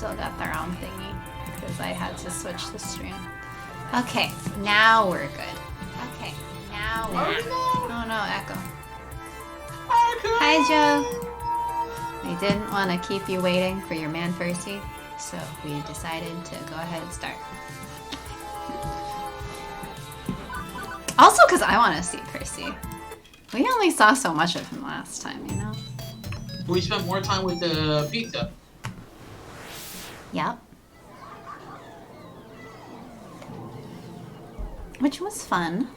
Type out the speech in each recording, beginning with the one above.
still got their own thingy because I had to switch the stream. Okay, now we're good. Okay, now we're good. Oh no, Echo. Hi, Joe. We didn't want to keep you waiting for your man Percy, so we decided to go ahead and start. Also because I want to see Percy. We only saw so much of him last time, you know? We spent more time with the pizza. Yep. Which was fun.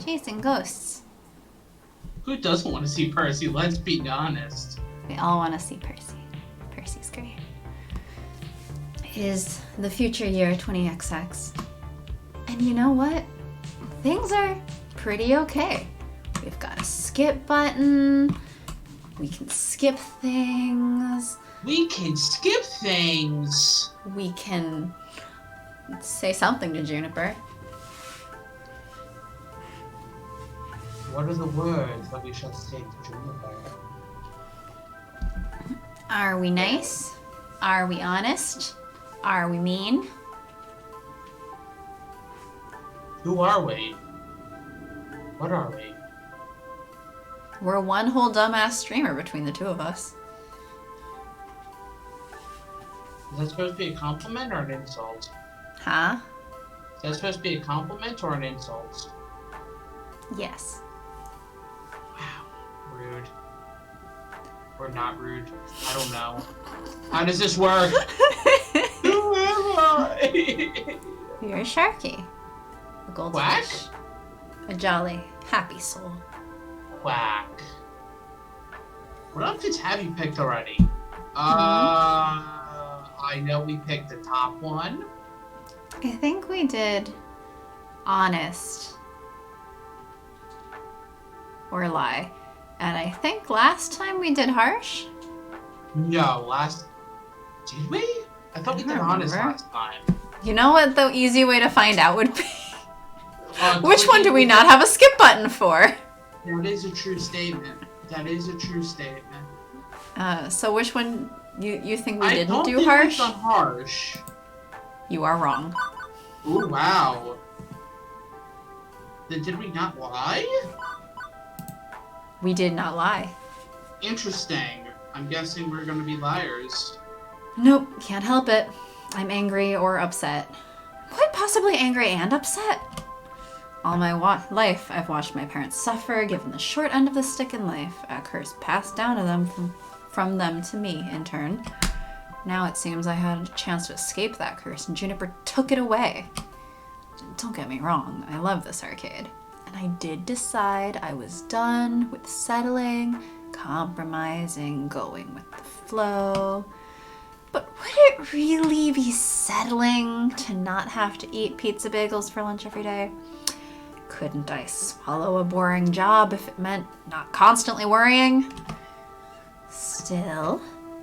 Chasing ghosts. Who doesn't want to see Percy? Let's be honest. We all want to see Percy. Percy's great. It is the future year 20XX. And you know what? Things are pretty okay. We've got a skip button. We can skip things. We can skip things. We can say something to Juniper. What are the words that we shall say to Juniper? Are we nice? Are we honest? Are we mean? Who are we? What are we? We're one whole dumbass streamer between the two of us. Is that supposed to be a compliment or an insult? Huh? Is that supposed to be a compliment or an insult? Yes. Wow. Rude. Or not rude. I don't know. How does this work? Who am I? You're a Sharky. A goldfish. Quack? A jolly, happy soul. Quack. What outfits have you picked already? I know we picked the top one. I think we did honest or lie. And I think last time we did harsh? No, did we? I thought we did honest last time. You know what the easy way to find out would be? Which one do we not have a skip button for? That is a true statement. That is a true statement. So which one you think we didn't do I don't think harsh? we've done harsh. You are wrong. Ooh, wow. Then did we not lie? We did not lie. Interesting. I'm guessing we're gonna be liars. Nope, can't help it. I'm angry or upset. Quite possibly angry and upset. All my life, I've watched my parents suffer, given the short end of the stick in life, a curse passed down to them from them to me in turn. Now it seems I had a chance to escape that curse, and Juniper took it away. Don't get me wrong, I love this arcade. And I did decide I was done with settling, compromising, going with the flow. But would it really be settling to not have to eat pizza bagels for lunch every day? Couldn't I swallow a boring job if it meant not constantly worrying? Still,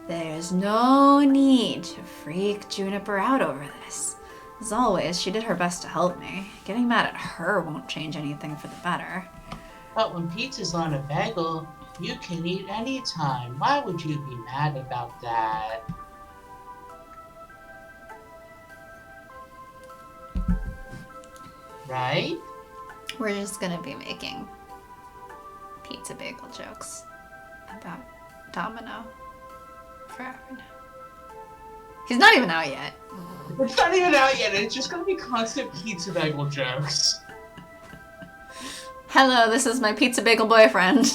there's no need to freak Juniper out over this. As always, she did her best to help me. Getting mad at her won't change anything for the better. But when pizza's on a bagel, you can eat any time. Why would you be mad about that? Right? We're just gonna be making pizza bagel jokes about Domino forever now. He's not even out yet. It's not even out yet. It's just gonna be constant pizza bagel jokes. Hello, this is my pizza bagel boyfriend.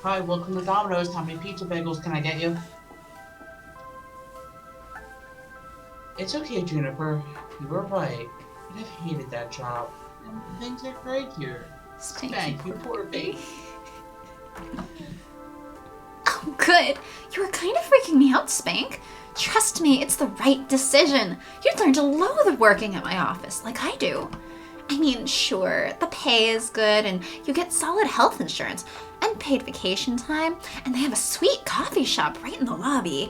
Hi, welcome to Domino's. How many pizza bagels can I get you? It's okay, Juniper. You were right. I've hated that job. And things are great here. Thank you, poor baby. Oh, good. You were kind of freaking me out, Spank. Trust me, it's the right decision. You'd learn to loathe working at my office, like I do. I mean, sure, the pay is good, and you get solid health insurance, and paid vacation time, and they have a sweet coffee shop right in the lobby.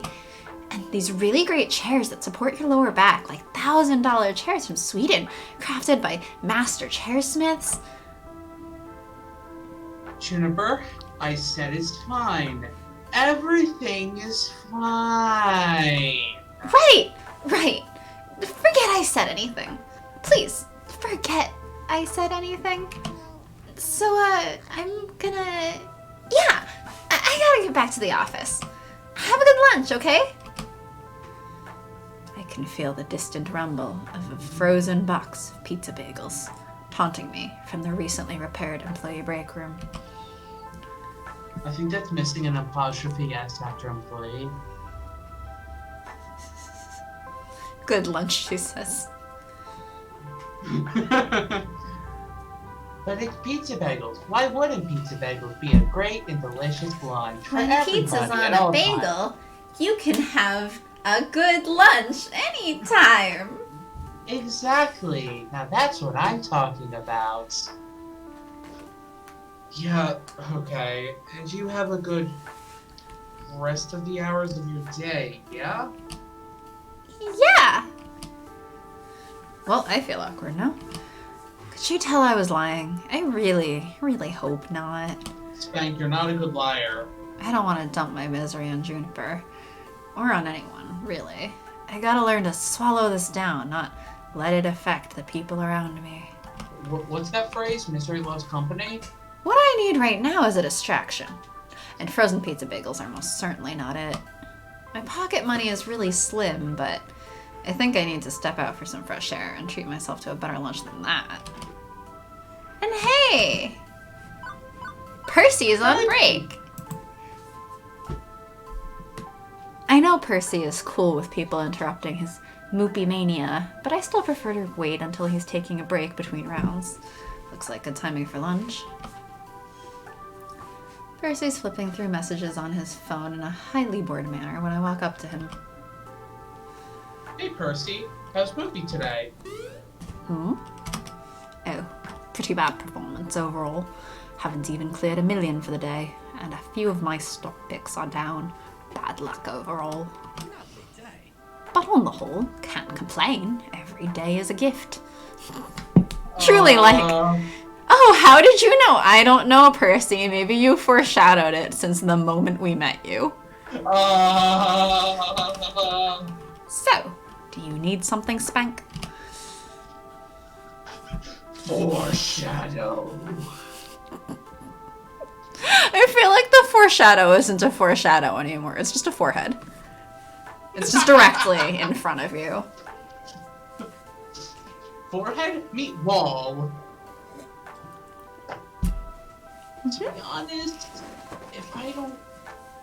And these really great chairs that support your lower back, like $1,000 chairs from Sweden, crafted by master chairsmiths. Juniper, I said it's fine. Everything is fine. Right! Forget I said anything. Please, forget I said anything. So, I'm gonna... Yeah, I gotta get back to the office. Have a good lunch, okay? I can feel the distant rumble of a frozen box of pizza bagels taunting me from the recently repaired employee break room. I think that's missing an apostrophe S after employee. Good lunch, she says. But it's pizza bagels. Why wouldn't pizza bagels be a great and delicious lunch for When everybody pizza's on at a all bagel, times? you can have a good lunch anytime. Exactly. Now that's what I'm talking about. Yeah, okay. And you have a good rest of the hours of your day, yeah? Yeah. Well, I feel awkward now. Could you tell I was lying? I really hope not. Spank, you're not a good liar. I don't want to dump my misery on Juniper. Or on anyone, really. I gotta learn to swallow this down, not let it affect the people around me. What's that phrase? Misery loves company? What I need right now is a distraction. And frozen pizza bagels are most certainly not it. My pocket money is really slim, but I think I need to step out for some fresh air and treat myself to a better lunch than that. And hey! Percy is on break! I know Percy is cool with people interrupting his moopy mania, but I still prefer to wait until he's taking a break between rounds. Looks like good timing for lunch. Percy's flipping through messages on his phone in a highly bored manner when I walk up to him. Hey Percy, how's movie today? Oh, pretty bad performance overall. Haven't even cleared $1 million for the day, and a few of my stock picks are down. Bad luck overall. But on the whole, can't complain. Every day is a gift. Truly oh, how did you know? I don't know, Percy. Maybe you foreshadowed it since the moment we met you. So, do you need something, Spank? Foreshadow. I feel like the foreshadow isn't a foreshadow anymore. It's just a forehead. It's just directly in front of you. Forehead meet wall. To be honest, if I don't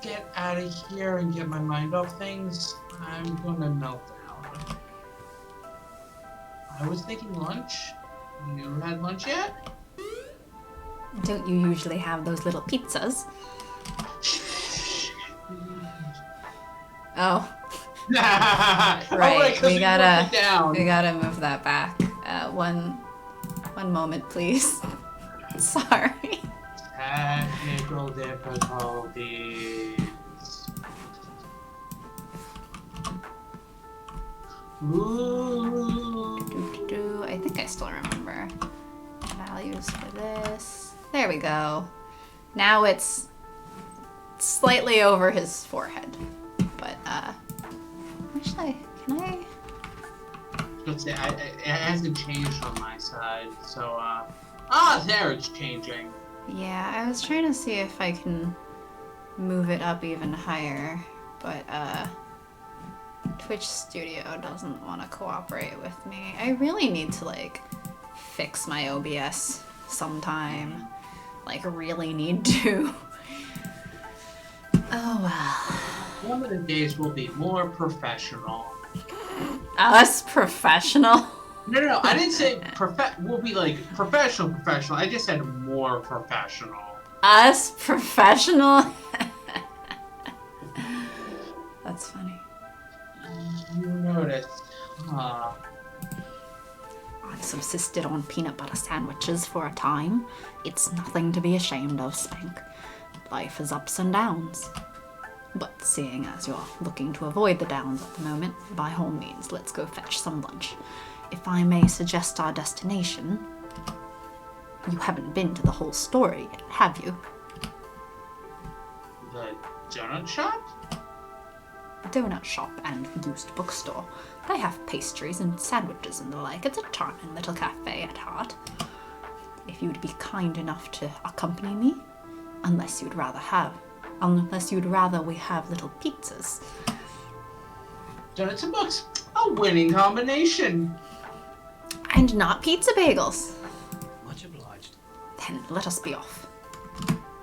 get out of here and get my mind off things, I'm gonna melt down. I was thinking lunch. You had lunch yet? Don't you usually have those little pizzas? Oh. Right, we gotta move that back. One moment, please. Sorry. Technical difficulties. Ooh. I think I still remember values for this. There we go. Now it's slightly over his forehead. But, actually, can I? Let's say, it hasn't changed on my side, so, there it's changing. Yeah, I was trying to see if I can move it up even higher, but, Twitch Studio doesn't want to cooperate with me. I really need to, like, fix my OBS sometime. Like, really need to. Oh, well. One of the days will be more professional. Us professional? No, I didn't say we'll be like professional. I just said more professional. Us professional? That's funny. You noticed, huh? I subsisted on peanut butter sandwiches for a time. It's nothing to be ashamed of, Spank. Life is ups and downs. But seeing as you're looking to avoid the downs at the moment, by all means, let's go fetch some lunch. If I may suggest our destination, you haven't been to the whole story yet, have you? The donut shop? Donut shop and used bookstore. They have pastries and sandwiches and the like. It's a charming little cafe at heart. If you'd be kind enough to accompany me, unless you'd rather we have little pizzas. Donuts and books, a winning combination. And not pizza bagels. Much obliged. Then let us be off.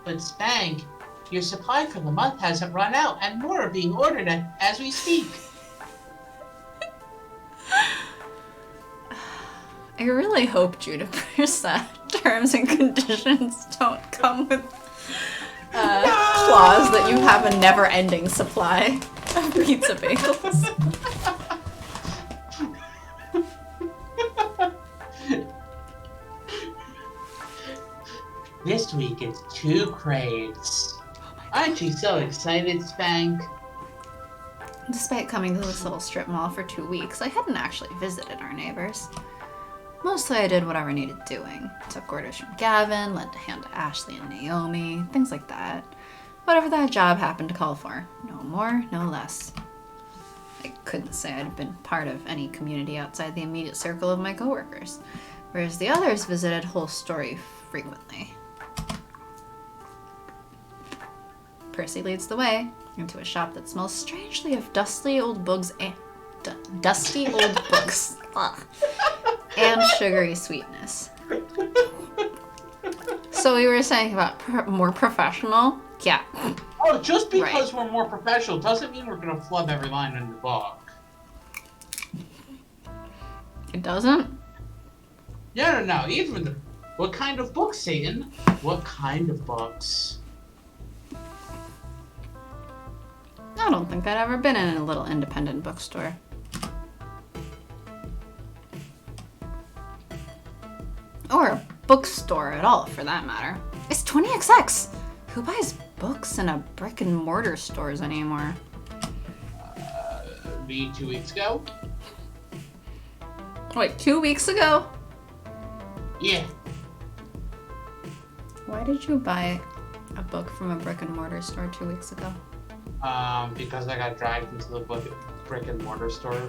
But Spank, your supply for the month hasn't run out, and more are being ordered as we speak. I really hope Juniper's terms and conditions don't come with clause that you have a never-ending supply of pizza bagels. This week it's 2 craves. Aren't you so excited, Spank? Despite coming to this little strip mall for 2 weeks, I hadn't actually visited our neighbors. Mostly I did whatever needed doing. Took orders from Gavin, lent a hand to Ashley and Naomi, things like that. Whatever that job happened to call for. No more, no less. I couldn't say I'd been part of any community outside the immediate circle of my coworkers, whereas the others visited Whole Story frequently. Percy leads the way into a shop that smells strangely of dusty old books and Ugh. And sugary sweetness. So we were saying about more professional? Yeah. Oh, just because we're more professional doesn't mean we're gonna flub every line in the book. It doesn't? No. Even what kind of books, Satan? What kind of books? I don't think I'd ever been in a little independent bookstore. Or a bookstore at all, for that matter. It's 20XX! Who buys books in a brick and mortar stores anymore? Me 2 weeks ago? Wait, 2 weeks ago? Yeah. Why did you buy a book from a brick and mortar store 2 weeks ago? Because I got dragged into the brick and mortar store.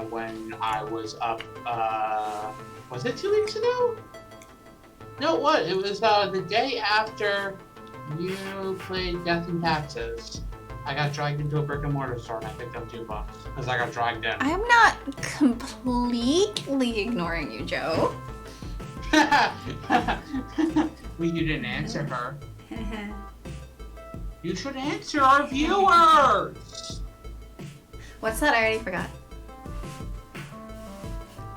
When I was up, was it 2 weeks ago? No, what? It was, the day after you played Death and Taxes. I got dragged into a brick and mortar store and I picked up 2 books. Because I got dragged in. I'm not completely ignoring you, Joe. Well, you didn't answer her. You should answer our viewers! What's that? I already forgot.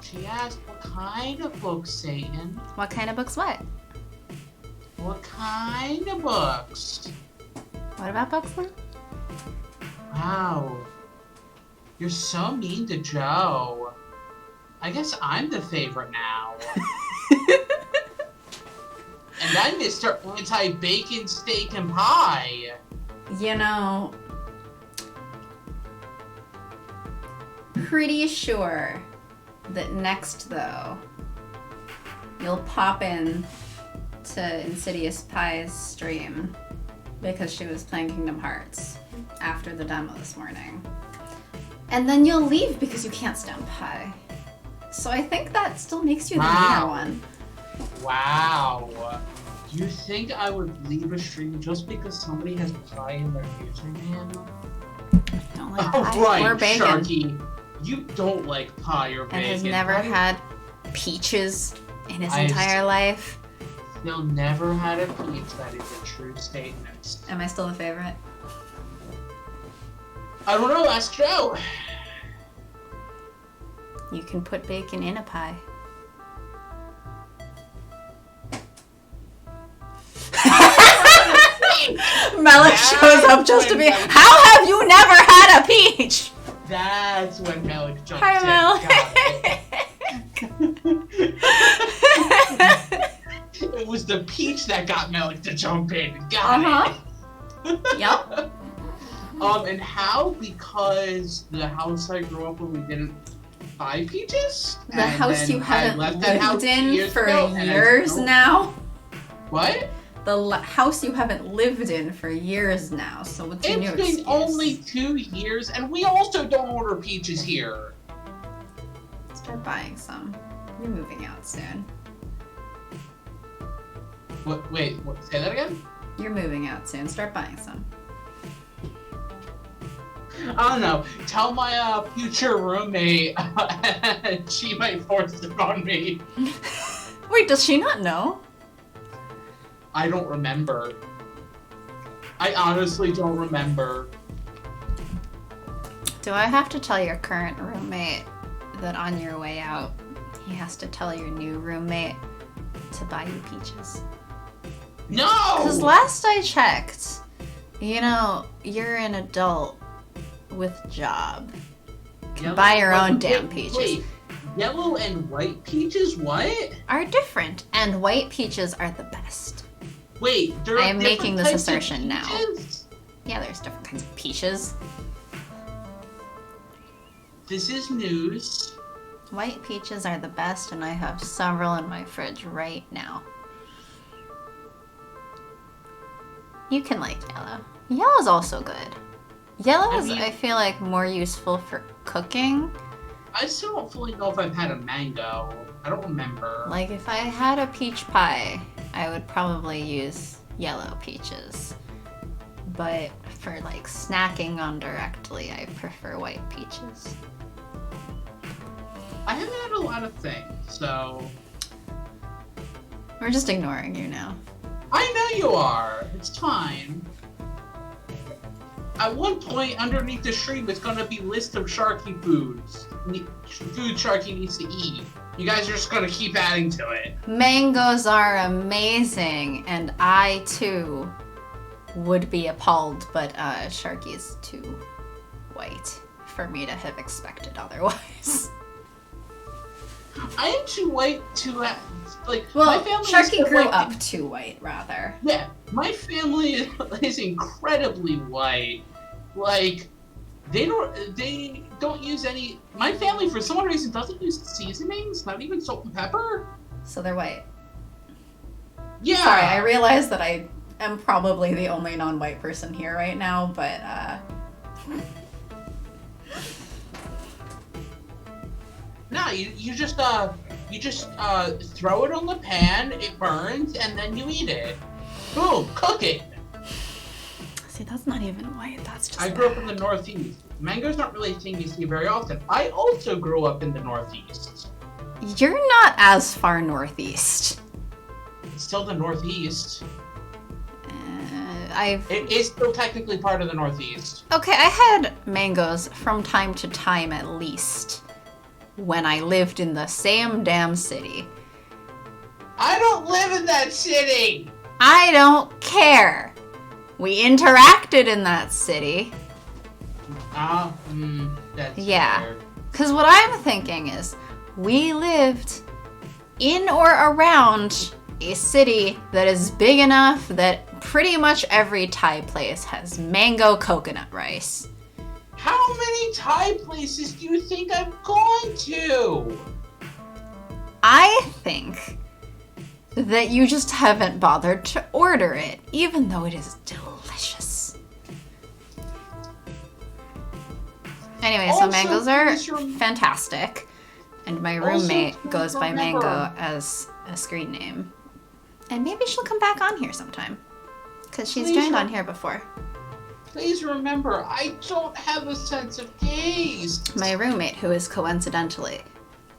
She asked, what kind of books, Satan? What kind of books what? What kind of books? What about books then? Wow. You're so mean to Joe. I guess I'm the favorite now. And I'm Mr. Anti-Bacon, Steak, and Pie. You know, pretty sure that next, though, you'll pop in to Insidious Pie's stream because she was playing Kingdom Hearts after the demo this morning. And then you'll leave because you can't stand Pie. So I think that still makes you the meaner one. Wow. Do you think I would leave a stream just because somebody has pie in their username? I don't like pie right, or bacon. Sharky. You don't like pie or bacon. And has never had peaches in his entire life. Still never had a peach. That is a true statement. Am I still the favorite? I don't know. Ask Joe. You can put bacon in a pie. Malik shows up just to be. How have you never had a peach? That's when Malik jumped Hi, in. It was the peach that got Malik to jump in. Got it. Yep. And how? Because the house I grew up in, we didn't buy peaches. The house you haven't lived in for ago, years now. What? the house you haven't lived in for years now, so what's your new It's excuse? been only 2 years, and we also don't order peaches here. Start buying some. You're moving out soon. What? Wait, what? Say that again? You're moving out soon. Start buying some. I don't know. Tell my future roommate she might force it on me. Wait, does she not know? I don't remember. I honestly don't remember. Do I have to tell your current roommate that on your way out, he has to tell your new roommate to buy you peaches? No! Because last I checked, you know, you're an adult with job. Can buy your own damn peaches. Wait, yellow and white peaches? What? Are different, and white peaches are the best. Wait, there are I am making this different types of assertion now. peaches? Yeah, there's different kinds of peaches. This is news. White peaches are the best, and I have several in my fridge right now. You can like yellow. Yellow's also good. Yellow is, I feel like, more useful for cooking. I still don't fully know if I've had a mango. I don't remember. Like, if I had a peach pie, I would probably use yellow peaches. But for, like, snacking on directly, I prefer white peaches. I haven't had a lot of things, so... We're just ignoring you now. I know you are. It's fine. At one point, underneath the stream, it's going to be list of Sharky foods. Food Sharky needs to eat. You guys are just going to keep adding to it. Mangoes are amazing, and I, too, would be appalled, but Sharky's too white for me to have expected otherwise. I am too white to, like, Well, my family Sharky grew white. up too white, rather. Yeah, my family is incredibly white. Like, they don't use any. My family, for some reason, doesn't use seasonings, not even salt and pepper. So they're white. Yeah. Sorry, I realize that I am probably the only non-white person here right now, but No, you just throw it on the pan, it burns, and then you eat it. Boom, cook it. see, that's not even white. That's just. I grew up in the Northeast. Mangoes aren't really a thing you see very often. I also grew up in the Northeast. You're not as far northeast. It's still the Northeast. I've. It is still technically part of the Northeast. Okay, I had mangoes from time to time at least when I lived in the same damn city. I don't live in that city! I don't care. We interacted in that city. That's Yeah. fair. Because what I'm thinking is, we lived in or around a city that is big enough that pretty much every Thai place has mango coconut rice. How many Thai places do you think I've gone to? I think that you just haven't bothered to order it, even though it is delicious. Anyway, so Also, mangoes are please fantastic, and my Also, roommate please goes by remember- Mango as a screen name. And maybe she'll come back on here sometime, because she's Please joined on here before. Please remember, I don't have a sense of taste. My roommate, who is coincidentally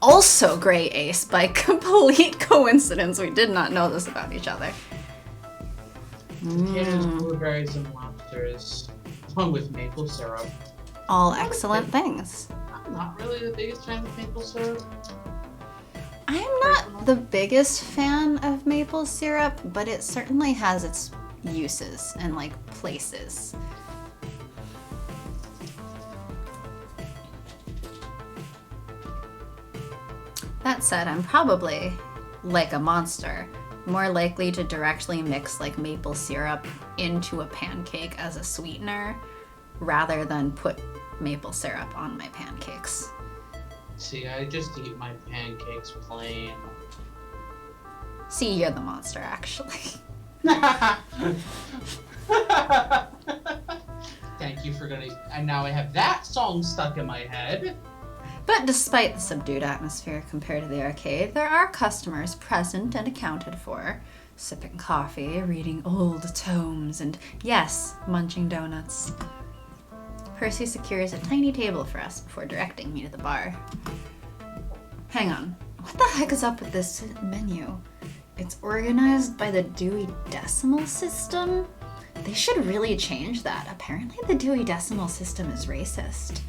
also Gray Ace by complete coincidence. We did not know this about each other. Potatoes, blueberries, and lobsters. One with maple syrup. All excellent things. I'm not really the biggest fan of maple syrup. I'm not the biggest fan of maple syrup, but it certainly has its uses and like places. That said, I'm probably, like a monster, more likely to directly mix like maple syrup into a pancake as a sweetener rather than put maple syrup on my pancakes. See, I just eat my pancakes plain. See, you're the monster, actually. Thank you for gonna. And now I have that song stuck in my head. But despite the subdued atmosphere compared to the arcade, there are customers present and accounted for, sipping coffee, reading old tomes, and yes, munching donuts. Percy secures a tiny table for us before directing me to the bar. Hang on, what the heck is up with this menu? It's organized by the Dewey Decimal System? They should really change that. Apparently the Dewey Decimal System is racist.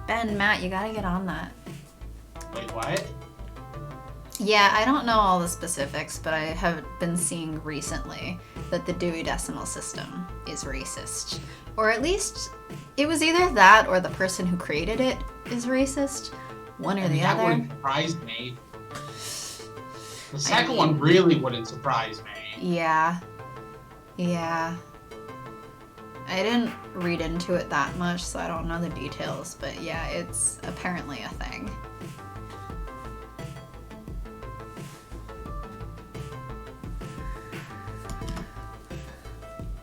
Ben, Matt, you gotta get on that. Wait, what? Yeah, I don't know all the specifics, but I have been seeing recently that the Dewey Decimal System is racist. Or at least it was either that or the person who created it is racist. One or the that other. That wouldn't surprise me. The second one really wouldn't surprise me. Yeah. Yeah. I didn't read into it that much, so I don't know the details, but yeah, it's apparently a thing.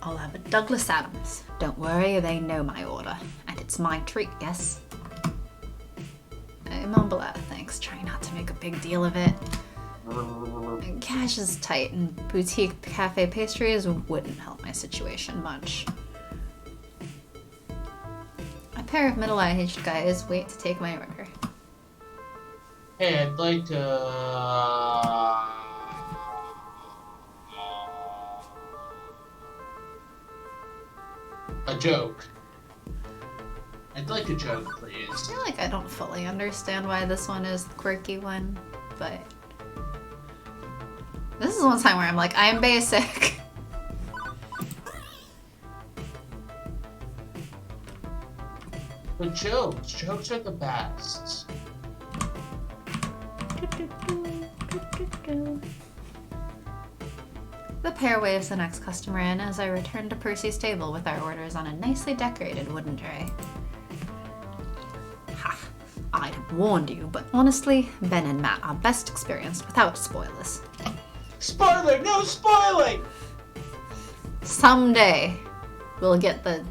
I'll have a Douglas Adams. Don't worry, they know my order. And it's my treat, yes? I mumble out thanks, trying not to make a big deal of it. Cash is tight, and boutique cafe pastries wouldn't help my situation much. A pair of middle-aged guys wait to take my order. Hey, I'd like to... a joke. I'd like a joke, please. I feel like I don't fully understand why this one is the quirky one, but... This is one time where I'm like, I am basic. But jokes are the best. The pair waves the next customer in as I return to Percy's table with our orders on a nicely decorated wooden tray. Ha! I'd have warned you, but honestly, Ben and Matt are best experienced without spoilers. Spoiler! No spoiling! Someday, we'll get the,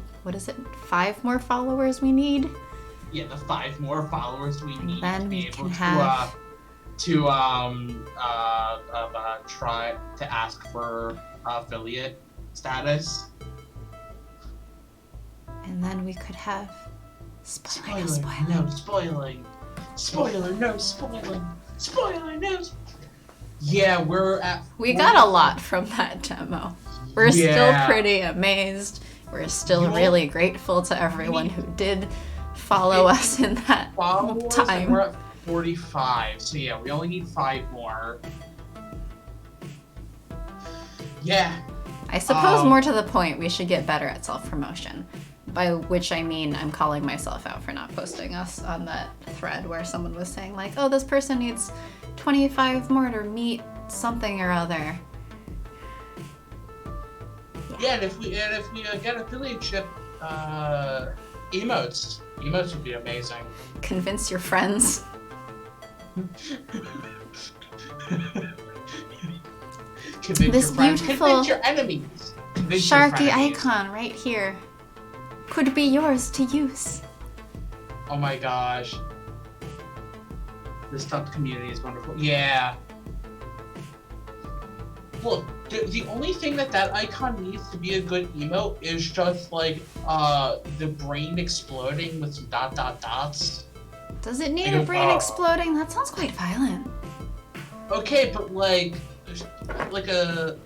5 more followers we need? Yeah, the 5 more followers we need then to be we able can to have... try to ask for affiliate status. And then we could have... Spoiler, no spoiling. Spoiler, no spoiling. Spoiler, no spoiling. Yeah, we're at... We got a lot from that demo. We're still pretty amazed. We're still really grateful to everyone who did follow us in that time. We're at 45, so yeah, we only need 5 more. Yeah. I suppose more to the point, we should get better at self-promotion. By which I mean I'm calling myself out for not posting us on that thread where someone was saying like, oh, this person needs 25 more to meet something or other. Yeah, and if we get affiliate ship emotes would be amazing. Convince your friends. Convince your friends. Convince your enemies. Convince Sharky icon right here could be yours to use. Oh my gosh. This top community is wonderful. Yeah. Look, the only thing that icon needs to be a good emote is just like the brain exploding with some dots. Does it need a brain exploding? That sounds quite violent. Okay, but like a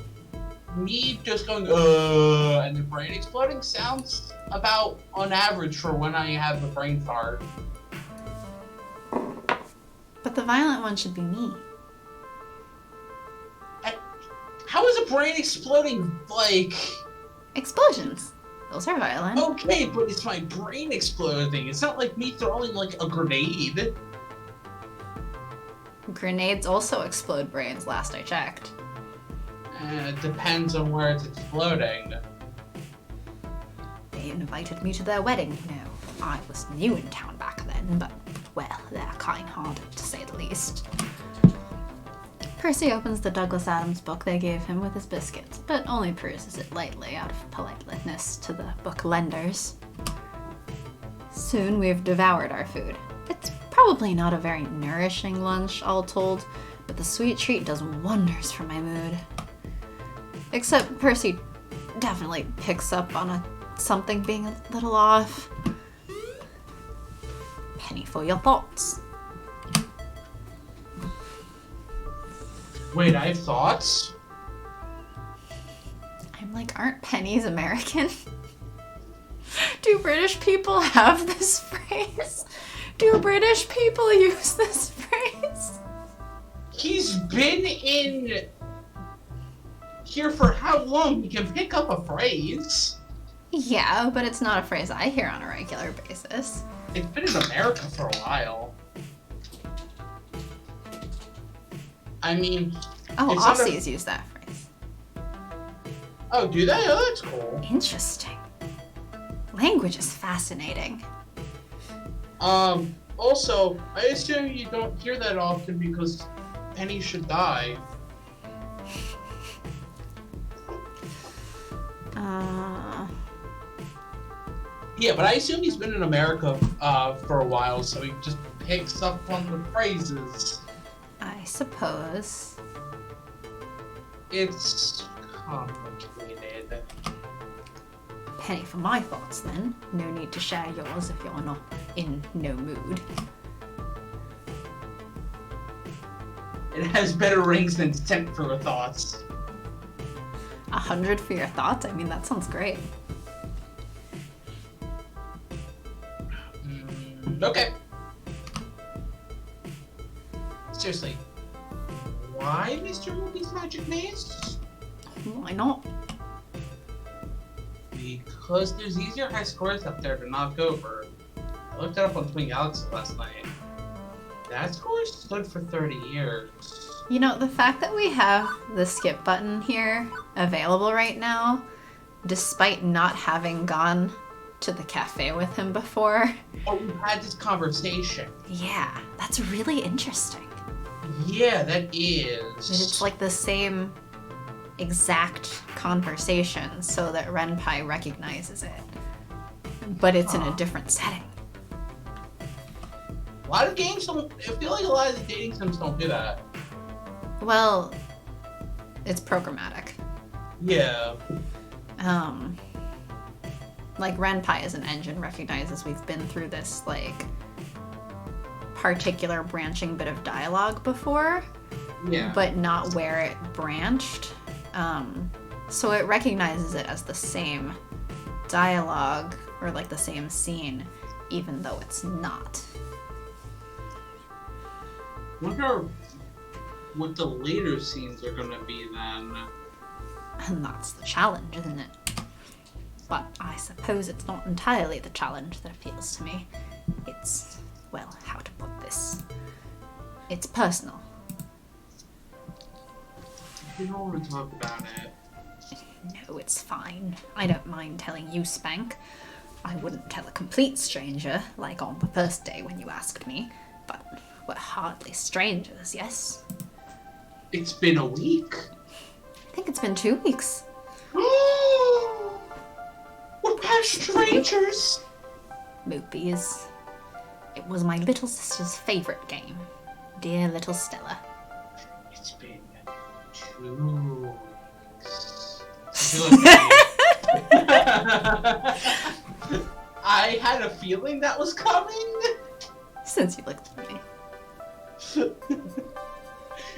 me just going and the brain exploding sounds about on average for when I have a brain fart. But the violent one should be me. How is a brain exploding like... Explosions. Those are violent. Okay, but it's my brain exploding. It's not like me throwing like a grenade. Grenades also explode brains, last I checked. It depends on where it's exploding. They invited me to their wedding, you know. I was new in town back then, but, well, they're kind-hearted, to say the least. Percy opens the Douglas Adams book they gave him with his biscuits, but only peruses it lightly out of politeness to the book lenders. Soon we've devoured our food. It's probably not a very nourishing lunch, all told, but the sweet treat does wonders for my mood. Except Percy definitely picks up on something being a little off. Penny for your thoughts. Wait, I have thoughts? I'm like, aren't pennies American? Do British people have this phrase? Do British people use this phrase? He's been in here for how long? He can pick up a phrase. Yeah, but it's not a phrase I hear on a regular basis. It's been in America for a while. I mean... Oh, it's not Aussies use that phrase. Oh, do they? Oh, that's cool. Interesting. Language is fascinating. Also, I assume you don't hear that often because Penny should die. Yeah, but I assume he's been in America for a while, so he just picks up on the phrases. I suppose. It's complicated. Penny for my thoughts, then. No need to share yours if you're not in no mood. It has better rings than 10 for your thoughts. 100 for your thoughts? I mean, that sounds great. Okay. Seriously. Why Mr. Mookie's Magic Maze? Why not? Because there's easier high scores up there to knock over. I looked it up on Twin Galaxy last night. That score stood for 30 years. You know, the fact that we have the skip button here available right now, despite not having gone to the cafe with him before. Oh, we've had this conversation. Yeah, that's really interesting. Yeah, that is. It's like the same exact conversation so that Renpai recognizes it. But it's in a different setting. A lot of games don't... I feel like a lot of the dating sims don't do that. Well, it's programmatic. Yeah. Like Renpai as an engine recognizes we've been through this, like, particular branching bit of dialogue before. Yeah. But not where it branched. So it recognizes it as the same dialogue, or like the same scene, even though it's not. Wonder what the later scenes are gonna be then. And that's the challenge, isn't it? But I suppose it's not entirely the challenge that appeals to me. It's, well, how to put this? It's personal. You don't want to talk about it. No, it's fine. I don't mind telling you, Spank. I wouldn't tell a complete stranger, like on the first day when you asked me, but we're hardly strangers, yes? It's been a week. I think it's been 2 weeks. We're past strangers. Moopies. It was my little sister's favorite game. Dear little Stella. It's been 2 weeks. I had a feeling that was coming. Since you looked at me.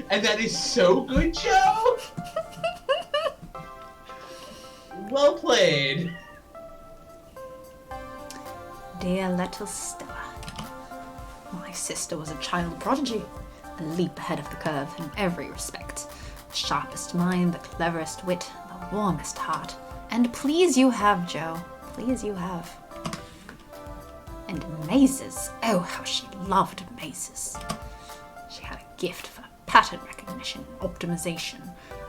And that is so good, Joe. Well played. Dear little Stella. My sister was a child prodigy, a leap ahead of the curve in every respect. The sharpest mind, the cleverest wit, the warmest heart. And please you have, Joe. Please you have. And mazes. Oh, how she loved mazes. She had a gift for pattern recognition and optimization.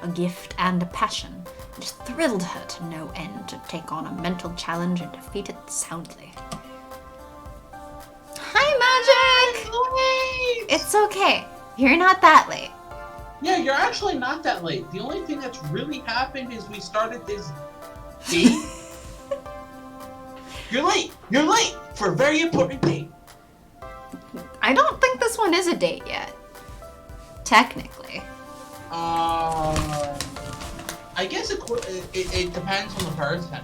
A gift and a passion. It thrilled her to no end to take on a mental challenge and defeat it soundly. Hi, Magic! Wait. It's okay. You're not that late. Yeah, you're actually not that late. The only thing that's really happened is we started this date. You're late! You're late! For a very important date. I don't think this one is a date yet. Technically. I guess it depends on the person.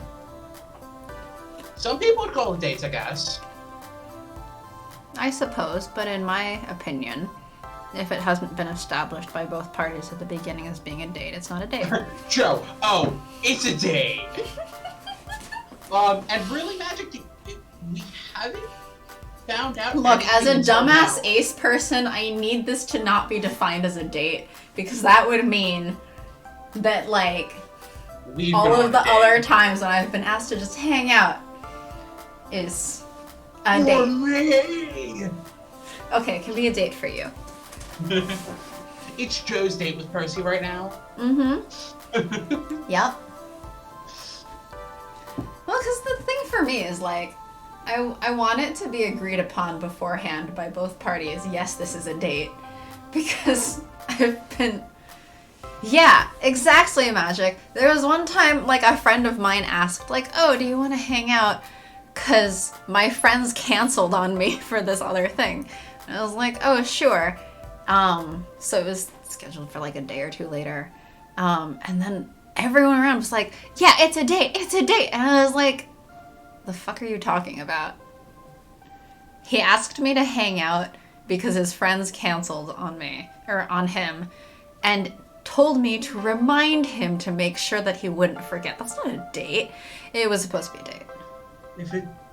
Some people would call it dates, I guess. I suppose, but in my opinion, if it hasn't been established by both parties at the beginning as being a date, it's not a date. Joe, it's a date. And really, Magic, we haven't found out. Look, as a until dumbass now. ace person, I need this to not be defined as a date, because that would mean that, like, We've all been of on the a date. other times when I've been asked to just hang out is a For date. me. Okay, it can be a date for you. It's Joe's date with Percy right now. Mm-hmm. Yep. Well, because the thing for me is, like, I want it to be agreed upon beforehand by both parties, yes, this is a date. Because I've been... Yeah, exactly, Magic. There was one time, like, a friend of mine asked, like, oh, do you want to hang out? Because my friends canceled on me for this other thing. And I was like, oh, sure. So it was scheduled for, like, a day or two later. And then everyone around was like, yeah, it's a date, it's a date. And I was like, the fuck are you talking about? He asked me to hang out because his friends canceled on me, or on him, and told me to remind him to make sure that he wouldn't forget. That's not a date. It was supposed to be a date.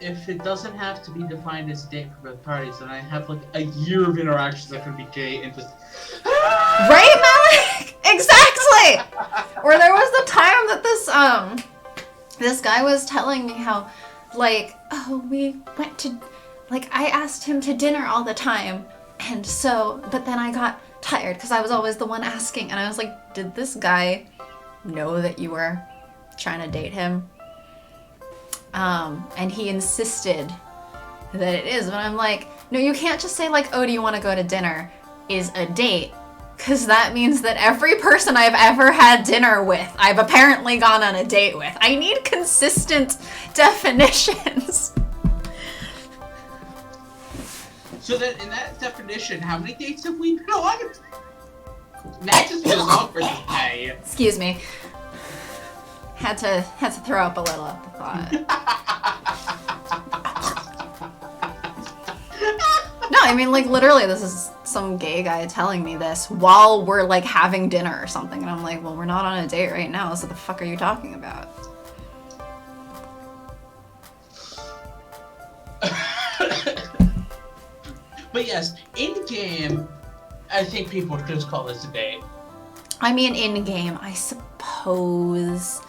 If it doesn't have to be defined as a date for both parties, then I have like a year of interactions that can be gay and just. Right, Malik? Exactly! Or there was the time that this guy was telling me how, like, oh, we went to, like, I asked him to dinner all the time, and so, but then I got tired because I was always the one asking, and I was like, did this guy know that you were trying to date him? And he insisted that it is, but I'm like, no, you can't just say, like, oh, do you want to go to dinner is a date, because that means that every person I've ever had dinner with, I've apparently gone on a date with. I need consistent definitions. So then, in that definition, how many dates have we been on? That just feels awkward to say. Excuse me. Had to throw up a little at the thought. No, I mean, like, literally, this is some gay guy telling me this while we're, like, having dinner or something. And I'm like, well, we're not on a date right now, so the fuck are you talking about? But yes, in game, I think people would just call this a date. I mean, in-game, I suppose,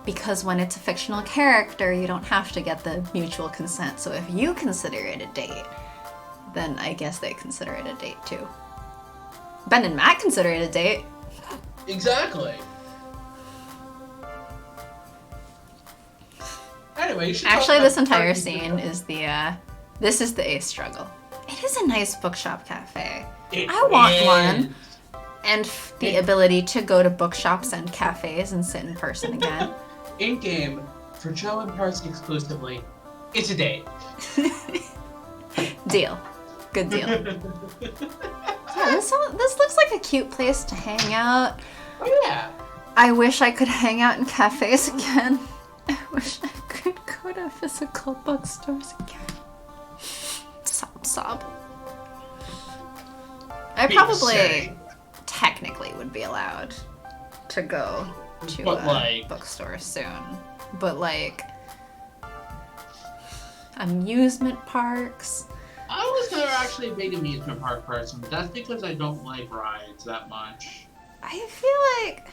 because when it's a fictional character, you don't have to get the mutual consent. So if you consider it a date, then I guess they consider it a date too. Ben and Matt consider it a date. Exactly. Anyway, you should Actually, talk this about entire Percy's scene is this is the ace struggle. It is a nice bookshop cafe. It I want is. one. And the ability to go to bookshops and cafes and sit in person again. In game, for Joe and Percy exclusively, it's a date. Deal. Good deal. Yeah, this looks like a cute place to hang out. Oh yeah. I wish I could hang out in cafes again. I wish I could go to physical bookstores again. Sob. I Being probably silly. technically would be allowed to go to But, a like- bookstore soon. But, like, amusement parks. I was never actually a big amusement park person. That's because I don't like rides that much. I feel like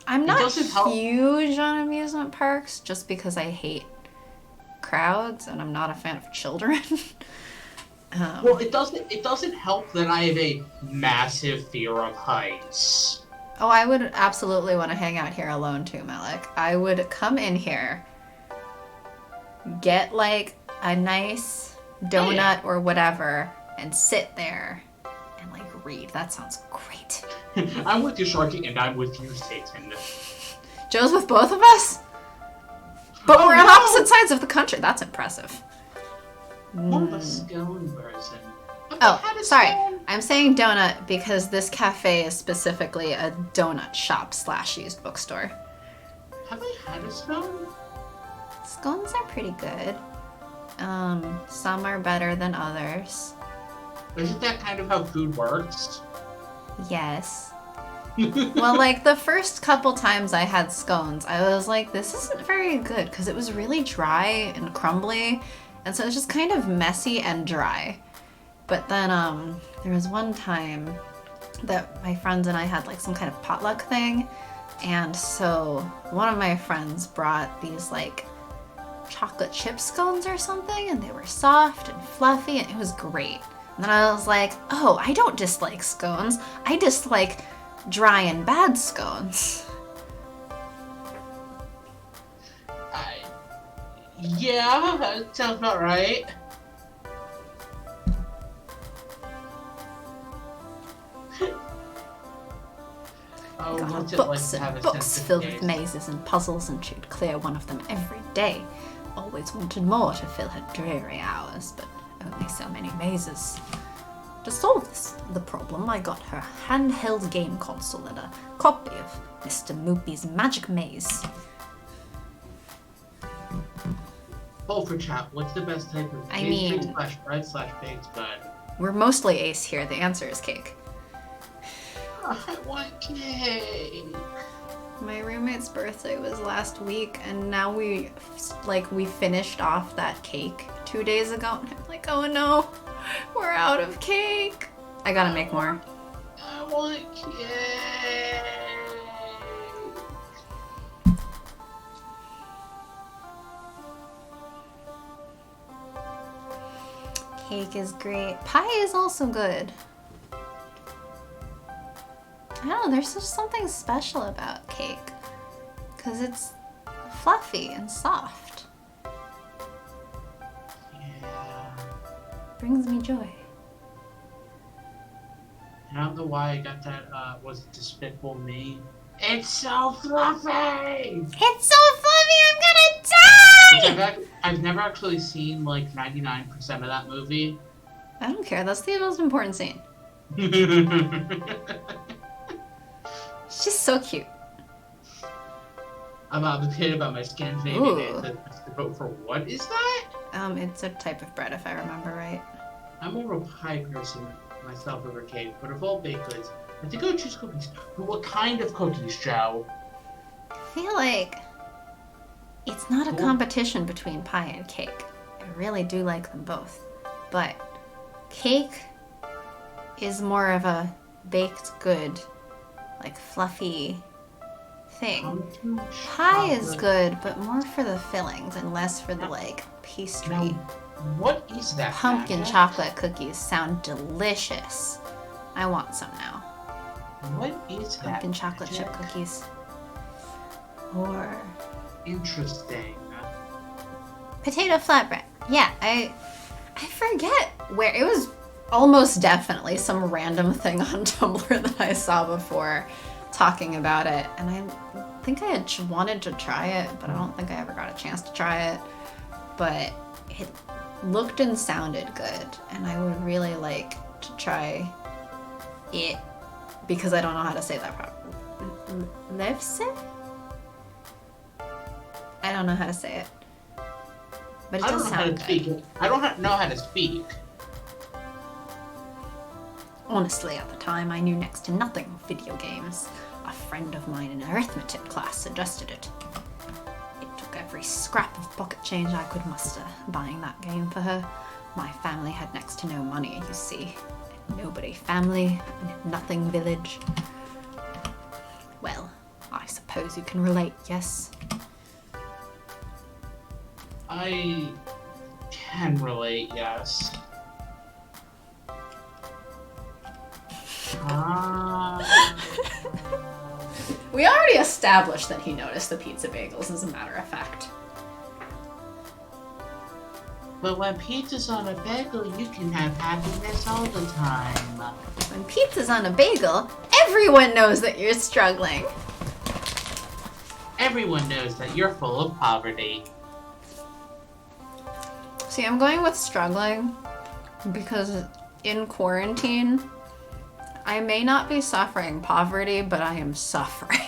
I'm not doesn't help. huge on amusement parks just because I hate crowds and I'm not a fan of children. Well, it doesn't help that I have a massive fear of heights. Oh, I would absolutely want to hang out here alone too, Malik. I would come in here, get like a nice donut or whatever, and sit there and like Agreed. That sounds great. I'm with you, Sharky, and I'm with you, Satan. Joe's with both of us? But we're on opposite sides of the country. That's impressive. More of a scone person. Oh, sorry. I'm saying donut because this cafe is specifically a donut shop / used bookstore. Have I had a scone? Scones are pretty good. Some are better than others. Isn't that kind of how food works? Yes. Well, like, the first couple times I had scones, I was like, this isn't very good, because it was really dry and crumbly, and so it was just kind of messy and dry. But then, there was one time that my friends and I had, like, some kind of potluck thing, and so one of my friends brought these, like, chocolate chip scones or something, and they were soft and fluffy, and it was great. And then I was like, oh, I don't dislike scones. I dislike dry and bad scones. Yeah, that sounds about right. Oh, Got what's it books like to have and a books sense of filled with taste? mazes and puzzles, and she'd clear one of them every day. Always wanted more to fill her dreary hours, but only so many mazes. To solve the problem, I got her handheld game console and a copy of Mr. Moopy's Magic Maze. Hold for chat. What's the best type of I pastry mean- / bread / baked bud? We're mostly ace here. The answer is cake. I want cake. My roommate's birthday was last week, and now we finished off that cake 2 days ago, and I'm like, oh no, we're out of cake. I gotta make more. I want cake. Cake is great. Pie is also good. I don't know, there's just something special about cake. Because it's fluffy and soft. Yeah. Brings me joy. I don't know why I got that, was it Despicable Me? It's so fluffy! It's so fluffy, I'm gonna die! Which I've never actually seen, like, 99% of that movie. I don't care, that's the most important scene. It's just so cute. I'm a bit about my Scandinavian name. But for what is that? It's a type of bread, if I remember right. I'm more of a pie person myself over cake, but of all baked goods, I think I would choose cookies. But what kind of cookies, Joe? I feel like it's not a competition between pie and cake. I really do like them both. But cake is more of a baked good, like fluffy thing. Pie is good, but more for the fillings and less for the like pastry. Now, what is that? Pumpkin Magic? chocolate cookies sound delicious. I want some now. What is that? Pumpkin chocolate chip Magic? cookies. Or Interesting. potato flatbread. Yeah, I forget where it was. Almost definitely some random thing on Tumblr that I saw before talking about it, and I think I had wanted to try it, but I don't think I ever got a chance to try it. But it looked and sounded good, and I would really like to try it because I don't know how to say that properly. Lefse? I don't know how to say it, but it I don't does know how sound to good. speak. I don't know how to speak. Honestly, at the time, I knew next to nothing of video games. A friend of mine in arithmetic class suggested it. It took every scrap of pocket change I could muster buying that game for her. My family had next to no money, you see. Nobody family, nothing village. Well, I suppose you can relate, yes? I can relate, yes. We already established that he noticed the pizza bagels, as a matter of fact. But when pizza's on a bagel, you can have happiness all the time. When pizza's on a bagel, everyone knows that you're struggling. Everyone knows that you're full of poverty. See, I'm going with struggling because in quarantine, I may not be suffering poverty, but I am suffering.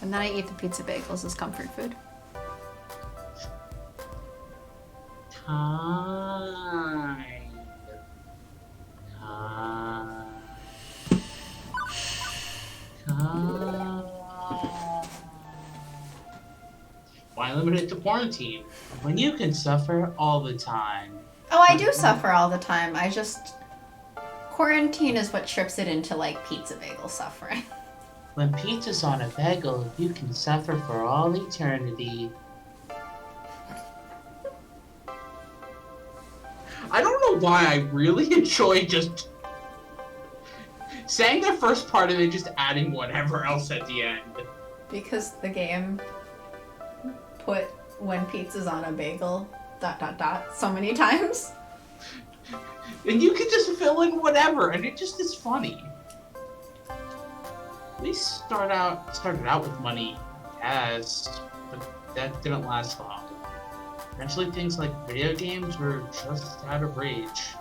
And then I eat the pizza bagels as comfort food. Time. Why limit it to quarantine when you can suffer all the time? Oh, I do suffer all the time. Quarantine is what trips it into like pizza bagel suffering. When pizza's on a bagel, you can suffer for all eternity. I don't know why I really enjoy just saying the first part and then just adding whatever else at the end. Because the game put when pizza's on a bagel ... so many times. And you can just fill in whatever, and it just is funny. We started out with money, yes, but that didn't last long. Eventually things like video games were just out of reach.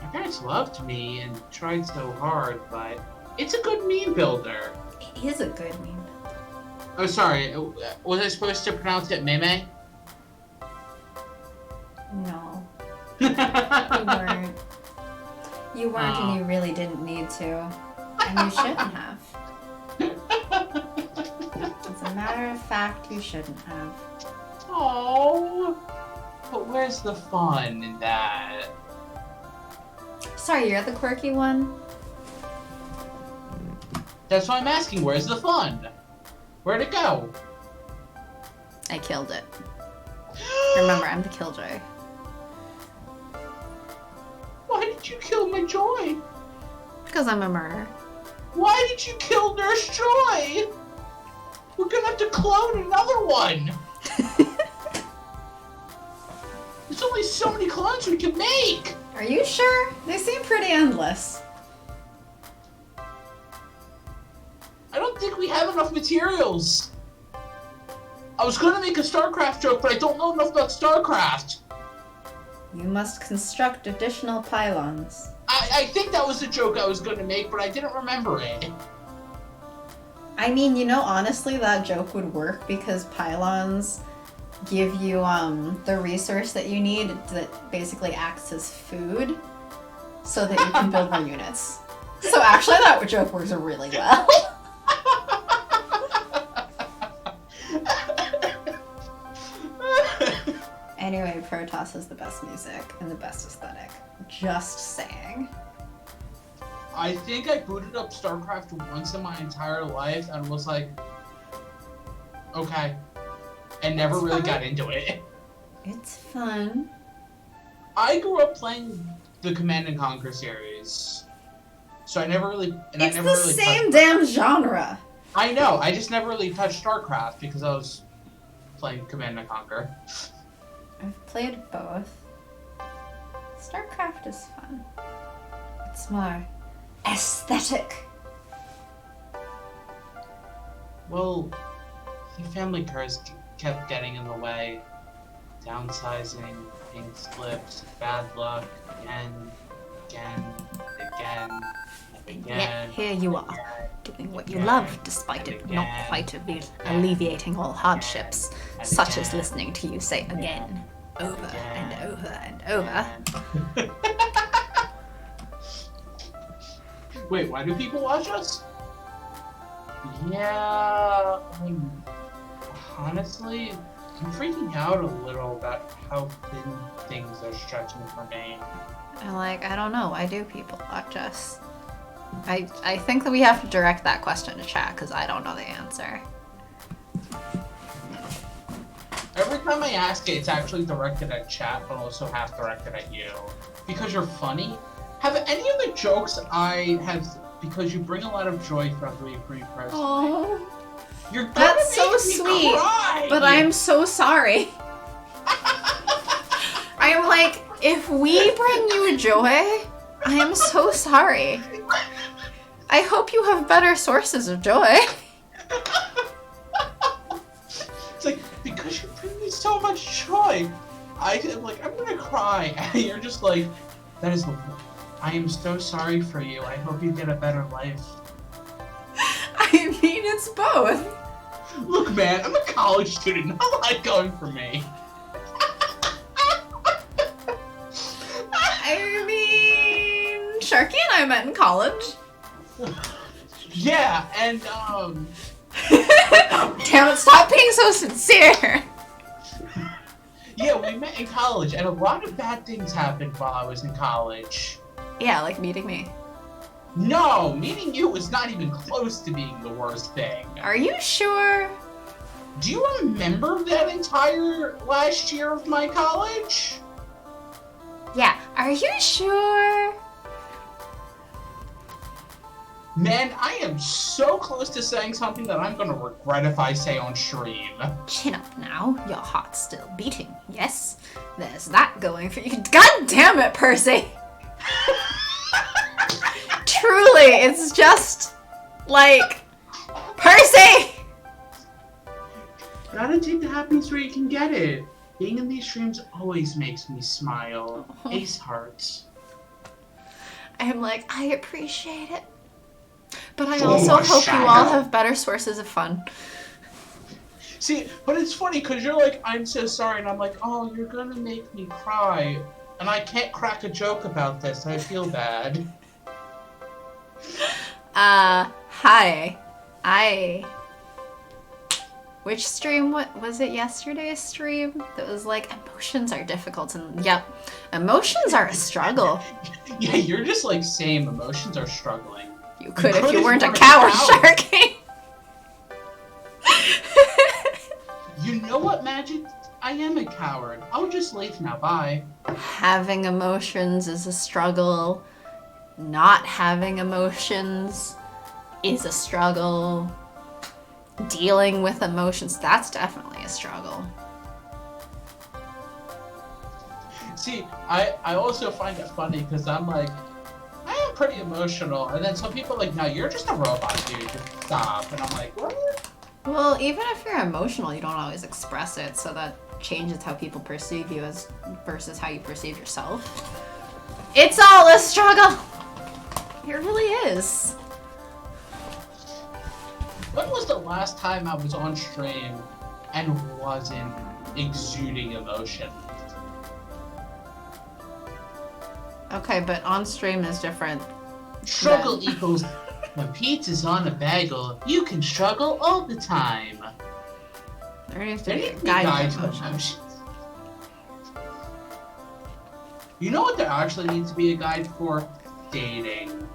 My parents loved me and tried so hard, but it's a good meme builder. It is a good meme. Oh, sorry, was I supposed to pronounce it meme? No. You weren't. You weren't, and you really didn't need to. And you shouldn't have. As a matter of fact, you shouldn't have. Oh, but where's the fun in that? Sorry, you're the quirky one? That's why I'm asking, where's the fun? Where'd it go? I killed it. Remember, I'm the killjoy. Why did you kill my Joy? Because I'm a murderer. Why did you kill Nurse Joy? We're gonna have to clone another one. There's only so many clones we can make. Are you sure? They seem pretty endless. I don't think we have enough materials. I was gonna make a StarCraft joke, but I don't know enough about StarCraft. You must construct additional pylons. I think that was the joke I was gonna make, but I didn't remember it. I mean, you know, honestly, that joke would work because pylons give you the resource that you need that basically acts as food so that you can build more units. So actually, that joke works really well. Anyway, Protoss is the best music and the best aesthetic. Just saying. I think I booted up StarCraft once in my entire life and was like, okay. And never really got into it. It's fun. I grew up playing the Command and Conquer series. So I never really... It's the same damn genre. I know, I just never really touched StarCraft because I was playing Command and Conquer. I've played both. StarCraft is fun. It's more aesthetic. Well, your family curse kept getting in the way. Downsizing, pink slips, bad luck, again, and yet here you are, doing what you love, despite it not quite alleviating all hardships, such as listening to you say again, over and over and over. Wait, why do people watch us? Yeah, honestly, I'm freaking out a little about how thin things are stretching for me. I don't know, why do people watch us? I think that we have to direct that question to chat, because I don't know the answer. Every time I ask it, it's actually directed at chat, but also half directed at you. Because you're funny. Have any of the jokes I have, because you bring a lot of joy throughout the week, pretty present. Oh, You're gonna That's so make me sweet, cry. but I'm so sorry. I am like, if we bring you joy, I am so sorry. I hope you have better sources of joy. It's like, because you bring me so much joy, I'm like, I'm gonna cry. And you're just like, that is the. I am so sorry for you. I hope you get a better life. I mean, it's both. Look, man, I'm a college student. Not a lot going for me. I mean, Sharky and I met in college. Yeah, and Damn it, stop being so sincere. yeah, we met in college, and a lot of bad things happened while I was in college. Yeah, like meeting me. No, meeting you was not even close to being the worst thing. Are you sure? Do you remember that entire last year of my college? Yeah, are you sure? Man, I am so close to saying something that I'm gonna regret if I say on stream. Chin up now, your heart's still beating, yes? There's that going for you. God damn it, Percy! Truly, it's just like, Percy! Gotta take the happiness where you can get it. Being in these streams always makes me smile. Ace hearts. I'm like, I appreciate it. But I also hope you all have better sources of fun. See, but it's funny because you're like, I'm so sorry, and I'm like, oh, you're gonna make me cry. And I can't crack a joke about this. I feel bad. Hi. Which stream, what was it, yesterday's stream? That was like, emotions are difficult, and yep, emotions are a struggle. Yeah, you're just like, same, emotions are struggling. You could if you weren't a coward, Sharky. You know what, Magic? I am a coward. I'll just leave now, bye. Having emotions is a struggle. Not having emotions is a struggle. Dealing with emotions, that's definitely a struggle. See, I also find it funny because I'm like, I am pretty emotional. And then some people are like, no, you're just a robot, dude. Just stop. And I'm like, what? Well, even if you're emotional, you don't always express it, so that changes how people perceive you as versus how you perceive yourself. It's all a struggle! It really is. When was the last time I was on stream and wasn't exuding emotion? Okay, but on stream is different. Struggle equals when pizza's on a bagel, you can struggle all the time. There needs to There be a needs to be guide guides to to emotions. emotions. You know what there actually needs to be a guide for? Dating.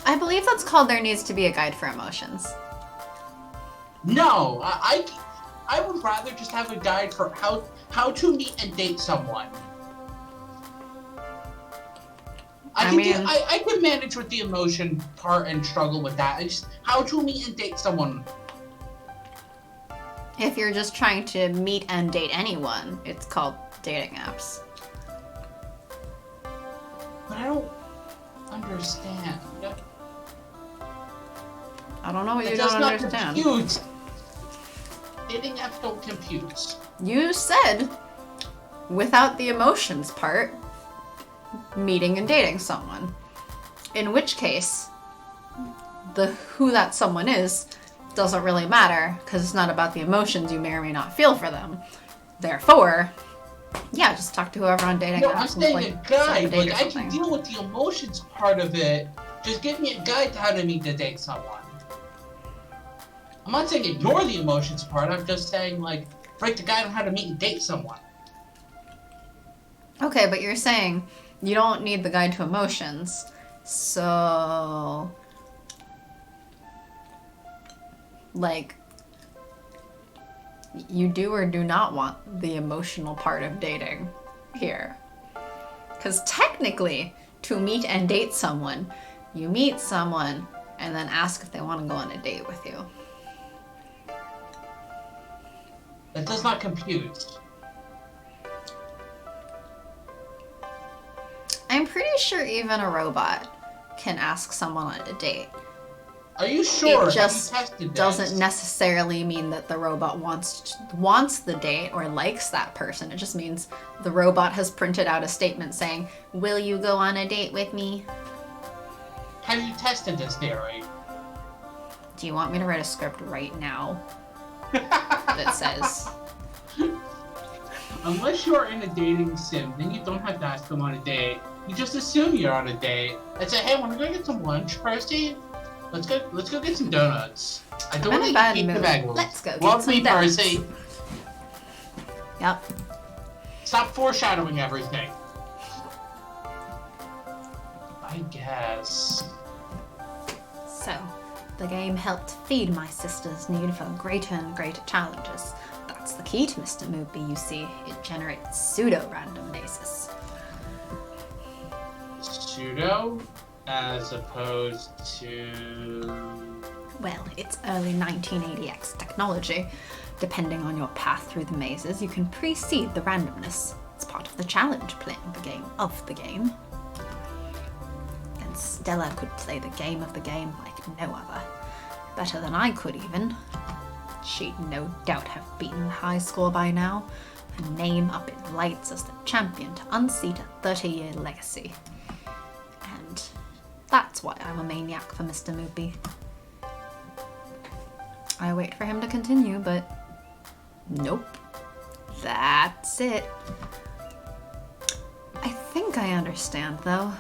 I believe that's called There Needs to Be a Guide for Emotions. No, I would rather just have a guide for how to meet and date someone. I could manage with the emotion part and struggle with that. It's just how to meet and date someone. If you're just trying to meet and date anyone, it's called dating apps. But I don't understand. I don't know what It you does don't not understand. compute. Dating apps don't compute. You said, without the emotions part, meeting and dating someone. In which case, the who that someone is doesn't really matter, because it's not about the emotions you may or may not feel for them. Therefore, yeah, just talk to whoever on dating No, apps. I'm saying and, a guide. set a date Like, or I can something. deal with the emotions part of it. Just give me a guide to how to meet and date someone. I'm not saying ignore the emotions part. I'm just saying, like, write the guide on how to meet and date someone. Okay, but you're saying you don't need the guide to emotions, so... Like, you do or do not want the emotional part of dating here. Because technically, to meet and date someone, you meet someone and then ask if they want to go on a date with you. That does not compute. I'm pretty sure even a robot can ask someone on a date. Are you sure? It just Have you tested doesn't this? necessarily mean that the robot wants the date or likes that person. It just means the robot has printed out a statement saying, "Will you go on a date with me?" Have you tested this theory? Do you want me to write a script right now that says, Unless you're in a dating sim, then you don't have to ask them on a date. You just assume you're on a date and say, "Hey, wanna go get some lunch, Percy? Let's go get some donuts. I don't I'm in a want bad to eat the mood. bagels. Let's go get Love some me, donuts." Percy. Yep. Stop foreshadowing everything. I guess. So, the game helped feed my sister's need for greater and greater challenges. That's the key to Mr. Moopy, you see. It generates pseudo-random mazes. Pseudo, as opposed to... Well, it's early 1980X technology. Depending on your path through the mazes, you can precede the randomness. It's part of the challenge, playing the game of the game. And Stella could play the game of the game like no other. Better than I could, even. She'd no doubt have beaten the high score by now. Her name up in lights as the champion to unseat a 30-year legacy. And that's why I'm a maniac for Mr. Moopy. I wait for him to continue, but nope. That's it. I think I understand, though.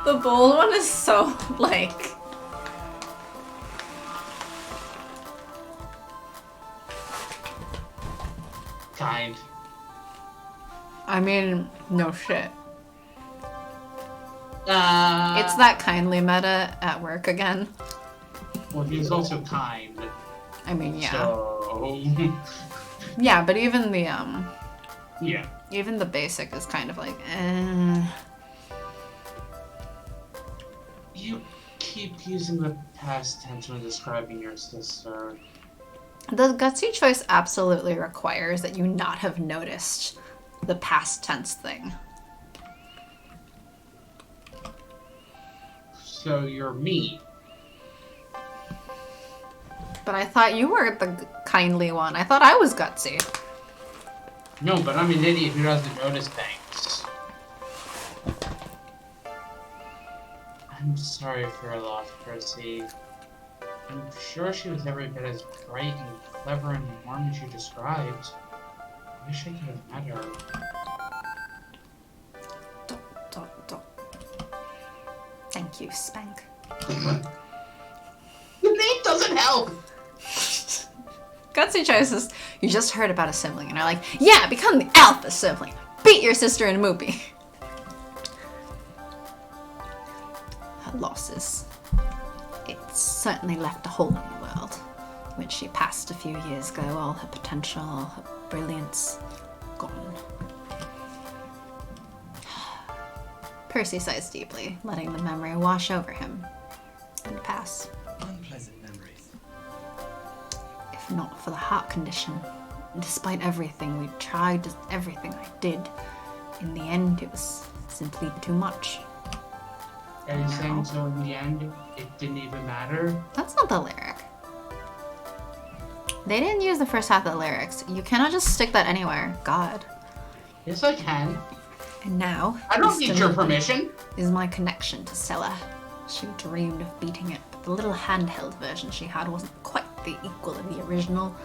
The bold one is so, like... Kind. I mean, no shit. It's It's that kindly meta at work again. Well, he's also kind. I mean, yeah. So... Yeah, but even the, yeah. even the basic is kind of like, You keep using the past tense when describing your sister. The gutsy choice absolutely requires that you not have noticed the past tense thing. So you're me. But I thought you were the kindly one. I thought I was gutsy. No, but I'm an idiot who doesn't notice things. I'm sorry for your loss, Percy. I'm sure she was every bit as bright and clever and warm as you described. I wish I could have met her. Thank you, Spank. The name doesn't help! Gutsy choices. You just heard about a sibling and are like, yeah, become the alpha sibling. Beat your sister in a movie. Her losses. It certainly left a hole in the world, which she passed a few years ago. All her potential, all her brilliance, gone. Percy sighs deeply, letting the memory wash over him and pass. Unpleasant memories. If not for the heart condition, despite everything we tried, everything I did, in the end it was simply too much. Are you saying so in the end, it didn't even matter? That's not the lyric. They didn't use the first half of the lyrics. You cannot just stick that anywhere. God. Yes, I can. And now, I don't Mr. need your Moopy permission. is my connection to Stella. She dreamed of beating it, but the little handheld version she had wasn't quite the equal of the original.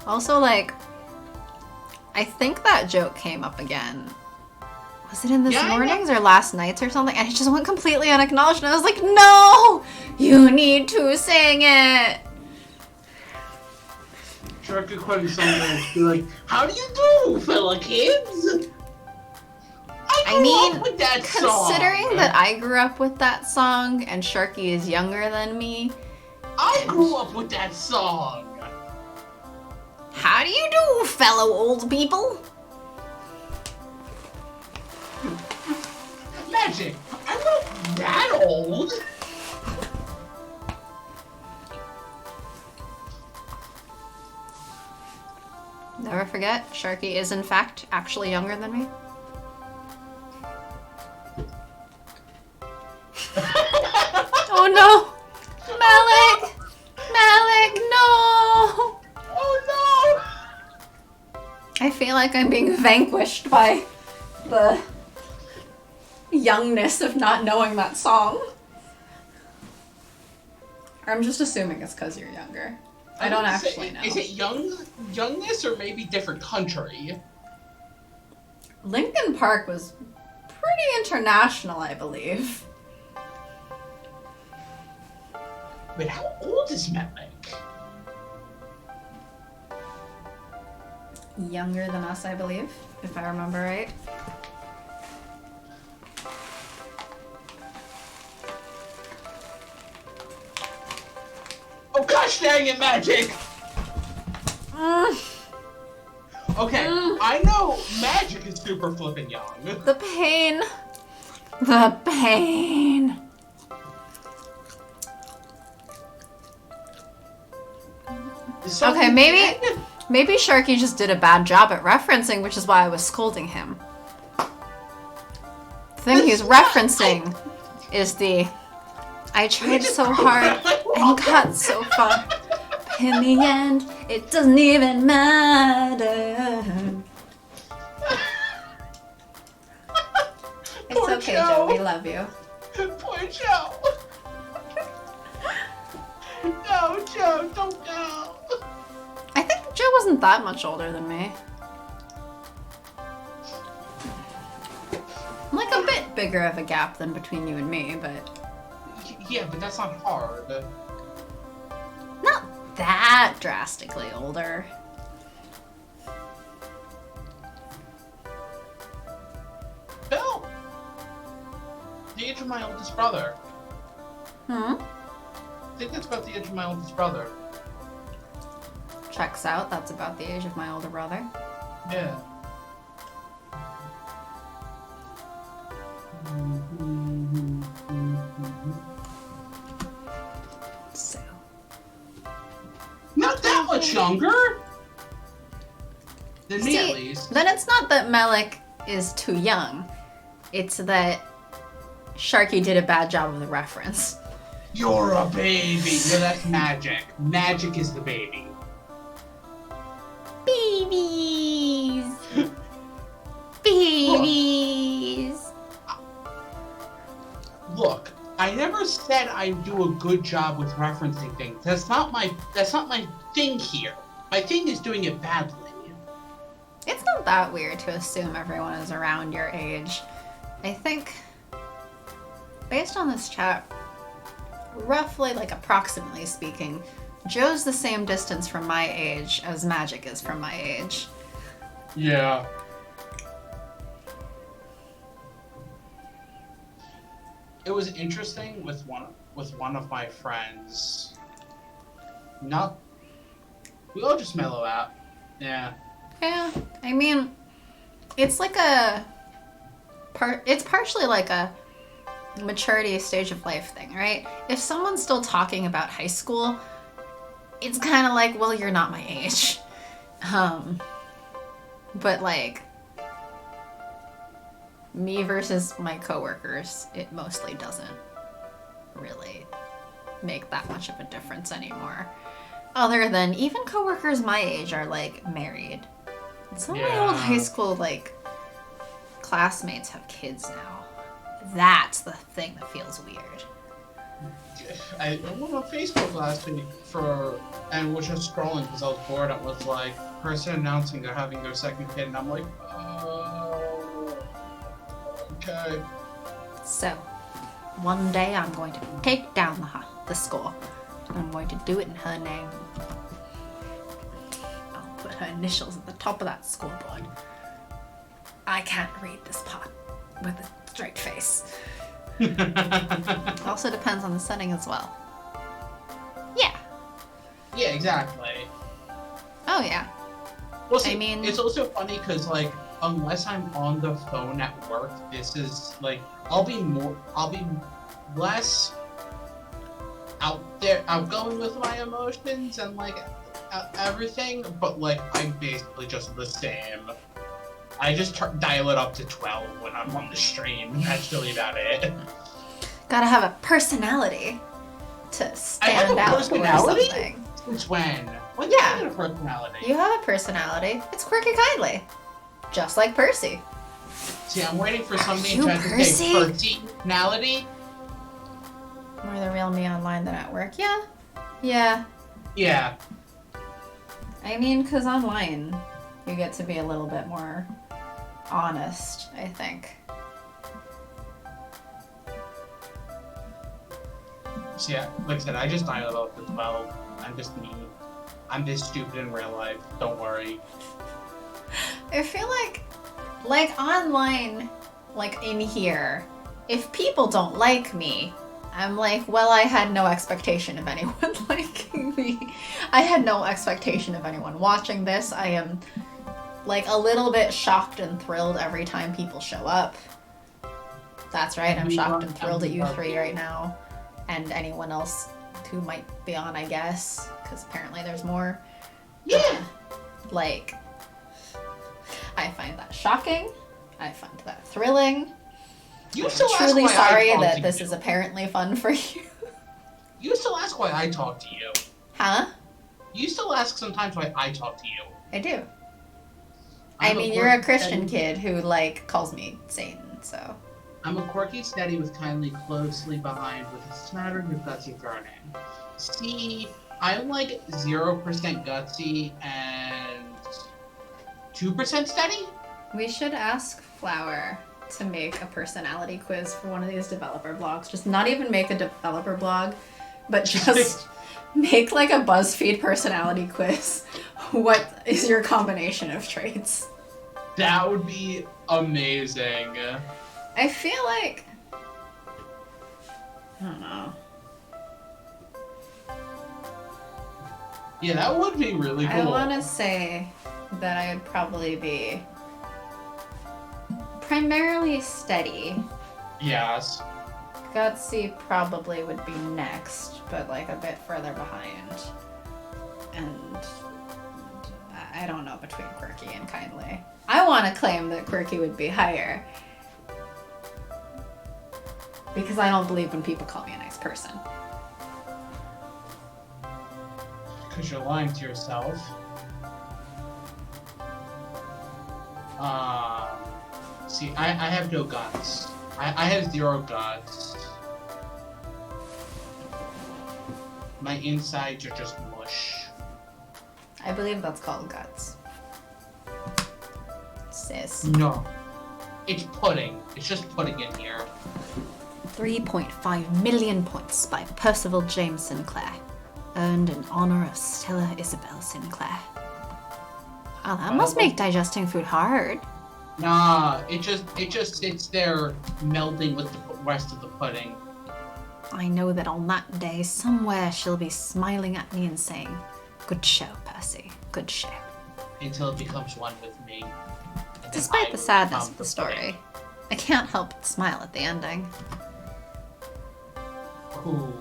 Also, like, I think that joke came up again. Was it in this morning's or last night's or something? And it just went completely unacknowledged, and I was like, no! You need to sing it! Sure, I could quote a song and be like, how do you do, fella kids? I grew up with that considering song. that I grew up with that song and Sharky is younger than me, I grew up with that song. how do you do, fellow old people? Magic. I'm not that old. Never forget, Sharky is in fact actually younger than me. Oh no! Malik! Malik, no! Oh no! I feel like I'm being vanquished by the youngness of not knowing that song. I'm just assuming it's because you're younger. I don't actually know. Is it youngness or maybe different country? Lincoln Park was pretty international, I believe. But how old is Metlick? Younger than us, I believe, if I remember right. Oh gosh dang it, Magic! Okay, I know Magic is super flippin' young. The pain. The pain. Okay, maybe Sharky just did a bad job at referencing, which is why I was scolding him. The thing he's referencing is the I tried so hard and got so far. But in the end, it doesn't even matter. It's Poor okay, Joe. Joe. We love you. Poor Joe. No, Joe, don't go. I think Joe wasn't that much older than me. Like a bit bigger of a gap than between you and me, but Yeah, but that's not hard. not that drastically older. Bill! The age of my oldest brother. Hmm? I think that's about the age of my oldest brother. Checks out. That's about the age of my older brother. Yeah. So. Not that much younger! Than me, at least. Then it's not that Malik is too young. It's that Sharky did a bad job of the reference. You're a baby! No, that's Magic. Magic is the baby. Babies! Babies! Look, I never said I do a good job with referencing things. That's not my thing here. My thing is doing it badly. It's not that weird to assume everyone is around your age. I think, based on this chat, roughly, like approximately speaking, Joe's the same distance from my age as Magic is from my age. Yeah. It was interesting with one of my friends. We all just mellow out. Yeah. Yeah, I mean, it's like it's partially like a maturity stage of life thing, right? If someone's still talking about high school, it's kind of like, well, you're not my age. But like, me versus my coworkers, it mostly doesn't really make that much of a difference anymore. Other than even coworkers my age are like married. And some of my old high school like classmates have kids now. That's the thing that feels weird. I went on Facebook last week and was just scrolling because I was bored. It was like person announcing they're having their second kid, and I'm like, oh, okay. So, one day I'm going to take down the school. I'm going to do it in her name. I'll put her initials at the top of that school board. I can't read this part with a straight face. Also depends on the setting as well. Yeah. Yeah, exactly. Oh yeah. Well, see, I mean, it's also funny because like unless I'm on the phone at work, this is like I'll be less outgoing with my emotions and like everything, but like I'm basically just the same. I just dial it up to 12 when I'm on the stream. That's really about it. Gotta have a personality to stand I have a out personality? for something. Since when? When Yeah. did you get a personality? You have a personality. It's quirky kindly. Just like Percy. See, I'm waiting for somebody You to try to Percy? say personality. More the real me online than at work. Yeah. Yeah. Yeah. I mean, because online, you get to be a little bit more honest, I think. So yeah, like I said, I just dial it up to 12. I'm just me. I'm this stupid in real life. Don't worry. I feel like online, like in here, if people don't like me, I'm like, well, I had no expectation of anyone liking me. I had no expectation of anyone watching this. I am like a little bit shocked and thrilled every time people show up. That's right, I'm shocked and thrilled at you three right now. And anyone else who might be on, I guess, because apparently there's more. Yeah. Like, I find that shocking. I find that thrilling. You still I'm ask truly why sorry I talk that to this you. is apparently fun for you. You still ask why I talk to you. Huh? You still ask sometimes why I talk to you. I do. I'm I mean, you're a quirky, Christian steady- kid who, like, calls me Satan, so. I'm a quirky steady with kindly closely behind with a smattering of gutsy thrown in. See, I'm like 0% gutsy and 2% steady? We should ask Flower to make a personality quiz for one of these developer blogs. Just not even make a developer blog, but just make like a BuzzFeed personality quiz. What is your combination of traits? That would be amazing. I feel like... I don't know. Yeah, that would be really cool. I want to say that I would probably be primarily steady. Yes. Gutsy probably would be next, but like a bit further behind. And I don't know between quirky and kindly. I want to claim that quirky would be higher. Because I don't believe when people call me a nice person. Because you're lying to yourself. See, I have no guts. I have 0 guts. My insides are just mush. I believe that's called guts. Sis. No. It's pudding. It's just pudding in here. 3.5 million points by Percival James Sinclair. Earned in honor of Stella Isabel Sinclair. Wow, that must make digesting food hard. Nah, it just sits there melting with the rest of the pudding. I know that on that day, somewhere she'll be smiling at me and saying, "Good show, Percy. Good show." Until it becomes one with me. And then I Despite the will sadness become of the story, I can't help but smile at the ending. Cool.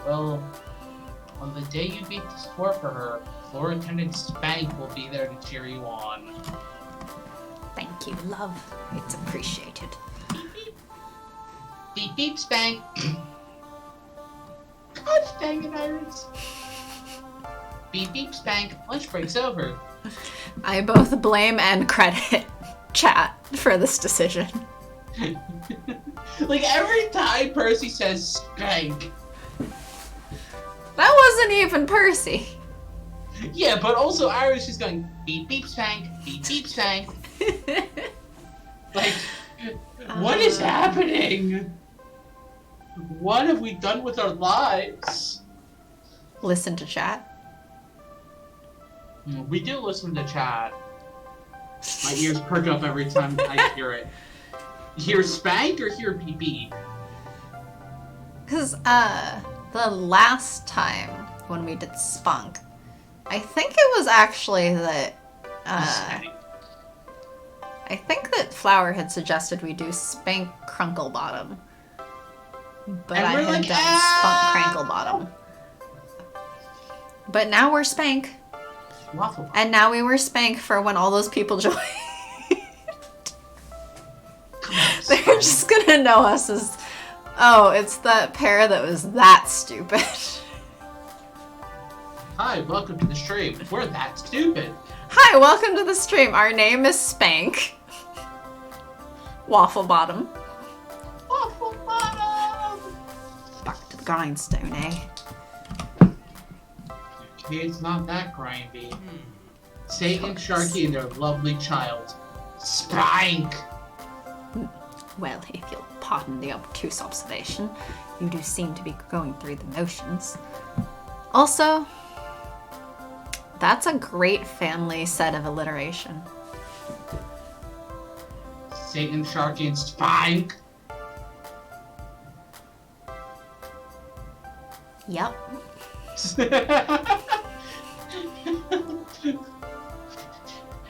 Well, on the day you beat the score for her, Floor Attendant Spank will be there to cheer you on. Thank you, love. It's appreciated. Beep beep. Beep beep Spank. God dang it, Iris. Beep beep Spank. Lunch break's over. I both blame and credit chat for this decision. Like every time Percy says Spank. That wasn't even Percy. Yeah, but also Iris is going beep beep Spank, beep beep Spank. Like, what is happening? What have we done with our lives? Listen to chat. We do listen to chat. My ears perk up every time I hear it. Hear Spank or hear beep beep? Because, the last time when we did Spunk, I think it was actually that, I think that Flower had suggested we do Spank Crunkle Bottom. But And I we're had like, done "Ah!" Spunk Crankle Bottom. But now we're Spank. Waffle. And now we were Spank for when all those people joined. They're just gonna know us as, oh, it's that pair that was that stupid. Hi, welcome to the stream. We're that stupid. Hi, welcome to the stream. Our name is Spank. Waffle Bottom. Waffle bottom. Back to the grindstone, eh? Okay, it's not that grindy. Satan, Sharky, and their lovely child. Spank! Well, if you'll pardon the obtuse observation, you do seem to be going through the motions. Also, that's a great family set of alliteration. Satan, Sharky, and Spank! Yep.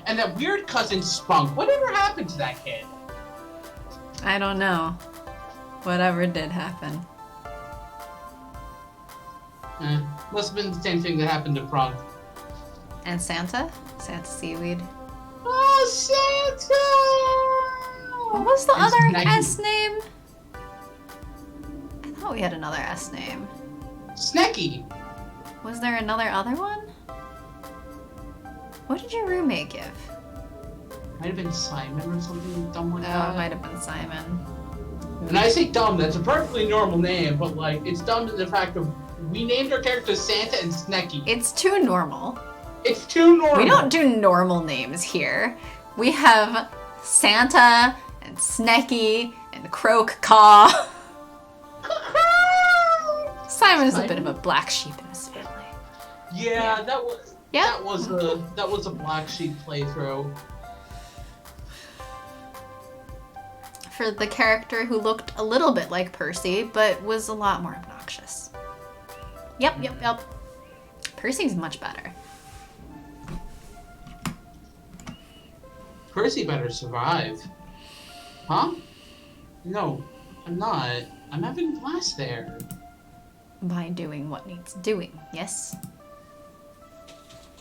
And that weird cousin Spunk. Whatever happened to that kid? I don't know. Whatever did happen. Must have been the same thing that happened to Prunk. And Santa? Santa Seaweed. Oh, Santa! What was the And other Snaggy. S name? I thought we had another S name. Snecky! Was there another other one? What did your roommate give? Might have been Simon or something dumb like Oh, that. it might have been Simon. And I say dumb, that's a perfectly normal name, but like, it's dumb to the fact of we named our characters Santa and Snecky. It's too normal. It's too normal. We don't do normal names here. We have Santa and Snecky and Croak Caw. Simon is a bit of a black sheep in his family. Yeah, that was Yep. that was a black sheep playthrough. For the character who looked a little bit like Percy, but was a lot more obnoxious. Yep. Percy's much better. Percy better survive. Huh? No, I'm not. I'm having a blast there. By doing what needs doing, yes?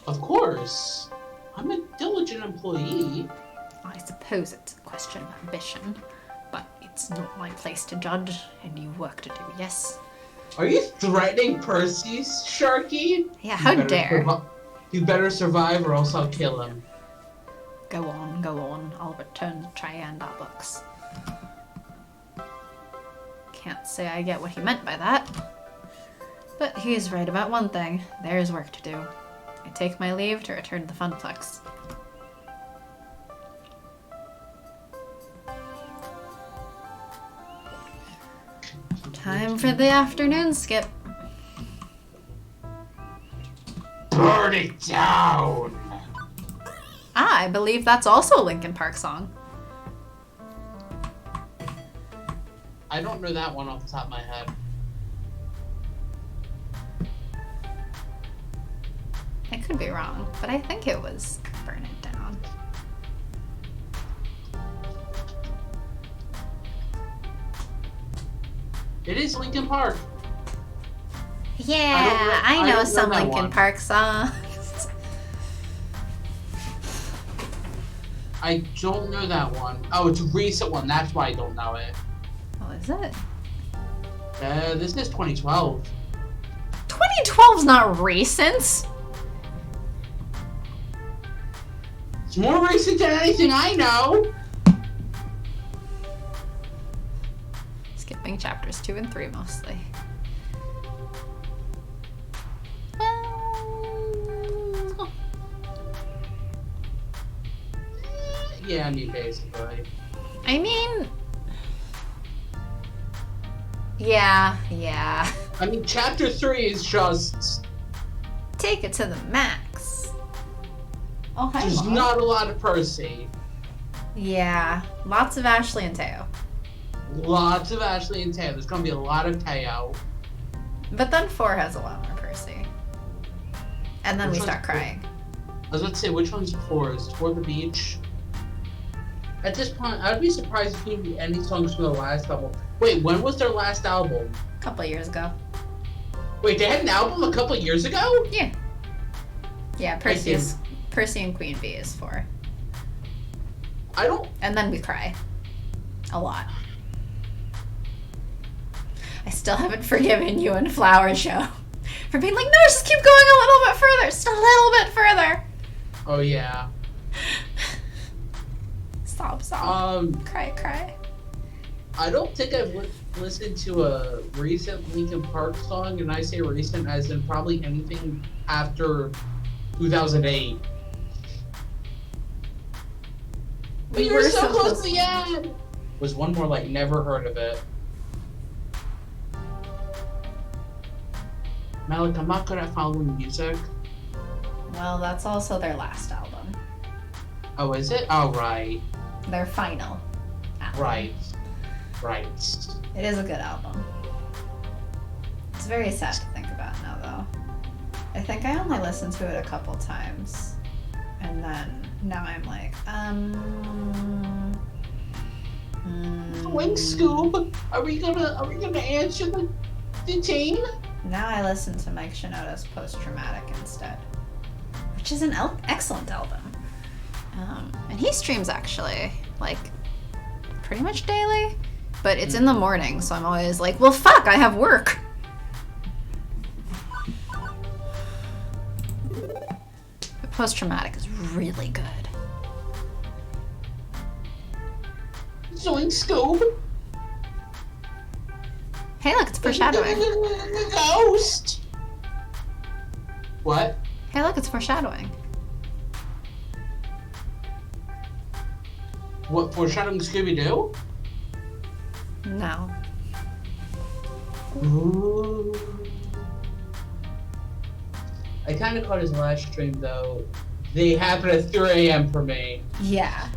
Of course. I'm a diligent employee. I suppose it's a question of ambition, but it's not my place to judge, and you've work to do, yes? Are you threatening Percy, Sharky? Yeah, how dare. You better survive or else I'll kill him. Go on, I'll return the Trianda books. Can't say I get what he meant by that. But he's right about one thing. There's work to do. I take my leave to return to the Funplex. Time for the afternoon skip. Burn it down! Ah, I believe that's also a Linkin Park song. I don't know that one off the top of my head. I could be wrong, but I think it was Burn It Down. It is Linkin Park. Yeah, I I know don't some know that Linkin one. Park songs. I don't know that one. Oh, it's a recent one. That's why I don't know it. Oh, is it? This is 2012. 2012's not recent. It's more recent than anything I know. Skipping chapters 2 and 3 mostly. Well, Yeah, I mean, basically. I mean, yeah. I mean, chapter 3 is just... Take it to the max. Oh, hi, There's Mom. not a lot of Percy. Yeah, lots of Ashley and Teo. Lots of Ashley and Teo. There's gonna be a lot of Teo. But then 4 has a lot more Percy. And then Which we start one's crying. I was about to say, which one's 4? Is 4 the beach? At this point, I'd be surprised if you any songs from the last album. Wait, when was their last album? A couple of years ago. Wait, they had an album a couple years ago? Yeah. Yeah, Percy and Queen Bee is 4. I don't... And then we cry. A lot. I still haven't forgiven you and Flower Show for being like, no, just keep going a little bit further. Just a little bit further. Oh, yeah. Sob. Cry. I don't think I've listened to a recent Linkin Park song, and I say recent as in probably anything after 2008. We were so close to the end! Was one more like never heard of it. Malik, I'm not good at following music. Well, that's also their last album. Oh, is it? Oh, right. Their final album. Right. It is a good album. It's very sad to think about now, though. I think I only listened to it a couple times. And then, now I'm like, Wing Scoop, are we gonna answer the team? Now I listen to Mike Shinoda's Post Traumatic instead, which is an excellent album. And he streams actually, like, pretty much daily, but it's in the morning, so I'm always like, well, fuck, I have work. But Post Traumatic is really good. Zoink Scoop. Hey, look, it's foreshadowing. Ghost. What? Hey, look, it's foreshadowing. What, foreshadowing Scooby-Doo? No. Ooh. I kind of caught his last stream, though. They happen at 3 a.m. for me. Yeah.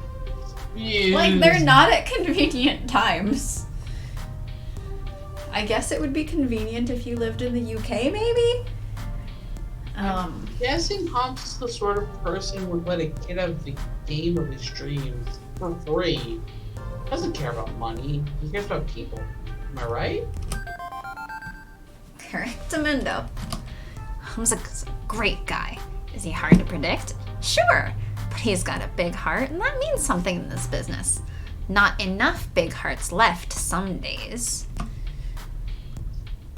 Yes. Like, they're not at convenient times. I guess it would be convenient if you lived in the UK, maybe? I'm guessing Hans is the sort of person who would let a kid have the game of his dreams for free. Doesn't care about money. He cares about people. Am I right? Correctamundo. He's a great guy. Is he hard to predict? Sure, but he's got a big heart, and that means something in this business. Not enough big hearts left some days.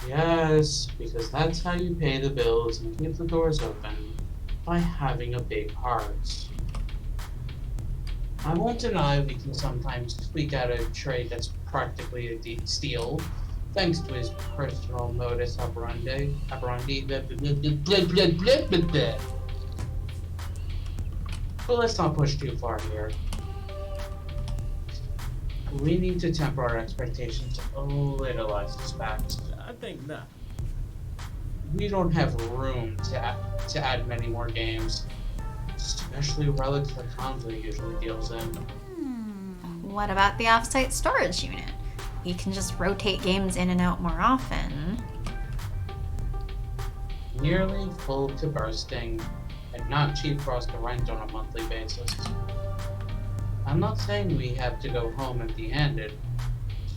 Yes, because that's how you pay the bills and keep the doors open, by having a big heart. I won't deny we can sometimes tweak out a trade that's practically a steal, thanks to his personal modus operandi. But let's not push too far here. We need to temper our expectations a little, I suspect. I think not. We don't have room to add many more games, especially relics that Hanzo usually deals in. What about the offsite storage unit? You can just rotate games in and out more often. Nearly full to bursting, and not cheap for us to rent on a monthly basis. I'm not saying we have to go home empty-handed.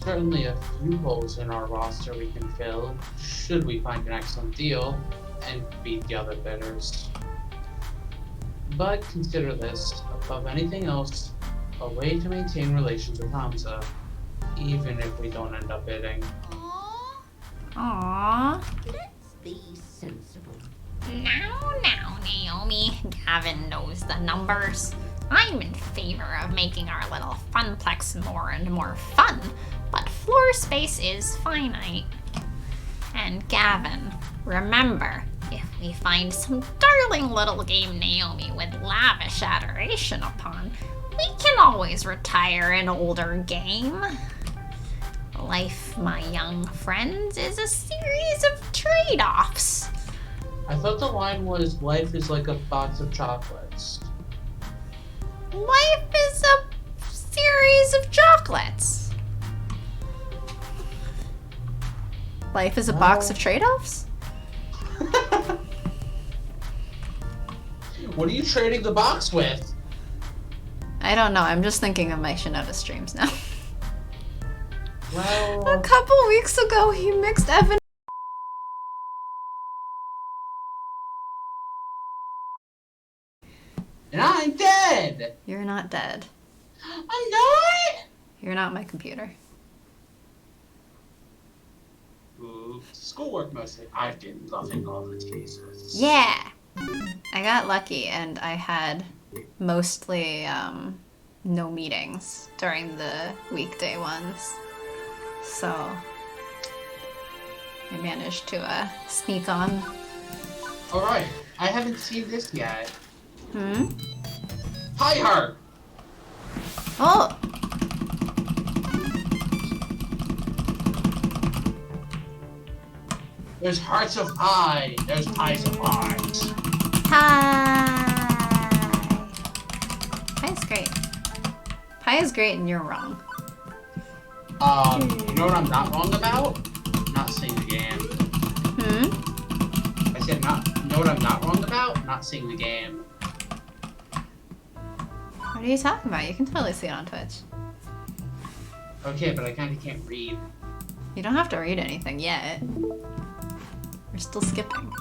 Certainly a few holes in our roster we can fill, should we find an excellent deal, and beat the other bidders. But consider this, above anything else, a way to maintain relations with Hamza, even if we don't end up bidding. Aww. Let's be sensible. Now, Naomi. Gavin knows the numbers. I'm in favor of making our little funplex more and more fun, but floor space is finite. And Gavin, remember, if we find some darling little game Naomi would lavish adoration upon, we can always retire an older game. Life, my young friends, is a series of trade-offs. I thought the line was, life is like a box of chocolates. Life is a series of chocolates. Life is a box of trade-offs? What are you trading the box with? I don't know. I'm just thinking of my Shinoda streams now. Well, A couple weeks ago, he mixed Evan. and I'm dead. You're not dead. I'm not. You're not my computer. Ooh, schoolwork mostly. I've been loving all the cases. Yeah! I got lucky and I had mostly no meetings during the weekday ones. So I managed to sneak on. Alright, I haven't seen this yet. Hmm? Hi, Heart! Oh! There's hearts of pie. There's pies of hearts. Pie! Pie is great. Pie is great and you're wrong. You know what I'm not wrong about? Not seeing the game. Hmm? I said you know what I'm not wrong about? Not seeing the game. What are you talking about? You can totally see it on Twitch. Okay, but I kinda can't read. You don't have to read anything yet. We're still skipping.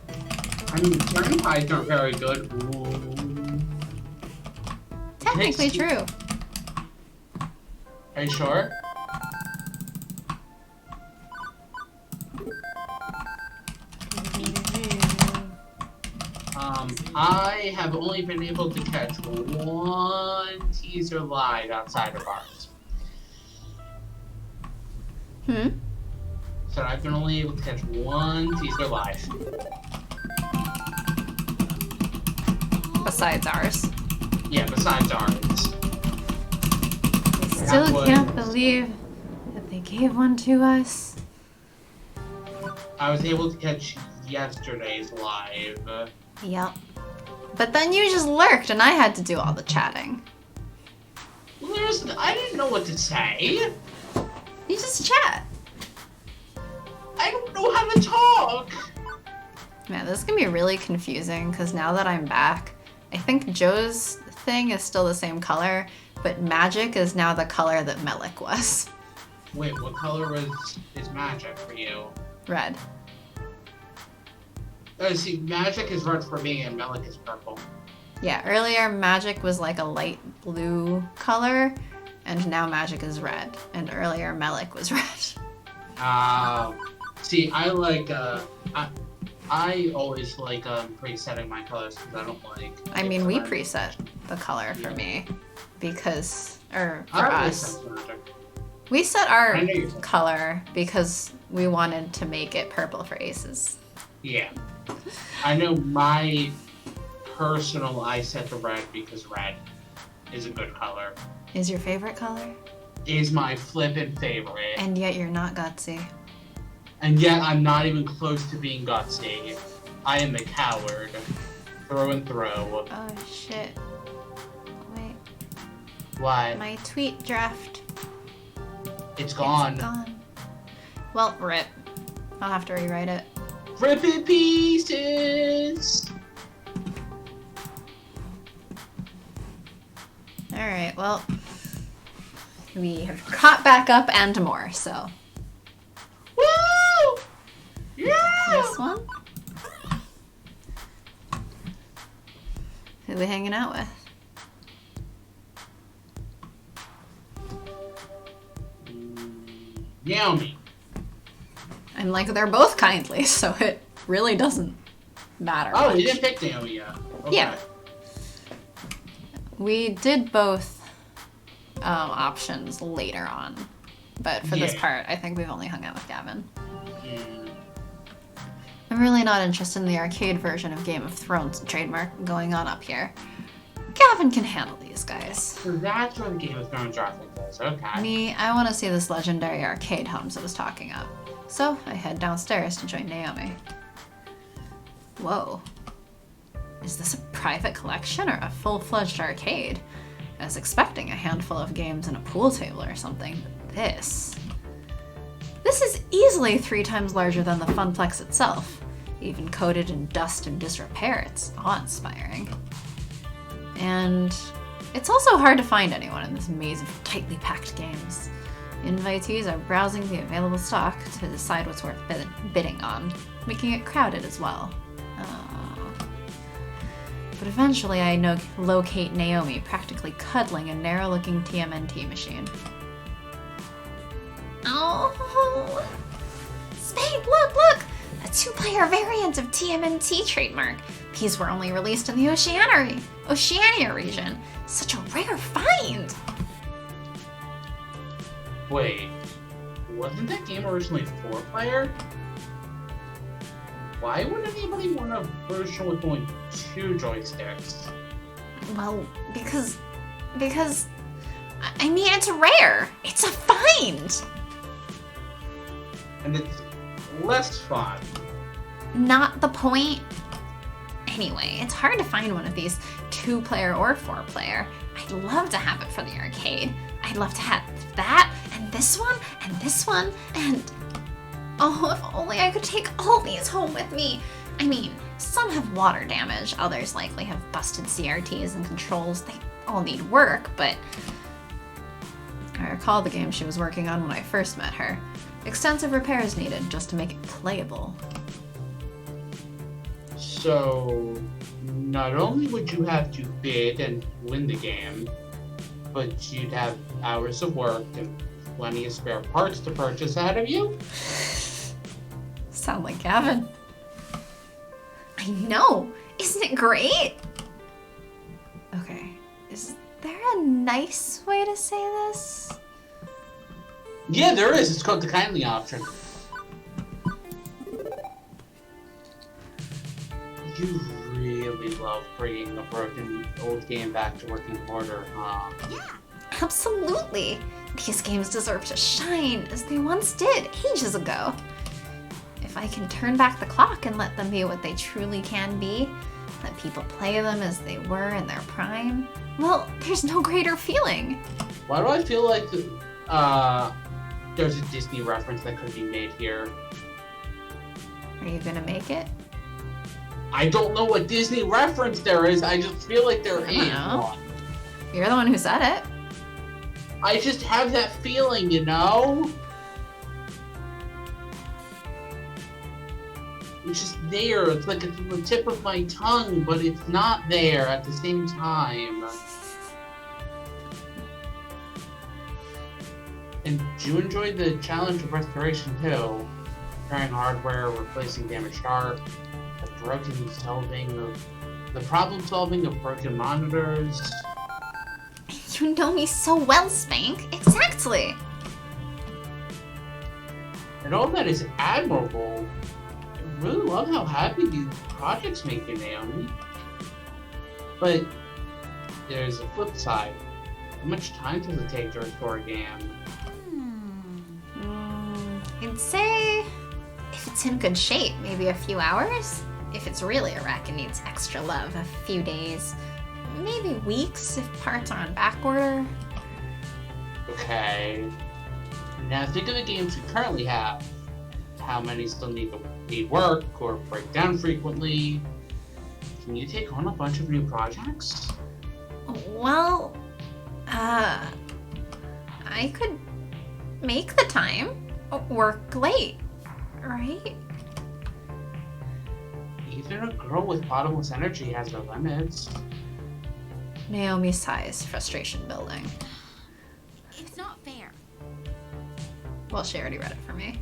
I mean, turn pies aren't very good. Ooh. Technically Hey, true. Are you sure? I have only been able to catch one teaser live outside of ours. Hmm? So I've been only able to catch one teaser live. Besides ours. Yeah, besides ours. I still was- can't believe that they gave one to us. I was able to catch yesterday's live. Yep. But then you just lurked and I had to do all the chatting. Well, I didn't know what to say. You just chat. I don't know how to talk. Man, this is gonna be really confusing because now that I'm back, I think Joe's thing is still the same color, but magic is now the color that Melik was. Wait, what color is magic for you? Red. See, magic is red for me and Melik is purple. Yeah, earlier magic was like a light blue color, and now magic is red. And earlier Melik was red. See, I like, I always like presetting my colors because I don't like. I mean, we blend. preset the color for me because, or for I us. preset magic. We set our I know you said. color because we wanted to make it purple for aces. Yeah, I know my personal. I set the red because red is a good color. Is your favorite color? Is my flippin' favorite. And yet you're not gutsy. And yet I'm not even close to being gutsy. I am a coward. Through and through. Oh shit. Wait, What? my tweet draft. It's gone. It's gone. Well, rip. I'll have to rewrite it. Rip in pieces! Alright, well. We have caught back up and more, so. Woo! Yeah! This one? Who are we hanging out with? Naomi. I'm like, they're both kindly, so it really doesn't matter. Oh, much. we didn't pick Naomi yet. Okay. Yeah. We did both options later on, but for this Yeah. part, I think we've only hung out with Gavin. Mm. I'm really not interested in the arcade version of Game of Thrones trademark going on up here. Gavin can handle these guys. So that's where the Game of Thrones graphic is. Okay. Me, I want to see this legendary arcade Hums I was talking of. So I head downstairs to join Naomi. Whoa. Is this a private collection or a full-fledged arcade? I was expecting a handful of games and a pool table or something, but this is easily 3 times larger than the Funplex itself. Even coated in dust and disrepair, it's awe-inspiring. And it's also hard to find anyone in this maze of tightly packed games. Invitees are browsing the available stock to decide what's worth bidding on, making it crowded as well. But eventually I locate Naomi practically cuddling a narrow-looking TMNT machine. Oh! Spank, look! A 2-player variant of TMNT trademark. These were only released in the Oceania region. Such a rare find! Wait, wasn't that game originally 4-player? Why would anybody want a version with only 2 joysticks? Well, because, I mean, it's rare. It's a find. And it's less fun. Not the point. Anyway, it's hard to find one of these 2-player or 4-player. I'd love to have it for the arcade. I'd love to have that, and this one, and oh, if only I could take all these home with me. I mean, some have water damage, others likely have busted CRTs and controls. They all need work, but I recall the game she was working on when I first met her. Extensive repairs needed just to make it playable. So, not only would you have to bid and win the game, but you'd have hours of work and plenty of spare parts to purchase ahead of you? Sound like Gavin. I know! Isn't it great? Okay, is there a nice way to say this? Yeah, there is. It's called the kindly option. You really love bringing a broken old game back to working order, huh? Yeah. Absolutely! These games deserve to shine as they once did ages ago. If I can turn back the clock and let them be what they truly can be, let people play them as they were in their prime, well, there's no greater feeling. Why do I feel like there's a Disney reference that could be made here? Are you gonna make it? I don't know what Disney reference there is. I just feel like there I is don't know. one. You're the one who said it. I just have that feeling, you know? It's just there. It's like it's on the tip of my tongue, but it's not there at the same time. And do you enjoy the challenge of restoration too? Repairing hardware, replacing damaged art, the problem solving of broken monitors. You know me so well, Spank. Exactly. And all that is admirable. I really love how happy these projects make you, Naomi. But there's a flip side. How much time does it take to restore a game? I'd say if it's in good shape, maybe a few hours. If it's really a wreck and needs extra love, a few days, maybe weeks if parts are on back order. Okay. Now think of the games we currently have. How many still need work or break down frequently? Can you take on a bunch of new projects? Well, I could make the time, work late, right? Even a girl with bottomless energy has her limits. Naomi sighs, frustration building. It's not fair. Well, she already read it for me.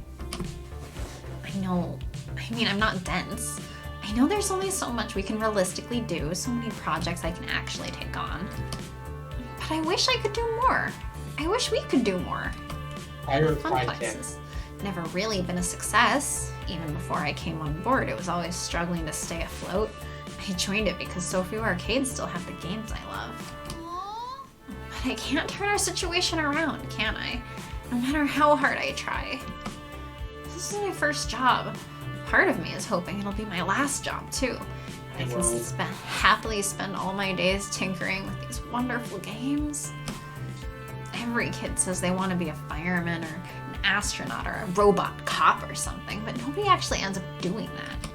I know. I mean, I'm not dense. I know there's only so much we can realistically do, so many projects I can actually take on. But I wish I could do more. I wish we could do more. Funplex Funplex never really been a success. Even before I came on board, it was always struggling to stay afloat. I joined it because so few arcades still have the games I love. Aww. But I can't turn our situation around, can I? No matter how hard I try. This is my first job. Part of me is hoping it'll be my last job, too. I can happily spend all my days tinkering with these wonderful games. Every kid says they want to be a fireman or an astronaut or a robot cop or something, but nobody actually ends up doing that.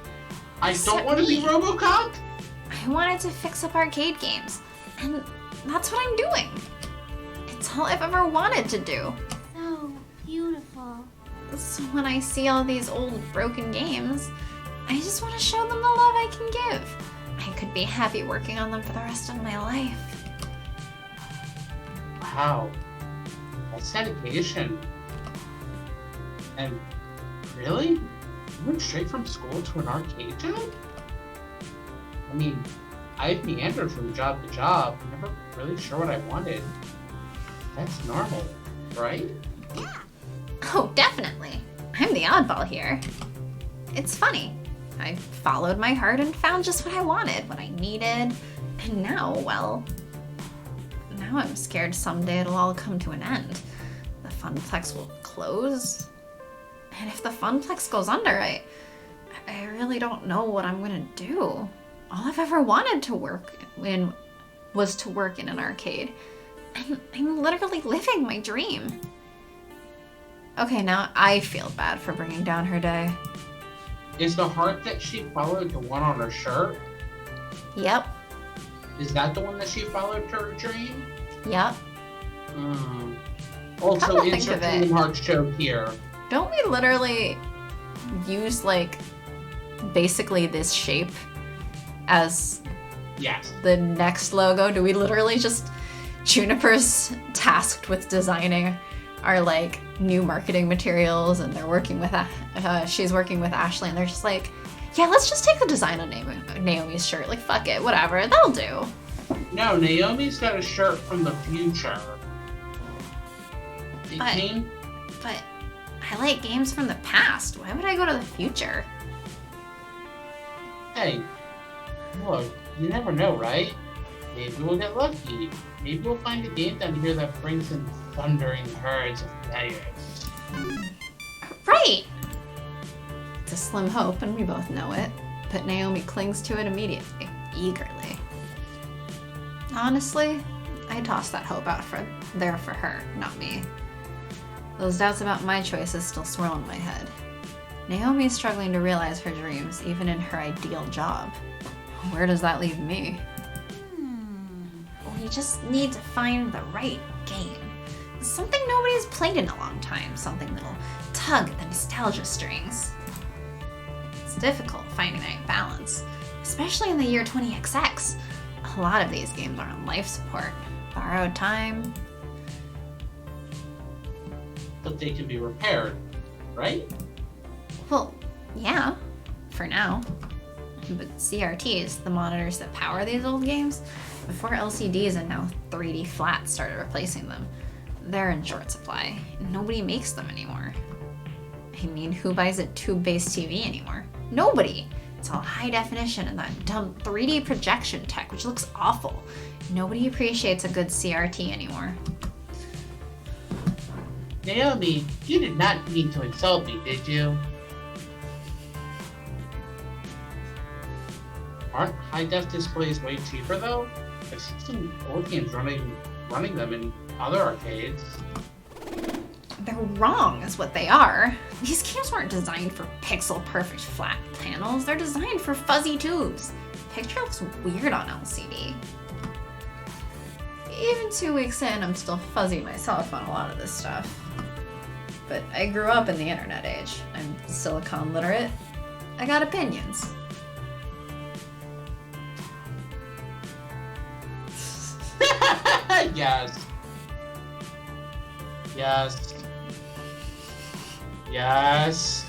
I don't want to be RoboCop? I wanted to fix up arcade games. And that's what I'm doing. It's all I've ever wanted to do. So beautiful. So when I see all these old broken games, I just want to show them the love I can give. I could be happy working on them for the rest of my life. Wow. That's dedication. And really? You went straight from school to an arcade job? I mean, I've meandered from job to job, never really sure what I wanted. That's normal, right? Yeah. Oh, definitely. I'm the oddball here. It's funny. I followed my heart and found just what I wanted, what I needed, and now, well, now I'm scared someday it'll all come to an end. The Funplex will close. And if the Funplex goes under, I really don't know what I'm gonna do. All I've ever wanted to work in was to work in an arcade. And I'm literally living my dream. Okay, now I feel bad for bringing down her day. Is the heart that she followed the one on her shirt? Yep, Is that the one that she followed to her dream? yep. Also, Come to think insert of it. Kingdom Hearts joke here. Don't we literally use, like, basically this shape as Yes. the next logo? Do we literally just... Juniper's tasked with designing our, like, new marketing materials, and they're working with... she's working with Ashley, and they're just like, yeah, let's just take the design on Naomi's shirt. Like, fuck it, whatever, that'll do. No, Naomi's got a shirt from the future. It But- came... But I like games from the past. Why would I go to the future? Hey, look, you never know, right? Maybe we'll get lucky. Maybe we'll find a game down here that brings in thundering herds of players. Right! It's a slim hope, and we both know it, but Naomi clings to it immediately, eagerly. Honestly, I tossed that hope out there for her, not me. Those doubts about my choices still swirl in my head. Naomi is struggling to realize her dreams, even in her ideal job. Where does that leave me? We just need to find the right game. Something nobody's played in a long time. Something that'll tug at the nostalgia strings. It's difficult finding the right balance, especially in the year 20XX. A lot of these games are on life support. Borrowed time. But they can be repaired, right? Well, yeah, for now. But CRTs, the monitors that power these old games, before LCDs and now 3D flats started replacing them, they're in short supply. Nobody makes them anymore. I mean, who buys a tube-based TV anymore? Nobody! It's all high definition and that dumb 3D projection tech, which looks awful. Nobody appreciates a good CRT anymore. Naomi, you did not mean to insult me, did you? Aren't high-def displays way cheaper, though? I've seen some old games running them in other arcades. They're wrong, is what they are. These games weren't designed for pixel-perfect flat panels. They're designed for fuzzy tubes. Picture looks weird on LCD. Even 2 weeks in, I'm still fuzzy myself on a lot of this stuff. But I grew up in the internet age. I'm silicon literate. I got opinions. Yes. Yes. Yes.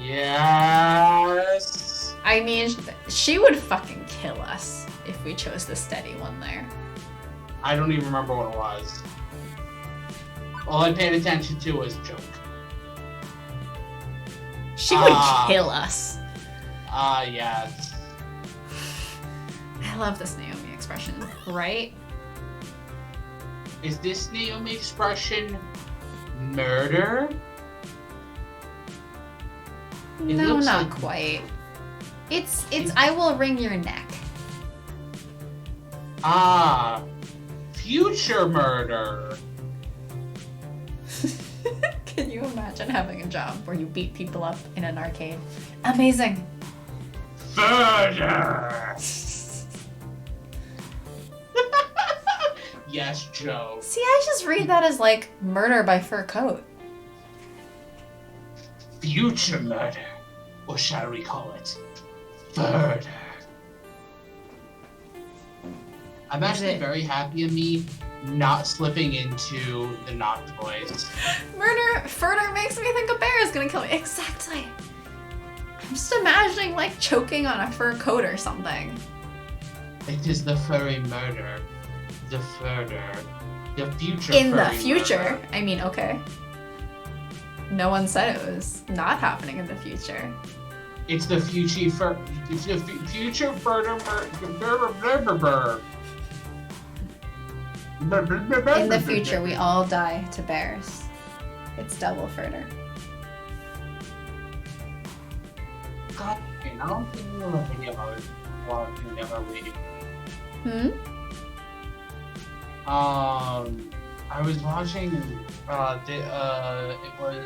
Yes. I mean, she would fucking kill us if we chose the steady one there. I don't even remember what it was. All I paid attention to was joke. She would kill us. Yes. I love this Naomi expression, right? Is this Naomi expression murder? It No, looks not like- quite. It's I will wring your neck. Future murder. Can you imagine having a job where you beat people up in an arcade? Amazing. Murder. yes, Joe. See, I just read that as like murder by fur coat. Future murder. Or shall we call it murder? I'm actually very happy of me not slipping into the Noctoys. Furter makes me think a bear is gonna kill me. Exactly. I'm just imagining like choking on a fur coat or something. It is the furry murder. The further. The future In the furry future. murder. I mean, okay. No one said it was not happening in the future. It's the future future murder. In the future, we all die to bears. It's double furter. God, I don't think we have a video about watching ever read. I was watching. It was.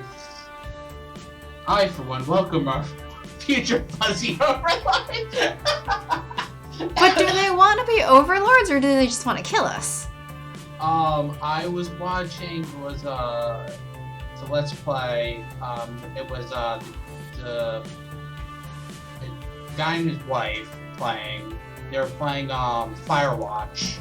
I, for one, welcome our future fuzzy overlord. But do they want to be overlords or do they just want to kill us? I was watching. It was a let's play. It was the guy and his wife playing. They were playing Firewatch.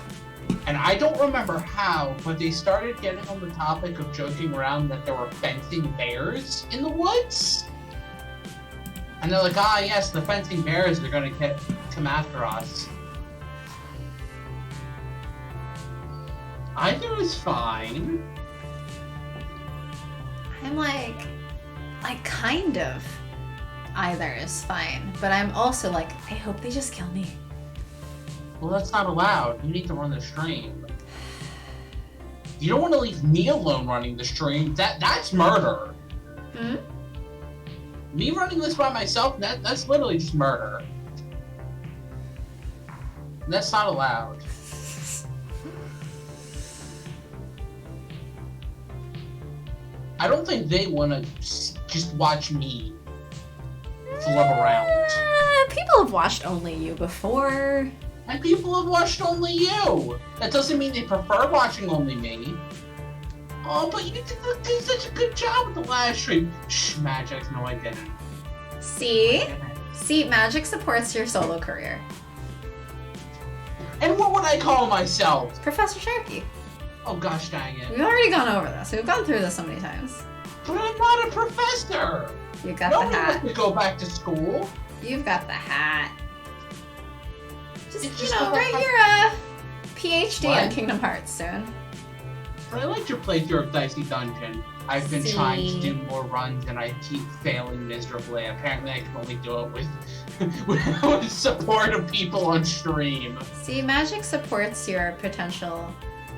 And I don't remember how, but they started getting on the topic of joking around that there were fencing bears in the woods. And they're like, yes, the fencing bears are gonna come after us. Either is fine. I'm like kind of either is fine, but I'm also like, I hope they just kill me. Well, that's not allowed. You need to run the stream. You don't want to leave me alone running the stream. That's murder. Me running this by myself, that's literally just murder. That's not allowed. I don't think they want to just watch me flub around. People have watched only you before. And people have watched only you. That doesn't mean they prefer watching only me. Oh, but you did such a good job with the last stream. Shh, Magic. No, I didn't. See, Magic supports your solo career. And what would I call myself? Professor Sharky. Oh gosh dang it. We've already gone over this. We've gone through this so many times. But I'm not a professor. You got Nobody the hat. wants to go back to school. You've got the hat. Just, It's you just know, the- write your PhD What? on Kingdom Hearts soon. But I like your playthrough of Dicey Dungeon. I've been trying to See. do more runs and I keep failing miserably. Apparently I can only do it with support of people on stream. See, Magic supports your potential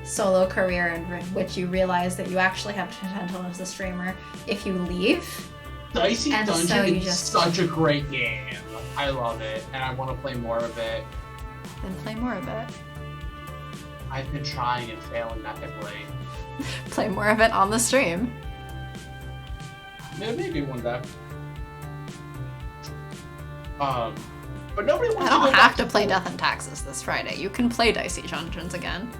solo career in which you realize that you actually have potential as a streamer if you leave. Dicey And so Dungeon you is just- such a great game. I love it, and I want to play more of it. Then play more of it. I've been trying and failing epically. Play more of it on the stream. Yeah, maybe one day. But nobody wants I to don't go have back to play school. Death and Taxes this Friday. You can play Dicey Dungeons again.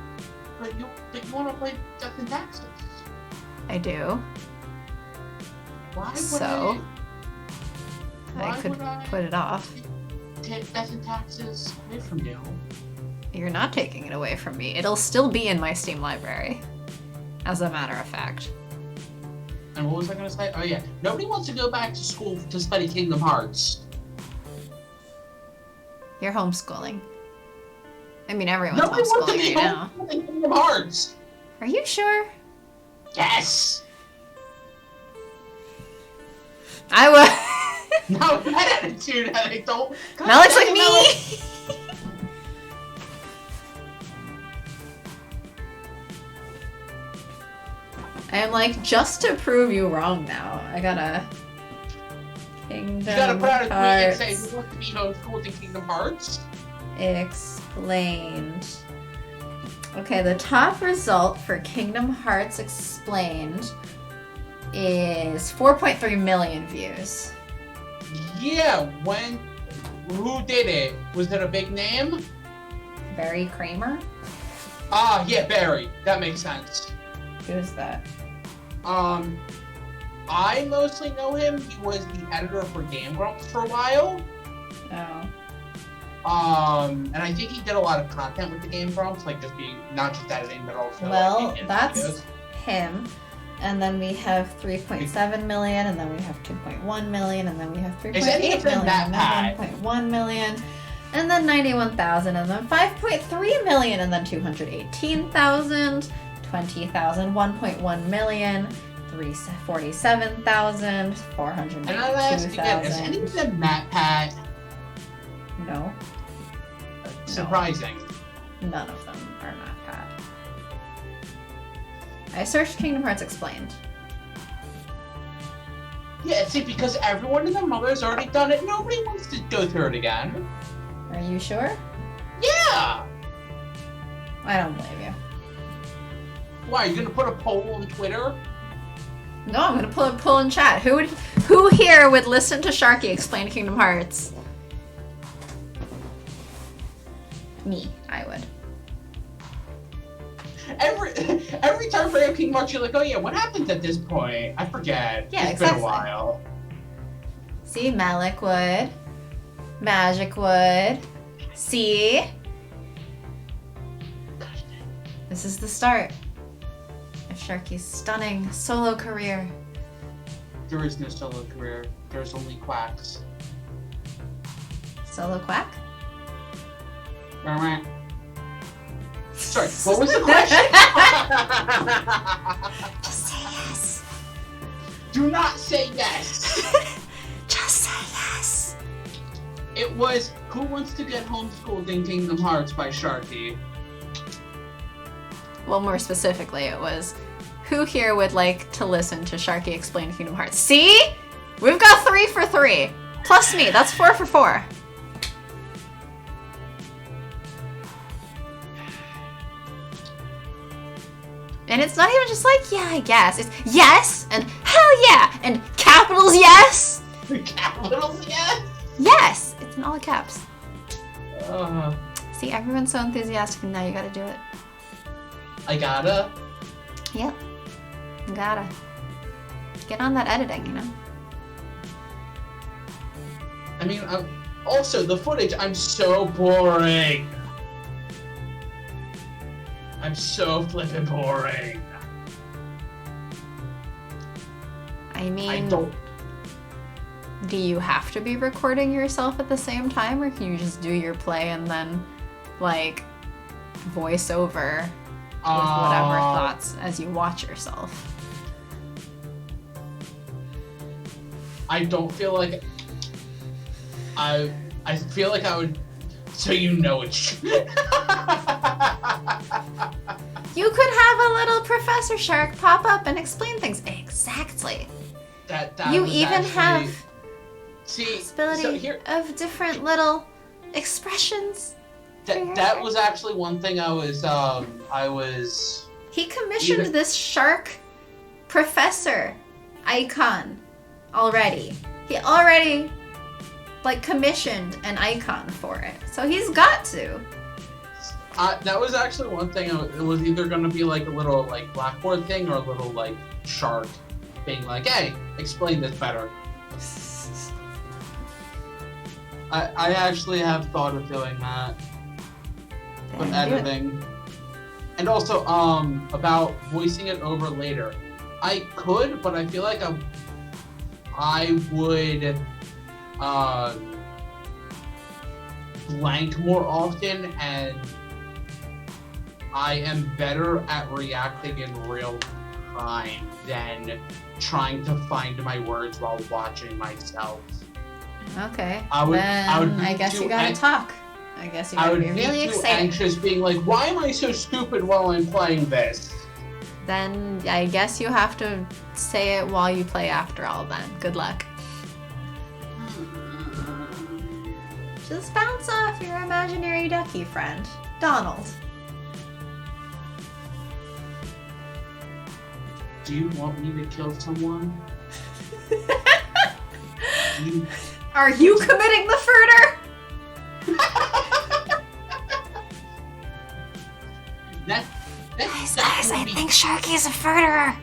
But you want to play Death and Taxes. I do. Why would So? Why I could would I- put it off. take Death and Taxes away from you? You're not taking it away from me. It'll still be in my Steam library. As a matter of fact. And what was I going to say? Oh yeah, nobody wants to go back to school to study Kingdom Hearts. You're homeschooling. I mean, everyone's Nobody wants to homeschooling be right now. homeschooling Kingdom Hearts. Are you sure? Yes. I would. Now that attitude, and I don't. That looks like me! I'm like, just to prove you wrong now, I gotta... Kingdom You gotta put out a tweet and say, Hearts "Who wants to be homeschooled in Kingdom Hearts?" Explained. Okay, the top result for Kingdom Hearts Explained is 4.3 million views. Yeah. Who did it? Was it a big name? Barry Kramer? Ah, yeah, Barry. That makes sense. Who's that? I mostly know him. He was the editor for Game Grumps for a while. Oh. And I think he did a lot of content with the Game Grumps, like just being not just editing, but also. Well, like, that's videos. him. And then we have 3.7 million, and then we have 2.1 million, and then we have 3.8 Is any of them million, that and bad? then 1.1 million, and then 91,000, and then 5.3 million, and then 218,000, 20,000, 1.1 million, 347,000, And I'll ask again, is any of 482,000. them Matt Pat? No, Surprising. none of them are not bad. I searched Kingdom Hearts Explained. Yeah, see, because everyone and their mother's already done it, nobody wants to go through it again. Are you sure? Yeah! I don't blame you. Why, are you gonna put a poll on Twitter? No, I'm gonna pull a poll in chat. Who here would listen to Sharky explain Kingdom Hearts? Me, I would. Every time we have King March, you're like, oh yeah, what happened at this point? I forget. Yeah, It's exactly. been a while. See, Malik would. Magic would. See? This is the start of Sharky's stunning solo career. There is no solo career. There's only quacks. Solo quack? Sorry, what was the question? Just say yes. Do not say yes. Just say yes. It was Who Wants to Get Homeschooled in Kingdom Hearts by Sharky. Well, more specifically, it was who here would like to listen to Sharky explain Kingdom Hearts? See? We've got 3 for 3. Plus me, that's 4 for 4. And it's not even just like, yeah, I guess. It's yes, and hell yeah, and capitals yes. Capitals, yes. Yes, it's in all the caps. Uh, See, everyone's so enthusiastic, and now you gotta do it. I gotta. Yep, you gotta. Get on that editing, you know? I mean, also the footage. I'm so boring. I'm so flippin' boring. I mean, I don't. do you have to be recording yourself at the same time, or can you just do your play and then, like, voice over with whatever thoughts as you watch yourself? I don't feel like. I feel like I would. So you know it's. You could have a little Professor Shark pop up and explain things. Exactly. that You was even actually- have See, possibility so here, of different little expressions. that was actually one thing I was. He commissioned Even- this shark professor icon already. He already, like, commissioned an icon for it. So he's got to. That was actually one thing. It was either going to be like a little like blackboard thing or a little like shark being like, "Hey, explain this better." I actually have thought of doing that with Then do it. editing, and also about voicing it over later. I could, but I feel like I would blank more often, and I am better at reacting in real time than trying to find my words while watching myself. Okay. I would then be I guess too you gotta ang- talk. I guess you I gotta would be be really too excited. anxious, being like, "Why am I so stupid while I'm playing this?" Then I guess you have to say it while you play after all then. Good luck. Just bounce off your imaginary ducky friend, Donald. Do you want me to kill someone? You- Are you committing the further? That Sharky is a furterer.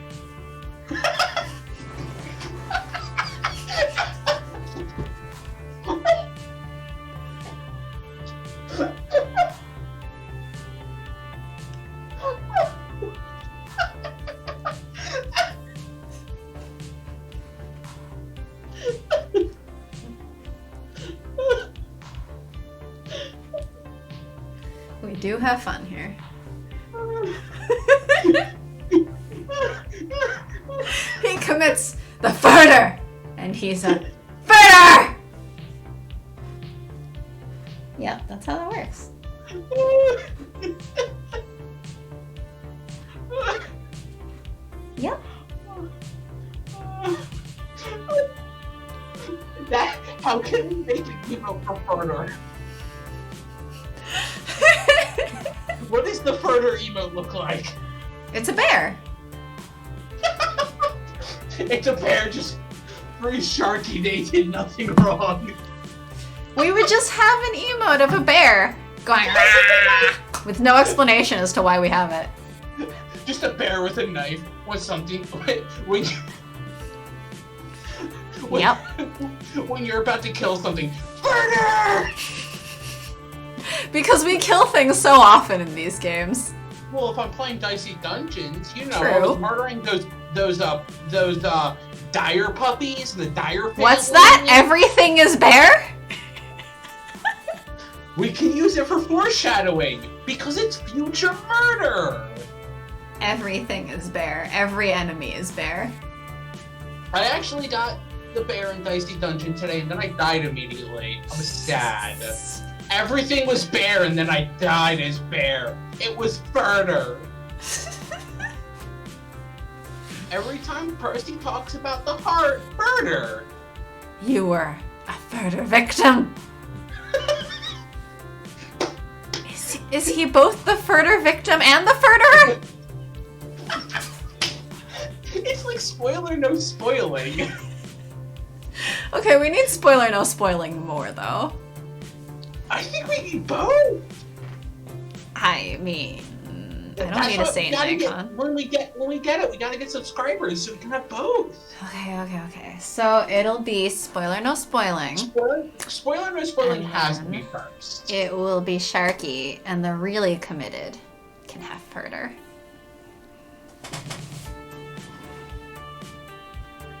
We do have fun here. He commits the furter, and he's a furter! Yep, that's how that works. Yep. How can we make an emo for furter? What does the furter emote look like? It's a bear. It's a bear just free Sharky. They did nothing wrong. We would just have an emote of a bear going "Rah!" with no explanation as to why we have it. Just a bear with a knife with something. When Yep. When you're about to kill something, furter! Because we kill things so often in these games. Well, if I'm playing Dicey Dungeons, you know, True. I was murdering those dire puppies and the dire family. What's that? Everything is bear? We can use it for foreshadowing because it's future murder. Everything is bear. Every enemy is bear. I actually got the bear in Dicey Dungeon today, and then I died immediately. I was sad. Everything was bear, and then I died as bear. It was furter. Every time Percy talks about the heart, furter. You were a further victim. Is he both the furter victim and the furterer? It's like spoiler, no spoiling. Okay, we need spoiler, no spoiling more, though. I think we need both. I mean, I don't need to say anything, huh? When we get it, we gotta get subscribers so we can have both. Okay. So it'll be spoiler, no spoiling. Spoiler, no spoiling And has to then be first. It will be Sharky, and the really committed can have furter.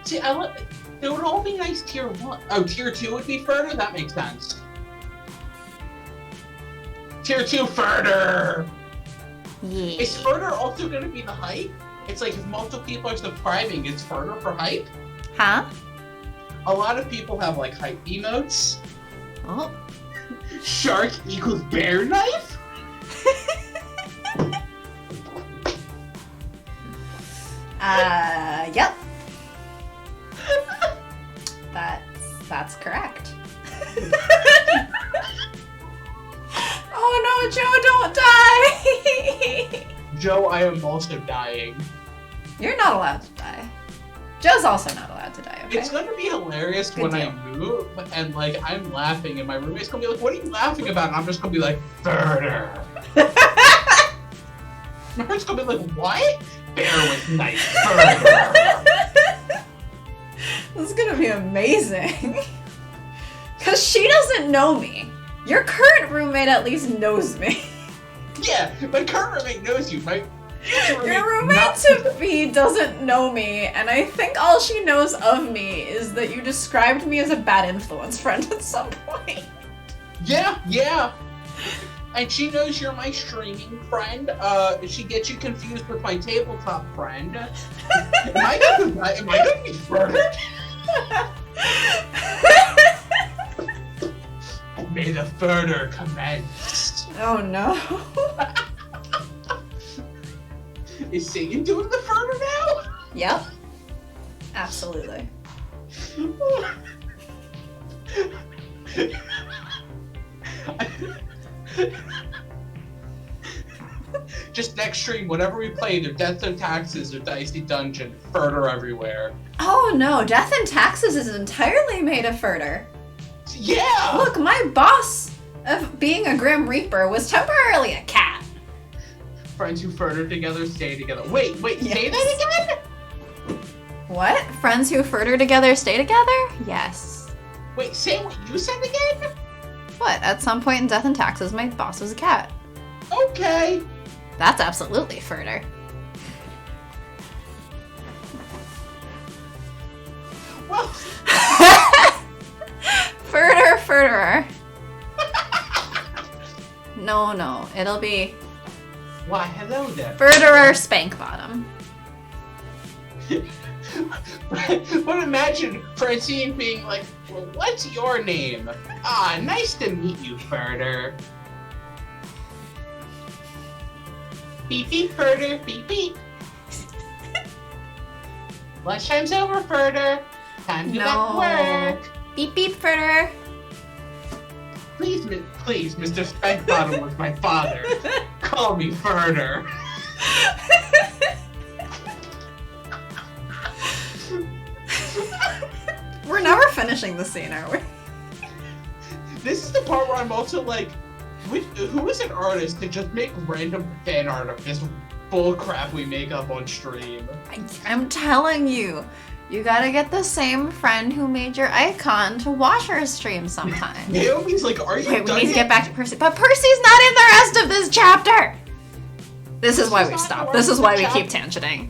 See, it would all be nice tier 1. Oh, tier 2 would be further? That makes sense. Tier 2 further! Yeah. Is further also going to be the hype? It's like if multiple people are subscribing, it's further for hype? Huh? A lot of people have like hype emotes. Oh. Shark equals bear knife? Yep. That's correct. Oh no, Joe, don't die! Joe, I am also dying. You're not allowed to die. Joe's also not allowed to die, okay? It's gonna be hilarious Good when deal. I move and like I'm laughing and my roommate's gonna be like, "What are you laughing about?" And I'm just gonna be like, "Further." My friend's gonna be like, "What?" Bear with knife. Further. This is gonna be amazing. Cause she doesn't know me. Your current roommate at least knows me. Yeah, my current roommate knows you. My future Your roommate not- to be doesn't know me, and I think all she knows of me is that you described me as a bad influence friend at some point. Yeah. And she knows you're my streaming friend. She gets you confused with my tabletop friend. Am I gonna be furthered? May the further commence. Oh no. Is Satan doing the further now? Yep. Absolutely. Just next stream, whenever we play, either Death and Taxes or Dicey Dungeon, further everywhere. Oh no, Death and Taxes is entirely made of furter. Yeah! Look, my boss of being a Grim Reaper was temporarily a cat. Friends who further together stay together. Wait, say Yes. that again? What? Friends who further together stay together? Yes. Wait, say what you said again? What? At some point in Death and Taxes, my boss was a cat. Okay. That's absolutely further. Well, Furterer. No, it'll be why, hello there. Furterer Spank Bottom. But imagine Francine being like, well, what's your name? Ah, nice to meet you, Furter. Beep beep, Furter, beep beep. Lunchtime's over, Furter. Time to get back to work. Beep beep Furterer. Please, Mr. Spankbottom was my father. Call me Furter. We're never finishing the scene, are we? This is the part where I'm also like, who is an artist to just make random fan art of this bull crap we make up on stream? I'm telling you, you gotta get the same friend who made your icon to watch our stream sometime. Naomi's like, are you Wait, we done need to yet? get back to Percy. But Percy's not in the rest of this chapter! This is why we stop. This is why we keep tangenting.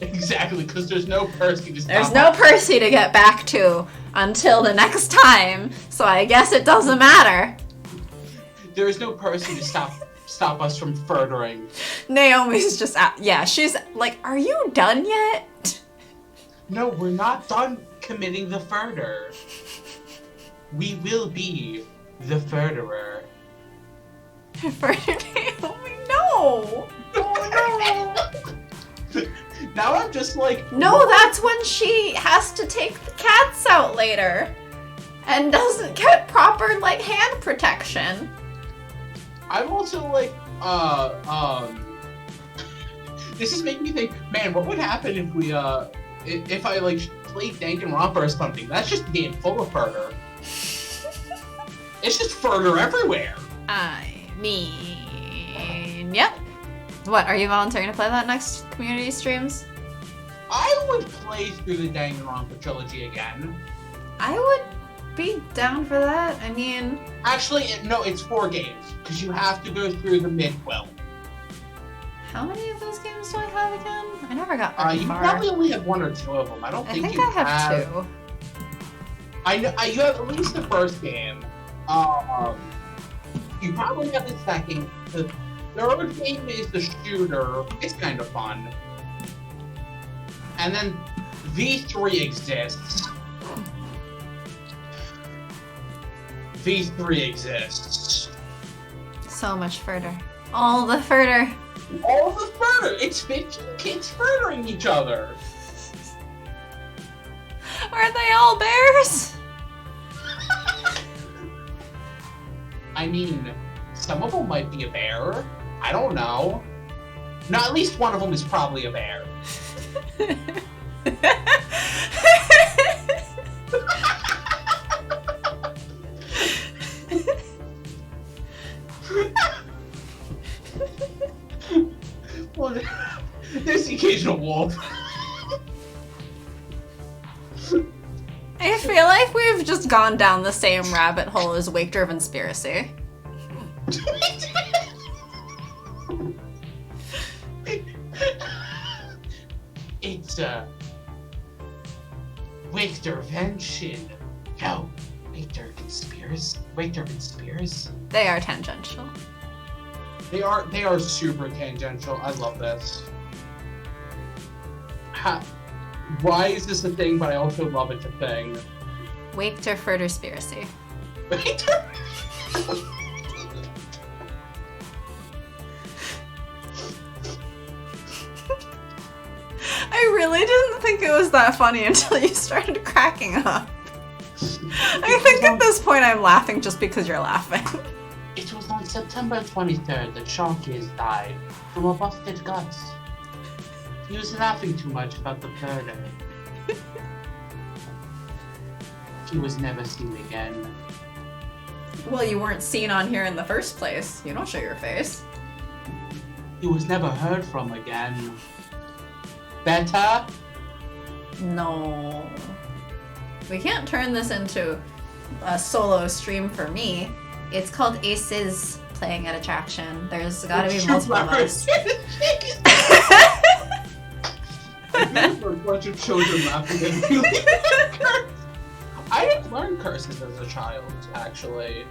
Exactly, because there's no Percy to stop. There's no Percy to get back to until the next time, so I guess it doesn't matter. There is no Percy to stop us from furthering. Naomi's just out. Yeah, she's like, are you done yet? No, we're not done committing the further. We will be the furtherer. Further Naomi, no! Oh no! Now I'm just like... No, that's when she has to take the cats out later. And doesn't get proper, like, hand protection. I'm also like, this is making me think, man, what would happen if we, if I, like, played Danganronpa or something? That's just a game full of further. It's just further everywhere. I mean, yep. What, are you volunteering to play that next community streams? I would play through the Danganronpa trilogy again. I would be down for that. I mean... Actually, no, it's 4 games, because you have to go through the midwell. How many of those games do I have again? I never got very You far. probably only have 1 or 2 of them. I don't I think think you I have 2. I know you have at least the first game. You probably have the second. The third game is the shooter. It's kind of fun. And then V3 exists. V3 exists. So much further. All the further. All the further. It's 15 kids furthering each other. Are they all bears? I mean, some of them might be a bear. I don't know. No, at least one of them is probably a bear. Well, there's the occasional wolf. I feel like we've just gone down the same rabbit hole as Wake-driven Conspiracy. It's Wake-dervention. No, Wake-der-conspiracy. Wake-der-conspiracy. They are tangential. They are super tangential. I love this. Why is this a thing, but I also love it's a thing? Wake-der-furderspiracy. I really didn't think it was that funny until you started cracking up. I think at this point I'm laughing just because you're laughing. It was on September 23rd that Sharky died from a busted guts. He was laughing too much about the murder. He was never seen again. Well, you weren't seen on here in the first place. You don't show your face. he was never heard from again. Better? No. We can't turn this into a solo stream for me. It's called Aces Playing at Attraction. There's gotta be multiple of us. I feel for a bunch of children laughing at me. I didn't learn curses as a child, actually.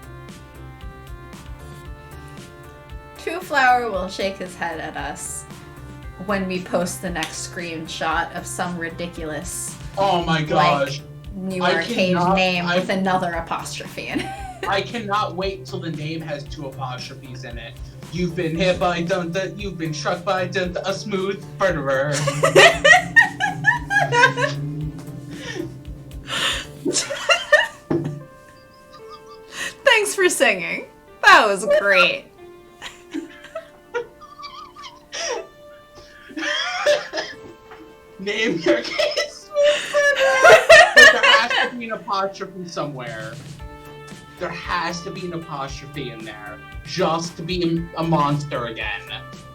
Two Flower will shake his head at us when we post the next screenshot of some ridiculous Oh my gosh. new I arcade cannot- name I- with another apostrophe in it. I cannot wait till the name has 2 apostrophes in it. You've been hit by you've been struck by a smooth murderer. Thanks for singing. That was great. Name your kid smooth murderer. But there has to be an apostrophe somewhere. There has to be an apostrophe in there. Just to be a monster again.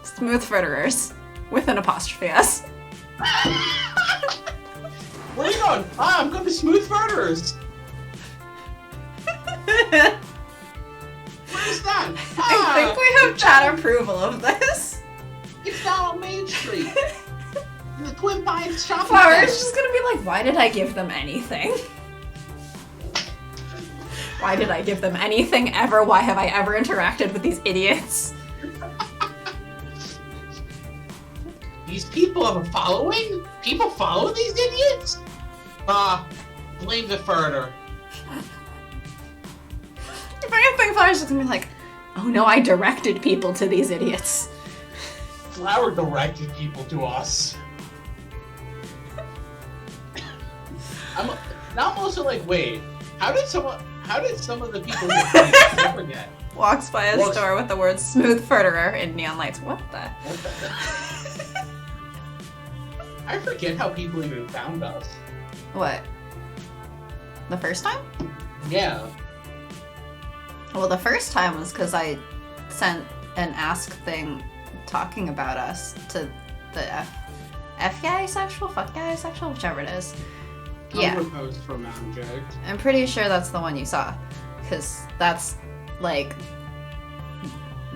Smooth Fritterers with an apostrophe S. Where are you going? Ah, I'm going to Smooth Murderers. Where's that? I think we have chat approval of this. It's down on Main Street. In the Twin Pines shopping Flower center. is just gonna be like, why did I give them anything? Why did I give them anything ever? Why have I ever interacted with these idiots? These people have a following? People follow these idiots? Blame the further. If anything, Flower's just gonna be like, oh no, I directed people to these idiots. Flower directed people to us. I'm also like, wait, how did some of the people who forget? Walks by a Walks- store with the word smooth furterer in neon lights. What the? What the I forget how people even found us. What? The first time? Yeah. Well, the first time was because I sent an ask thing talking about us to the F guy sexual, fuck guy sexual, whichever it is. Yeah. Tumblr post for Magic. I'm pretty sure that's the one you saw. Because that's, like...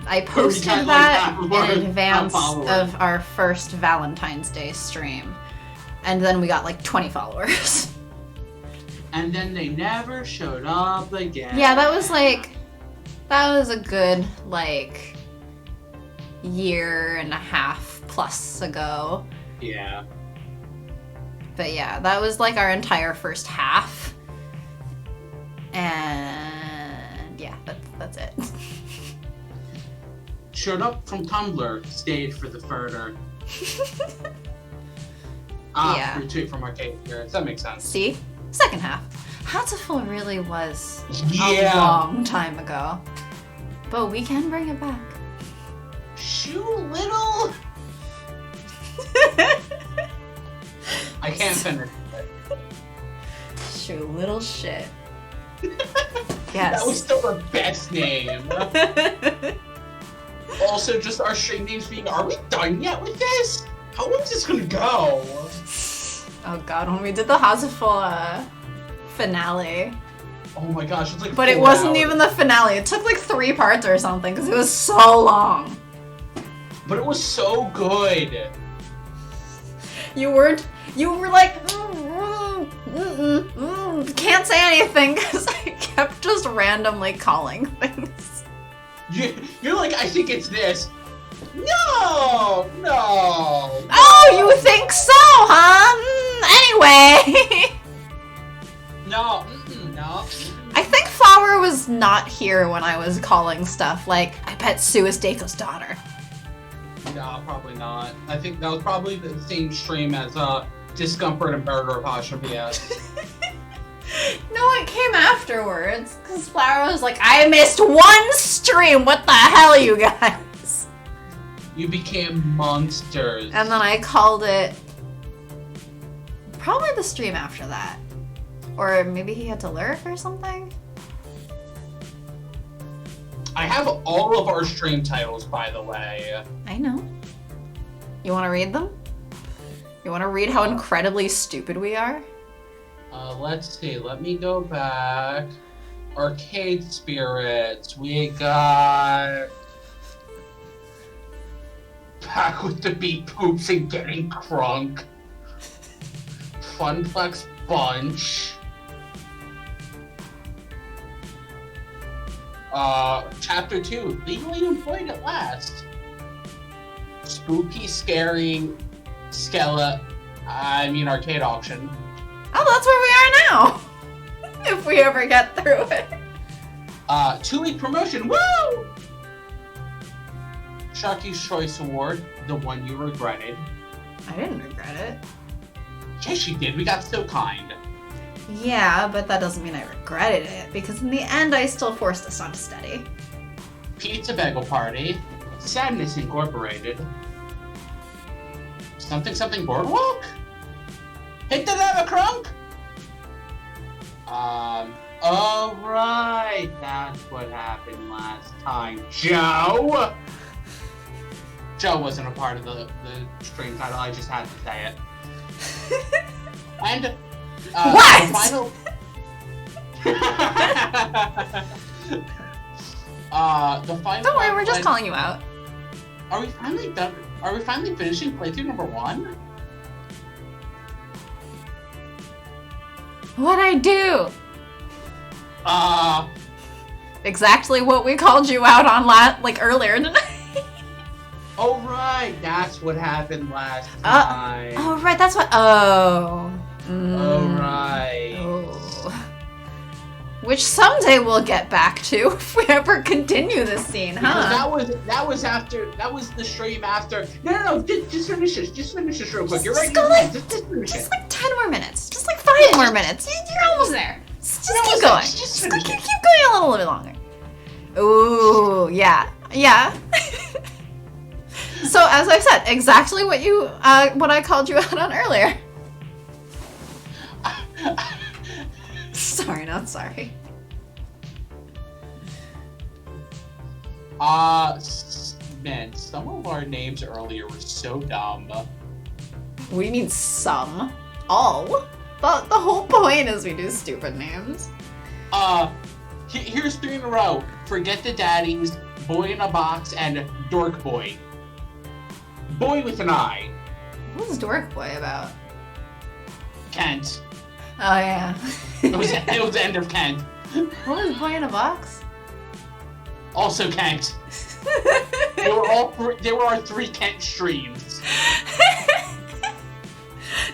I posted got, like, that half of our in advance followers. of our first Valentine's Day stream. And then we got, like, 20 followers. And then they never showed up again. Yeah, that was, like... That was a good, like... year and a half plus ago. Yeah. But yeah, that was like our entire first half. And yeah, that's it. Showed up from Tumblr, stayed for the further. Yeah. Retweet from Arcade Spirits. That makes sense. See? Second half. Hatoful really was Yeah. a long time ago. But we can bring it back. Shoo little. I can't finish it. Shoot, little shit. That was Yes. still the best name. Also, just our stream names being, are we done yet with this? How long is this gonna go? Oh god, when we did the Hatoful finale. Oh my gosh, it's like But it 4 wasn't hours. even the finale. It took like 3 parts or something because it was so long. But it was so good. You were like, can't say anything because I kept just randomly calling things. You're like, I think it's this. No! Oh, you think so, huh? Anyway. No. I think Flower was not here when I was calling stuff like, I bet Sue is Dako's daughter. No, probably not. I think that was probably the same stream as Discomfort and Burger apostrophe S. No, it came afterwards because Flower was like, I missed one stream. What the hell, you guys? You became monsters. And then I called it probably the stream after that. Or maybe he had to lurk or something. I have all of our stream titles, by the way. I know. You want to read them? You want to read how incredibly stupid we are? Let's see. Let me go back. Arcade Spirits. We got... Back with the Beat Poops and Getting Crunk. Funplex Bunch. Chapter 2, Legally Employed at Last. Spooky, Scary, Arcade Auction. Oh, that's where we are now! If we ever get through it. 2-week promotion, woo! Sharky's Choice Award, the one you regretted. I didn't regret it. Yes, you did, we got so kind. Yeah, but that doesn't mean I regretted it, because in the end I still forced us on to study. Pizza Bagel Party, Sadness Incorporated, Something Something Boardwalk? Hit the lava crunk? Oh right, that's what happened last time. Joe! Joe wasn't a part of the stream title, I just had to say it. And, what? The final... the final... Don't worry, we're just calling you out. Are we finally done? Are we finally finishing playthrough number 1? What'd I do? Uh, Exactly what we called you out on earlier tonight. Oh right, that's what happened last time. Oh right, that's what. Oh. Oh right. Oh. Which someday we'll get back to if we ever continue this scene, huh? Because that was the stream after. No, just finish this. Just finish this real quick. You're right. Just finish it. Just like 10 more minutes. Just like 5 more minutes. You're almost there. Just keep going. Just keep going a little bit longer. Ooh, yeah. So as I said, exactly what what I called you out on earlier. Sorry, not sorry. Man, some of our names earlier were so dumb. What do you mean some? All? The whole point is we do stupid names. Here's 3 in a row. Forget the Daddies, Boy in a Box, and Dork Boy. Boy with an I. What was Dork Boy about? Kent. Oh yeah. It was the end of Kent. What was Boy in a Box? Also Kent. There were our 3 Kent streams.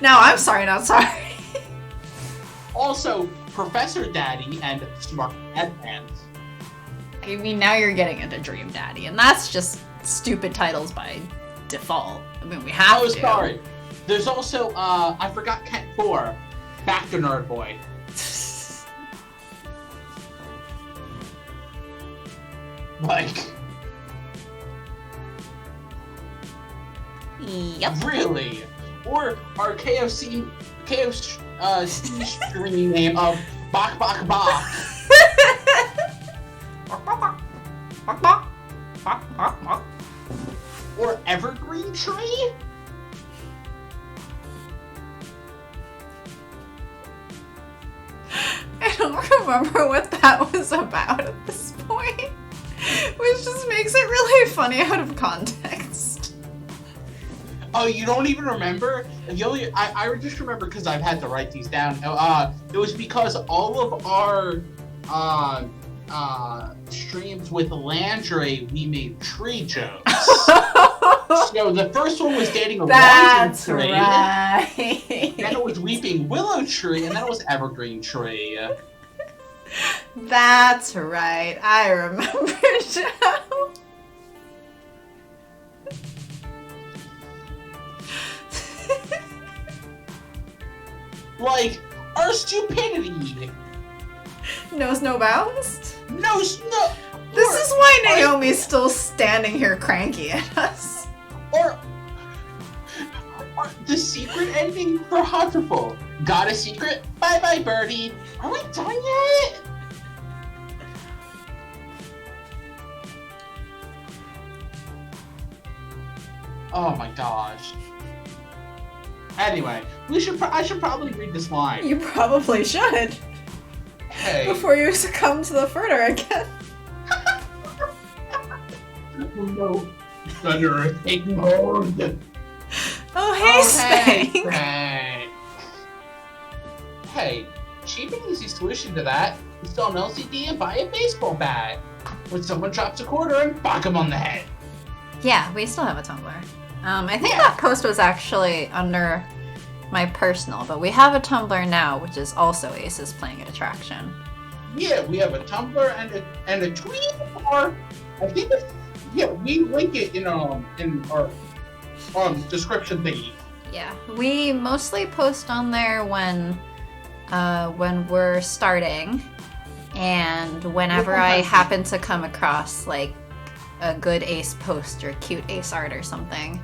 No, I'm sorry, not sorry. Also, Professor Daddy and Smart Headbands. I mean, now you're getting into Dream Daddy, and that's just stupid titles by default. I mean, we have to. Oh, sorry. There's also, I forgot Kent 4. Back to Nerd Boy. Like... Yep. Really? Or our KFC streaming name of Bok Bok Bok. Or Evergreen Tree? I don't remember what that was about at this point, which just makes it really funny out of context. Oh, you don't even remember? I just remember because I've had to write these down. It was because all of our streams with Landry, we made tree jokes. So the first one was dating a wandering tree. That's right. Then it was weeping willow tree, and then it was evergreen tree. That's right. I remember now. Like, our stupidity knows no bounds? No. This is why Naomi's still standing here cranky at us. Or the secret ending for Hunterful. Got a secret? Bye-bye, birdie. Are we done yet? Oh my gosh. Anyway, I should probably read this line. You probably should. Hey. Before you succumb to the further again. No. Thunder is taking hold. Oh, hey, Spank. Spank. Hey, cheap and easy solution to that. Install an LCD and buy a baseball bat. When someone drops a quarter and bonk him on the head. Yeah, we still have a Tumblr. I think that post was actually under my personal, but we have a Tumblr now, which is also Aces Playing at Attraction. Yeah, we have a Tumblr and a tweet, or I think we link it in our description thingy. Yeah, we mostly post on there when we're starting, and whenever I happen to come across like a good ace post or cute ace art or something.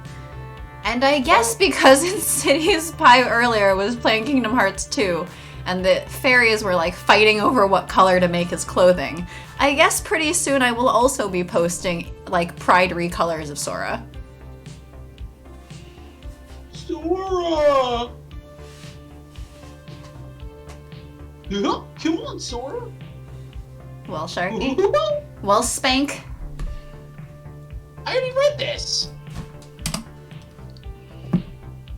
And I guess because Insidious Pie earlier was playing Kingdom Hearts 2, and the fairies were like fighting over what color to make his clothing, I guess pretty soon I will also be posting like Pride recolors of Sora. Sora! Come on, Sora! Well, Sharky. Well, Spank. I already read this!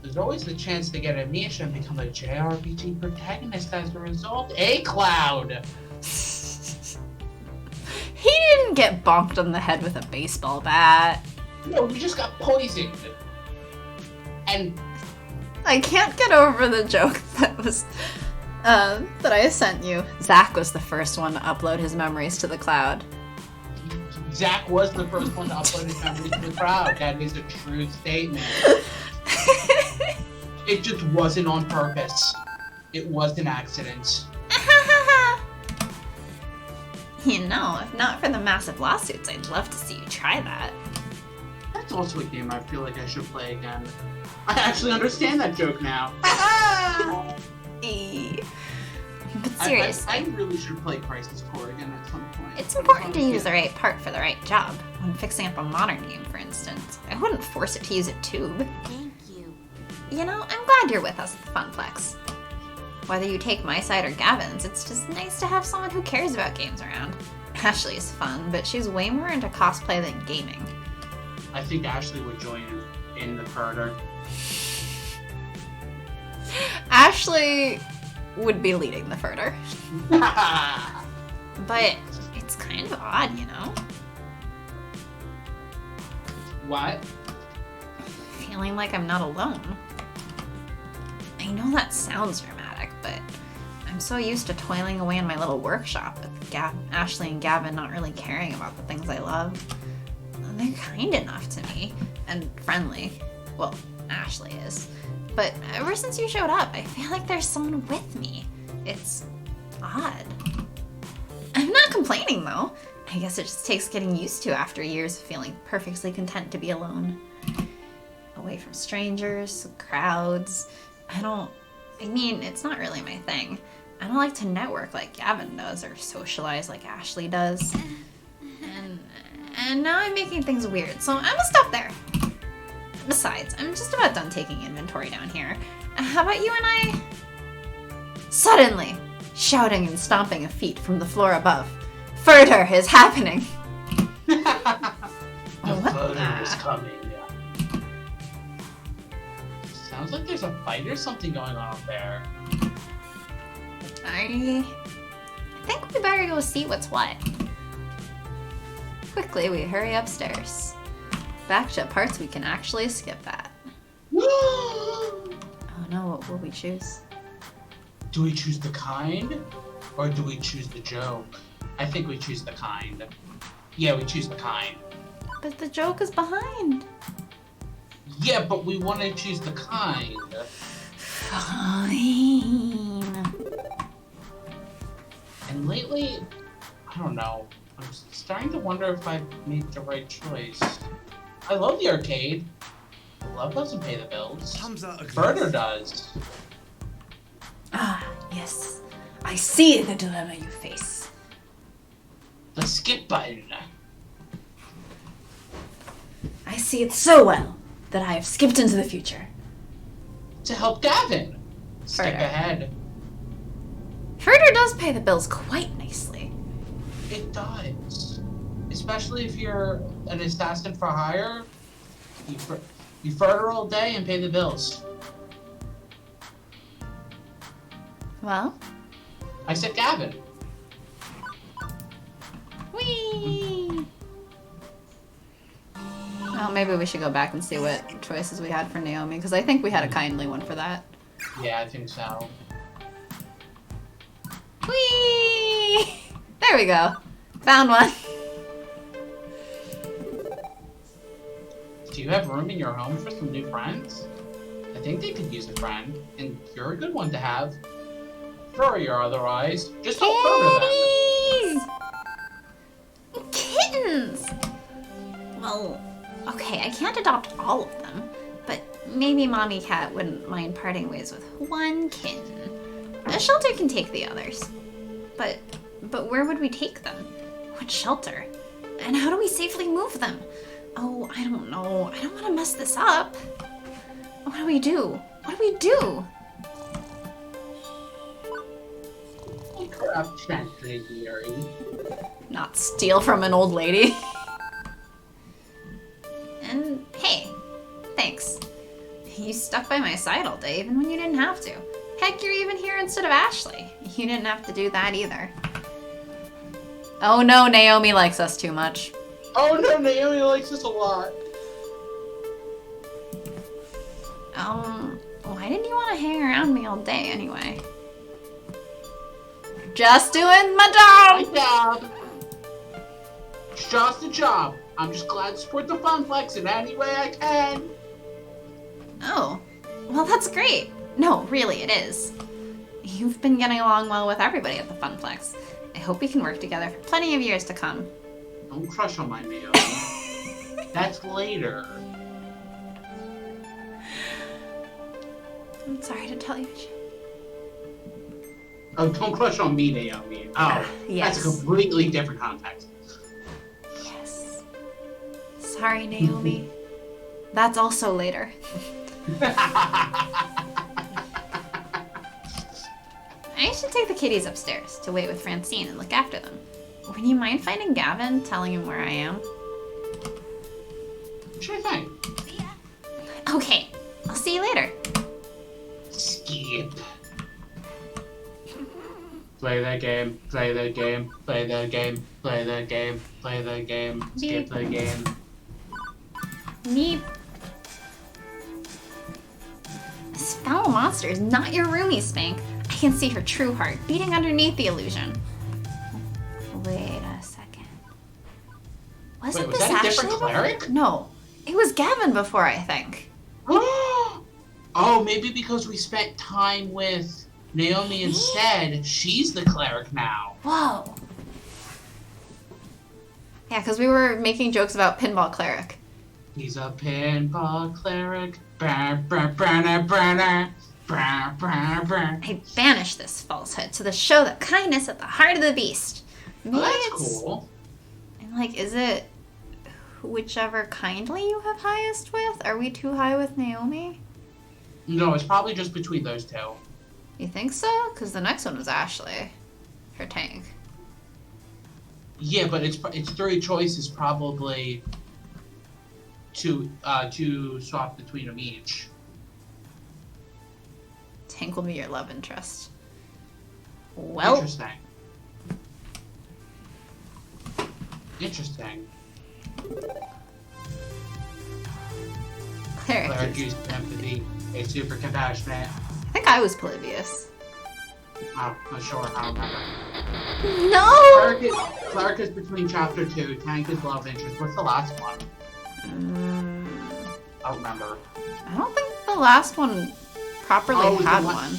There's always the chance to get amnesia and become a JRPG protagonist as a result. Cloud! He didn't get bonked on the head with a baseball bat. No, we just got poisoned. And I can't get over the joke that was that I sent you. Zach was the first one to upload his memories to the cloud. Zach was the first one to upload his memories to the cloud. That is a true statement. It just wasn't on purpose. It was an accident. You know, if not for the massive lawsuits, I'd love to see you try that. That's also a game I feel like I should play again. I actually understand that joke now. But seriously, I really should play Crisis Core again at some point. it's important to use the right part for the right job. When fixing up a modern game, for instance, I wouldn't force it to use a tube. Thank you. You know, I'm glad you're with us at the Funplex. Whether you take my side or Gavin's, it's just nice to have someone who cares about games around. Ashley's fun, but she's way more into cosplay than gaming. I think Ashley would join in the further. Ashley would be leading the further. But it's kind of odd, you know? What? Feeling like I'm not alone. I know that sounds dramatic, but I'm so used to toiling away in my little workshop with Ashley and Gavin not really caring about the things I love. And they're kind enough to me, and friendly. Well, Ashley is. But ever since you showed up, I feel like there's someone with me. It's odd. I'm not complaining, though. I guess it just takes getting used to after years of feeling perfectly content to be alone. Away from strangers, crowds. I mean, it's not really my thing. I don't like to network like Gavin does or socialize like Ashley does. And now I'm making things weird, so I'm gonna stop there. Besides, I'm just about done taking inventory down here. How about you and I? Suddenly, shouting and stomping of feet from the floor above. Further is happening. The What further the- is coming. Sounds like there's a fight or something going on up there. I think we better go see what's what. Quickly, we hurry upstairs. Back to parts we can actually skip at. Oh no, what will we choose? Do we choose the kind? Or do we choose the joke? I think we choose the kind. Yeah, we choose the kind. But the joke is behind. Yeah, but we want to choose the kind. Fine. And lately, I don't know. I'm starting to wonder if I made the right choice. I love the arcade. Love doesn't pay the bills. Further does. Ah, yes. I see the dilemma you face. The skip button. I see it so well. that I have skipped into the future. To help Gavin. Skip Further. ahead. Further does pay the bills quite nicely. It does. Especially if you're an assassin for hire. You further all day and pay the bills. Well? I said Gavin. Whee! Well, maybe we should go back and see what choices we had for Naomi, because I think we had a kindly one for that. Yeah, I think so. Whee! There we go. Found one. Do you have room in your home for some new friends? I think they could use a friend, and you're a good one to have. Furry or otherwise. Just don't further them. Kittens! Well, okay, I can't adopt all of them, but maybe Mommy Cat wouldn't mind parting ways with one kitten. A shelter can take the others. But where would we take them? What shelter? And how do we safely move them? Oh, I don't know. I don't want to mess this up. What do we do? What do we do? Crap, gently, dearie. Not steal from an old lady. And hey, thanks. You stuck by my side all day even when you didn't have to. Heck, you're even here instead of Ashley. You didn't have to do that either. Oh no, Naomi likes us too much. Oh no, Naomi likes us a lot. Why didn't you want to hang around me all day anyway? Just doing my My job! job. It's just a job. I'm just glad to support the Funplex in any way I can. Oh, well that's great. No, really, it is. You've been getting along well with everybody at the Funplex. I hope we can work together for plenty of years to come. Don't crush on my Naomi. That's later. I'm sorry to tell you. Oh, don't crush on me, Naomi. Oh, yes. That's a completely different context. Yes. Sorry, Naomi. That's also later. I should take the kitties upstairs to wait with Francine and look after them. Would you mind finding Gavin, telling him where I am? Sure thing. Okay, I'll see you later. Skip. Play the game, play the game, play the game, play the game, play the game, skip the game. Need. This foul monster is not your roomie, Spank. I can see her true heart beating underneath the illusion. Wait a second. Wasn't Wait, was this that a Ashley different before? cleric? No, it was Gavin before, I think. Oh, maybe because we spent time with Naomi instead, she's the cleric now. Whoa. Yeah, because we were making jokes about Pinball Cleric. He's a pinball cleric. Brr, brr, brr, brr, brr, brr, brr. I banish this falsehood to the show that kindness at the heart of the beast. Maybe Oh, that's it's, cool. And like, is it whichever kindly you have highest with? Are we too high with Naomi? No, it's probably just between those two. You think so? Because the next one was Ashley. Her tank. Yeah, but it's three choices probably to swap between them each. Tank will be your love interest. Well, Interesting. Interesting. Cleric. Cleric used empathy. A super compassionate. I think I was Polybius. I'm not sure. I don't remember. No! Cleric is between chapter 2. Tank is love interest. What's the last one? I don't remember. I don't think the last one properly was had the la- one.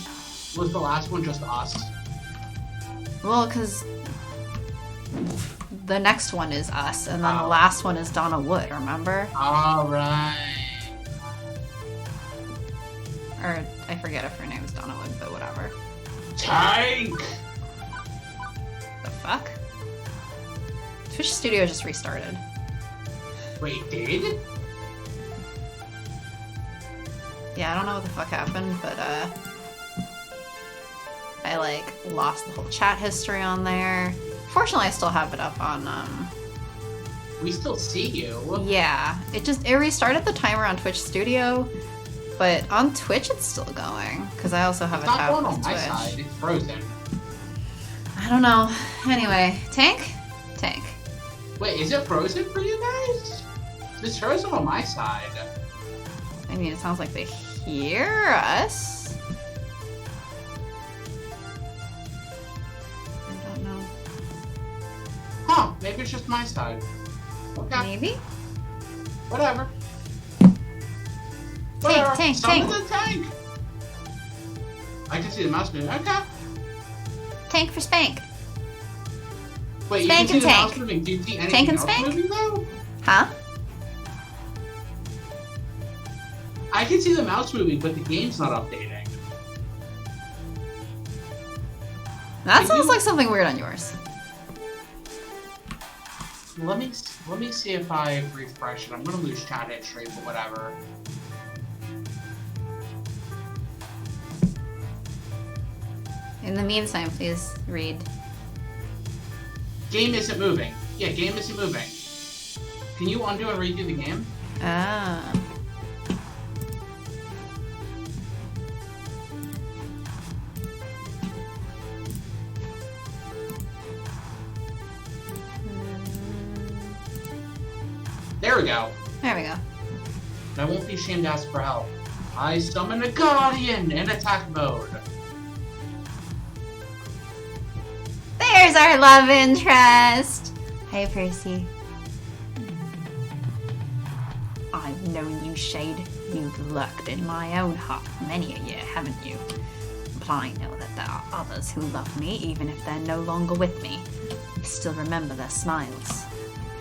Was the last one just us? Well, because the next one is us, and then the Oh. last one is Donna Wood, remember? Alright. Or I forget if her name's Donna Wood, but whatever. Tank! The fuck? Twitch Studio just restarted. Wait, did? Yeah, I don't know what the fuck happened, but I like lost the whole chat history on there. Fortunately, I still have it up on We still see you. yeah, it restarted the timer on Twitch Studio, but on Twitch it's still going because I also have It's a not tab going with on my Twitch. side. It's frozen. I don't know. Anyway, Tank. Wait, is it frozen for you guys? It's frozen on my side. I mean, it sounds like they hear us. I don't know. Huh? Maybe it's just my side. Okay. Maybe. Whatever. Tank. Summon the tank. I can see the mouse moving. Okay. Tank for Spank. Wait, Spank you can see and the tank. mouse moving. Do you see anything Tank and else Spank? moving though? Huh? I can see the mouse moving, but the game's not updating. That Can sounds you- like something weird on yours. Let me see if I refresh it. I'm gonna lose chat history, but whatever. In the meantime, please read. Game isn't moving. Yeah, game isn't moving. Can you undo and redo the game? Ah. There we go. There we go. I won't be ashamed to ask for help. I summon a guardian in attack mode. There's our love interest. Hey, Percy. I've known you, Shade. You've lurked in my own heart many a year, haven't you? I know that there are others who love me, even if they're no longer with me. I still remember their smiles.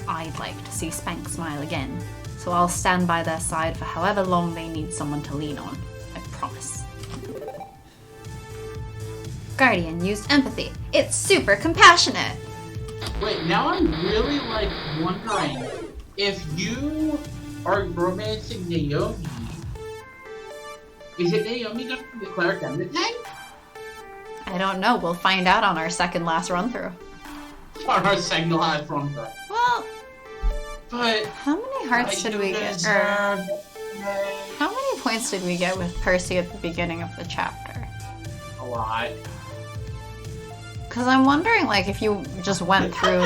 I'd like to see Spank smile again, so I'll stand by their side for however long they need someone to lean on. I promise. Guardian used empathy. It's super compassionate. Wait, now I'm really like wondering if you are romancing Naomi. Is it Naomi gonna declare them the tank? I don't know. We'll find out on our second last run through. Or our second live from her. Well, But how many hearts did we get? Or deserve how many points did we get with Percy at the beginning of the chapter? a lot. Because I'm wondering, like, if you just went through.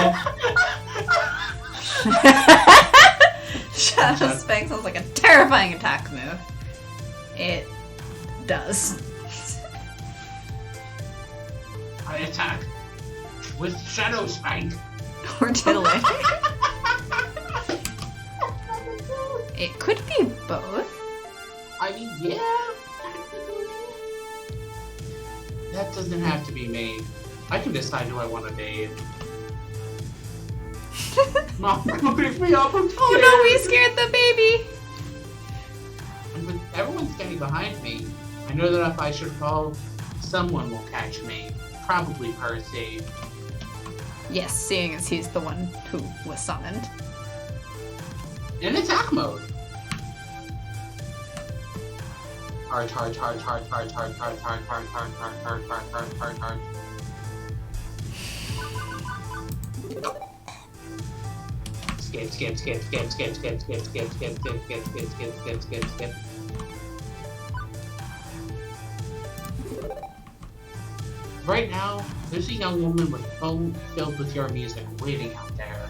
Shadow Spank sounds like a terrifying attack move. It does. I attack with Shadow Spank. Or diddling. It could be both. I mean, yeah. That doesn't have to be me. I can decide who I want to date. Mom, come pick me up. I'm Oh no, we scared the baby! And with everyone standing behind me, I know that if I should fall, someone will catch me. Probably Percy. Yes, seeing as he's the one who was summoned. In attack mode. Hard, hard, hard, hard, hard, hard, hard, hard, hard, hard, hard, hard, hard, hard, hard. Skip, skip, skip, skip, skip, skip, skip, skip, skip, skip, skip, skip, skip, skip, skip, skip. Right now, there's a young woman with a phone filled with your music waiting out there.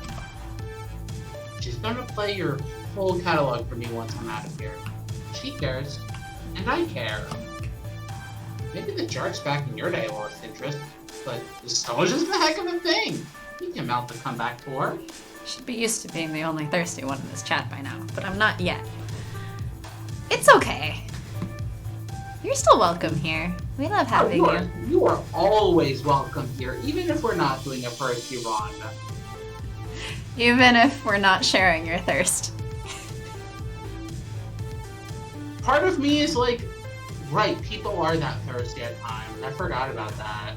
She's gonna play your whole catalog for me once I'm out of here. She cares, and I care. Maybe the jerk's back in your day lost interest, but the soldier's just a heck of a thing. He can mount the comeback tour. Should be used to being the only thirsty one in this chat by now, but I'm not yet. It's okay. You're still welcome here. We love having you. You are always welcome here, even if we're not doing a Percy run. Even if we're not sharing your thirst. Part of me is like, right, people are that thirsty at times. I forgot about that.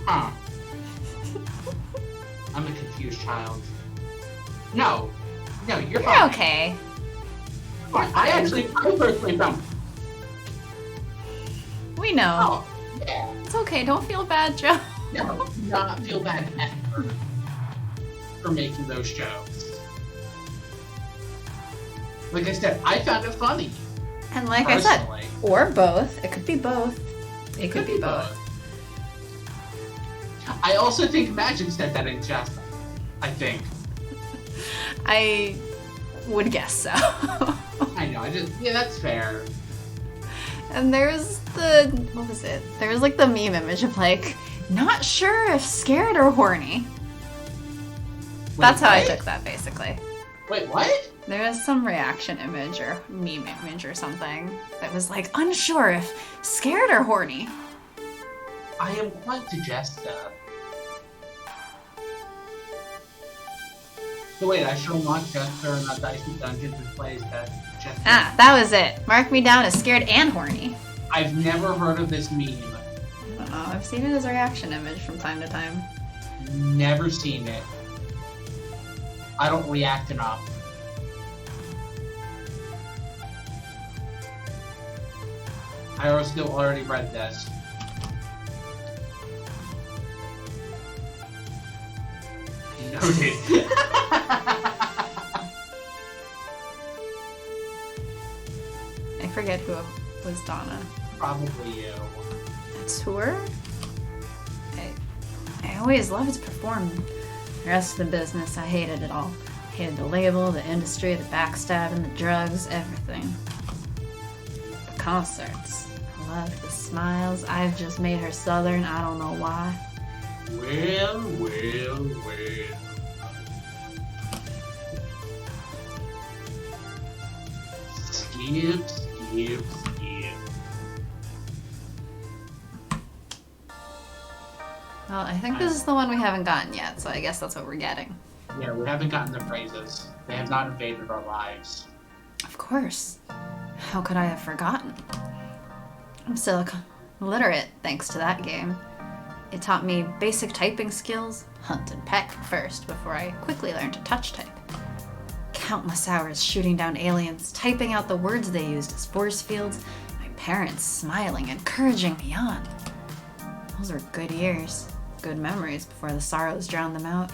Huh. I'm a confused child. No, you're fine. Okay. I personally found. We know. Oh, yeah. It's okay. Don't feel bad, Joe. No, do not feel bad ever for making those jokes. Like I said, I found it funny. And like I said, Personally. or both. It could be both. It could be both. I also think Magic said that in jest. I think. I would guess so. I know. Yeah, that's fair. And there's what was it? There was like the meme image of like, not sure if scared or horny. That's how I took that basically. Wait, what? There was some reaction image or meme image or something that was like, unsure if scared or horny. I am quite digestive. So wait, I shall not Jester and not Dicey Dungeons and plays that Jester. Ah, that was it. Mark me down as scared and horny. I've never heard of this meme. I don't know. I've seen it as a reaction image from time to time. Never seen it. I don't react enough. I also already read this. Noted. I forget who it was. Donna. Probably you. A tour? I always loved performing. The rest of the business, I hated it all. I hated the label, the industry, the backstabbing, the drugs, everything. The concerts. I loved the smiles. I've just made her southern. I don't know why. Well. Skip. Well, I think this is the one we haven't gotten yet, so I guess that's what we're getting. Yeah, we haven't gotten the phrases. They have not invaded our lives. Of course. How could I have forgotten? I'm still literate thanks to that game. It taught me basic typing skills, hunt and peck first, before I quickly learned to touch type. Countless hours shooting down aliens, typing out the words they used as force fields, my parents smiling, encouraging me on. Those were good years, good memories before the sorrows drowned them out.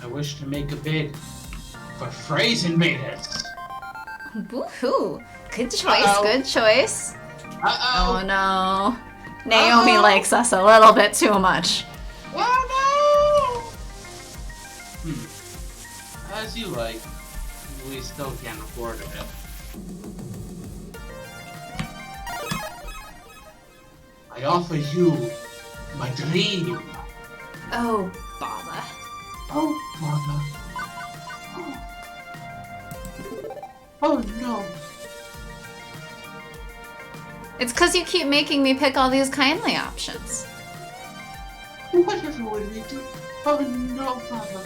I wish to make a bid for phrase invaders. Woohoo! Good choice, Uh-oh. good choice. Uh-oh. Oh no. Naomi likes us a little bit too much. Oh no! As you like, we still can't afford it. I offer you my dream. Oh, bother. Oh, mother. Oh no. It's because you keep making me pick all these kindly options. Whatever would we do? Oh no, mother.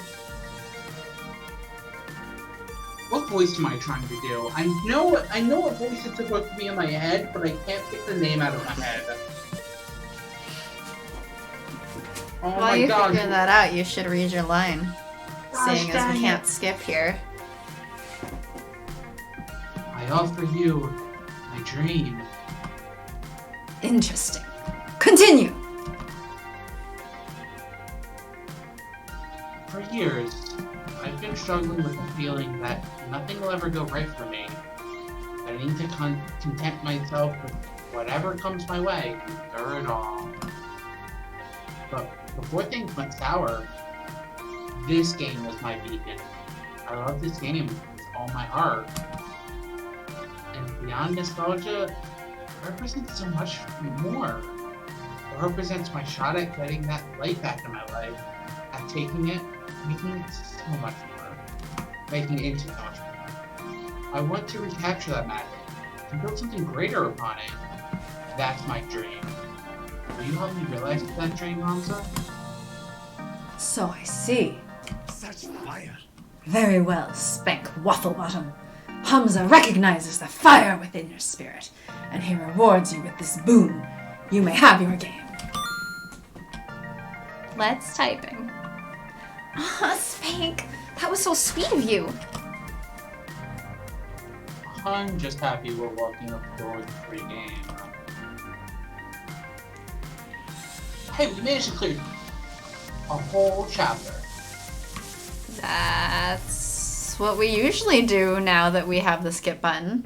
What voice am I trying to do? I know what voice is supposed to be in my head, but I can't pick the name out of my head. Oh While my you god. figure that out, you should read your line. Gosh, Seeing as dang we it. can't skip here. I offer you my dream. Interesting. Continue! For years, I've been struggling with the feeling that nothing will ever go right for me. I need to content myself with whatever comes my way, endure it all. But before things went sour, this game was my beacon. I love this game with all my heart. And beyond nostalgia, it represents so much more. It represents my shot at getting that light back in my life, at taking it, making it so much more, making it into so much more. I want to recapture that magic and build something greater upon it. That's my dream. Will you help me realize that dream, Hamza? So I see. Such fire. Very well, Spank Wafflebottom. Hamza recognizes the fire within your spirit, and he rewards you with this boon. You may have your game. Let's typing. Ah, Spank, that was so sweet of you. I'm just happy we're walking up the door with a free game. Hey, we managed to clear a whole chapter. That's what we usually do now that we have the skip button.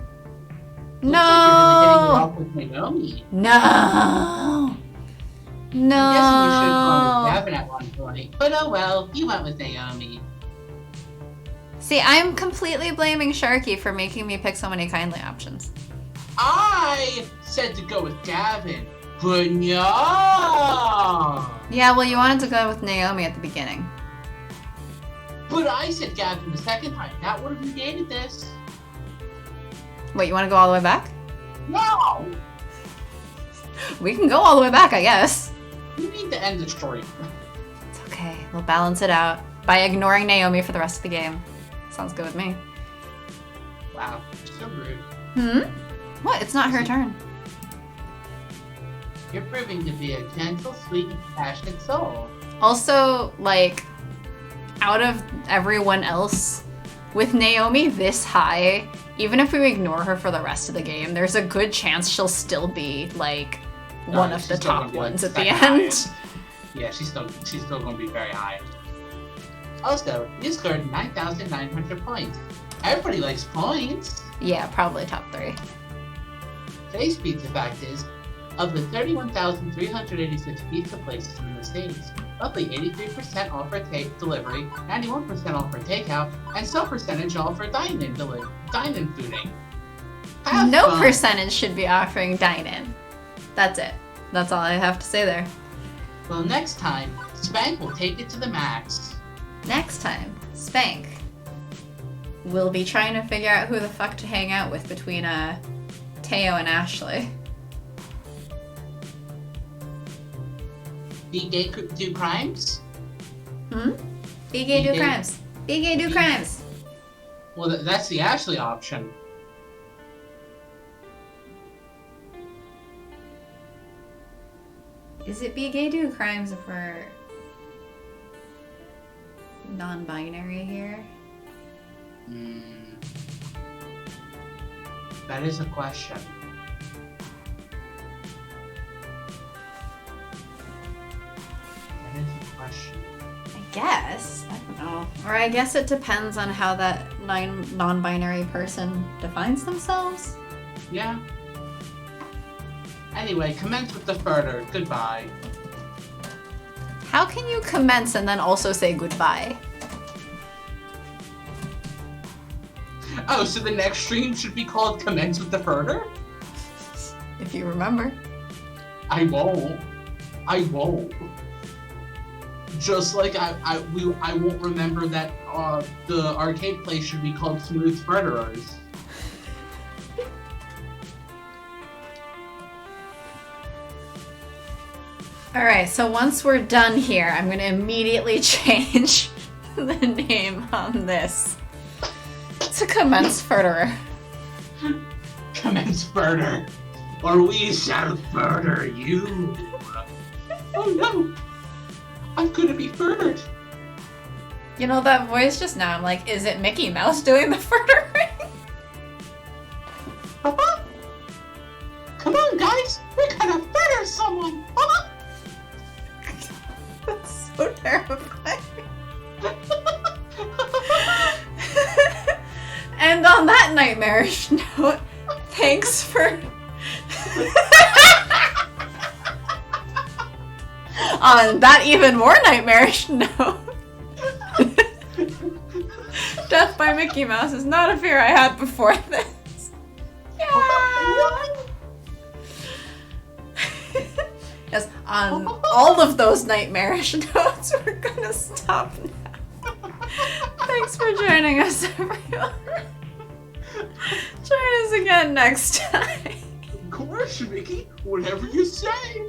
Looks like you're really hitting it No! off with Naomi. No! No! I'm guessing you should have gone with Gavin at one point. But oh well, you went with Naomi. See, I'm completely blaming Sharky for making me pick so many kindly options. I said to go with Gavin, but no! Yeah, well, you wanted to go with Naomi at the beginning. But I said Gavin the second time. That would have negated this. Wait, you want to go all the way back? No! We can go all the way back, I guess. You need to end the story. It's okay. We'll balance it out by ignoring Naomi for the rest of the game. Sounds good with me. Wow, so rude. What? It's not her turn. You're proving to be a gentle, sweet, and compassionate soul. Also, like, out of everyone else, with Naomi this high, even if we ignore her for the rest of the game, there's a good chance she'll still be, like, one of the she's still top gonna be, ones like, at the second end. highest. Yeah, she's still gonna be very high. Also, you scored 9,900 points. Everybody likes points. Yeah, probably top 3. Today's pizza fact is, of the 31,386 pizza places in the States, roughly 83% offer delivery, 91% offer takeout, and some percentage offer dine-in fooding. Have No fun. percentage should be offering dine-in. That's it. That's all I have to say there. Well, next time, Spank will take it to the max. Next time, Spank. We'll be trying to figure out who the fuck to hang out with between Teo and Ashley. Be gay do crimes? Be gay, do Be gay. crimes. Be gay, do crimes. Well, that's the Ashley option. Is it be gay, do crimes if we're non-binary here? That is a question. That is a question. I guess. I don't know. Or I guess it depends on how that non-binary person defines themselves. Yeah. Anyway, commence with the further. Goodbye. How can you commence and then also say goodbye? Oh, so the next stream should be called Commence with the Further? If you remember. I won't. I won't. Just like I won't remember that the arcade place should be called Smooth Murderers. Alright, so once we're done here, I'm gonna immediately change the name on this to Commence Furterer. Commence Further, or we shall further you. Oh no! I'm gonna be furthered. You know that voice just now, I'm like, is it Mickey Mouse doing the furtering? Papa? Come on, guys! We're gonna further someone! Papa? That's so terrifying. And on that nightmarish note, thanks for... On that even more nightmarish note, death by Mickey Mouse is not a fear I had before this. Yeah. Yes, on all of those nightmarish notes, we're gonna stop now. Thanks for joining us, everyone. Join us again next time. Of course, Mickey. Whatever you say.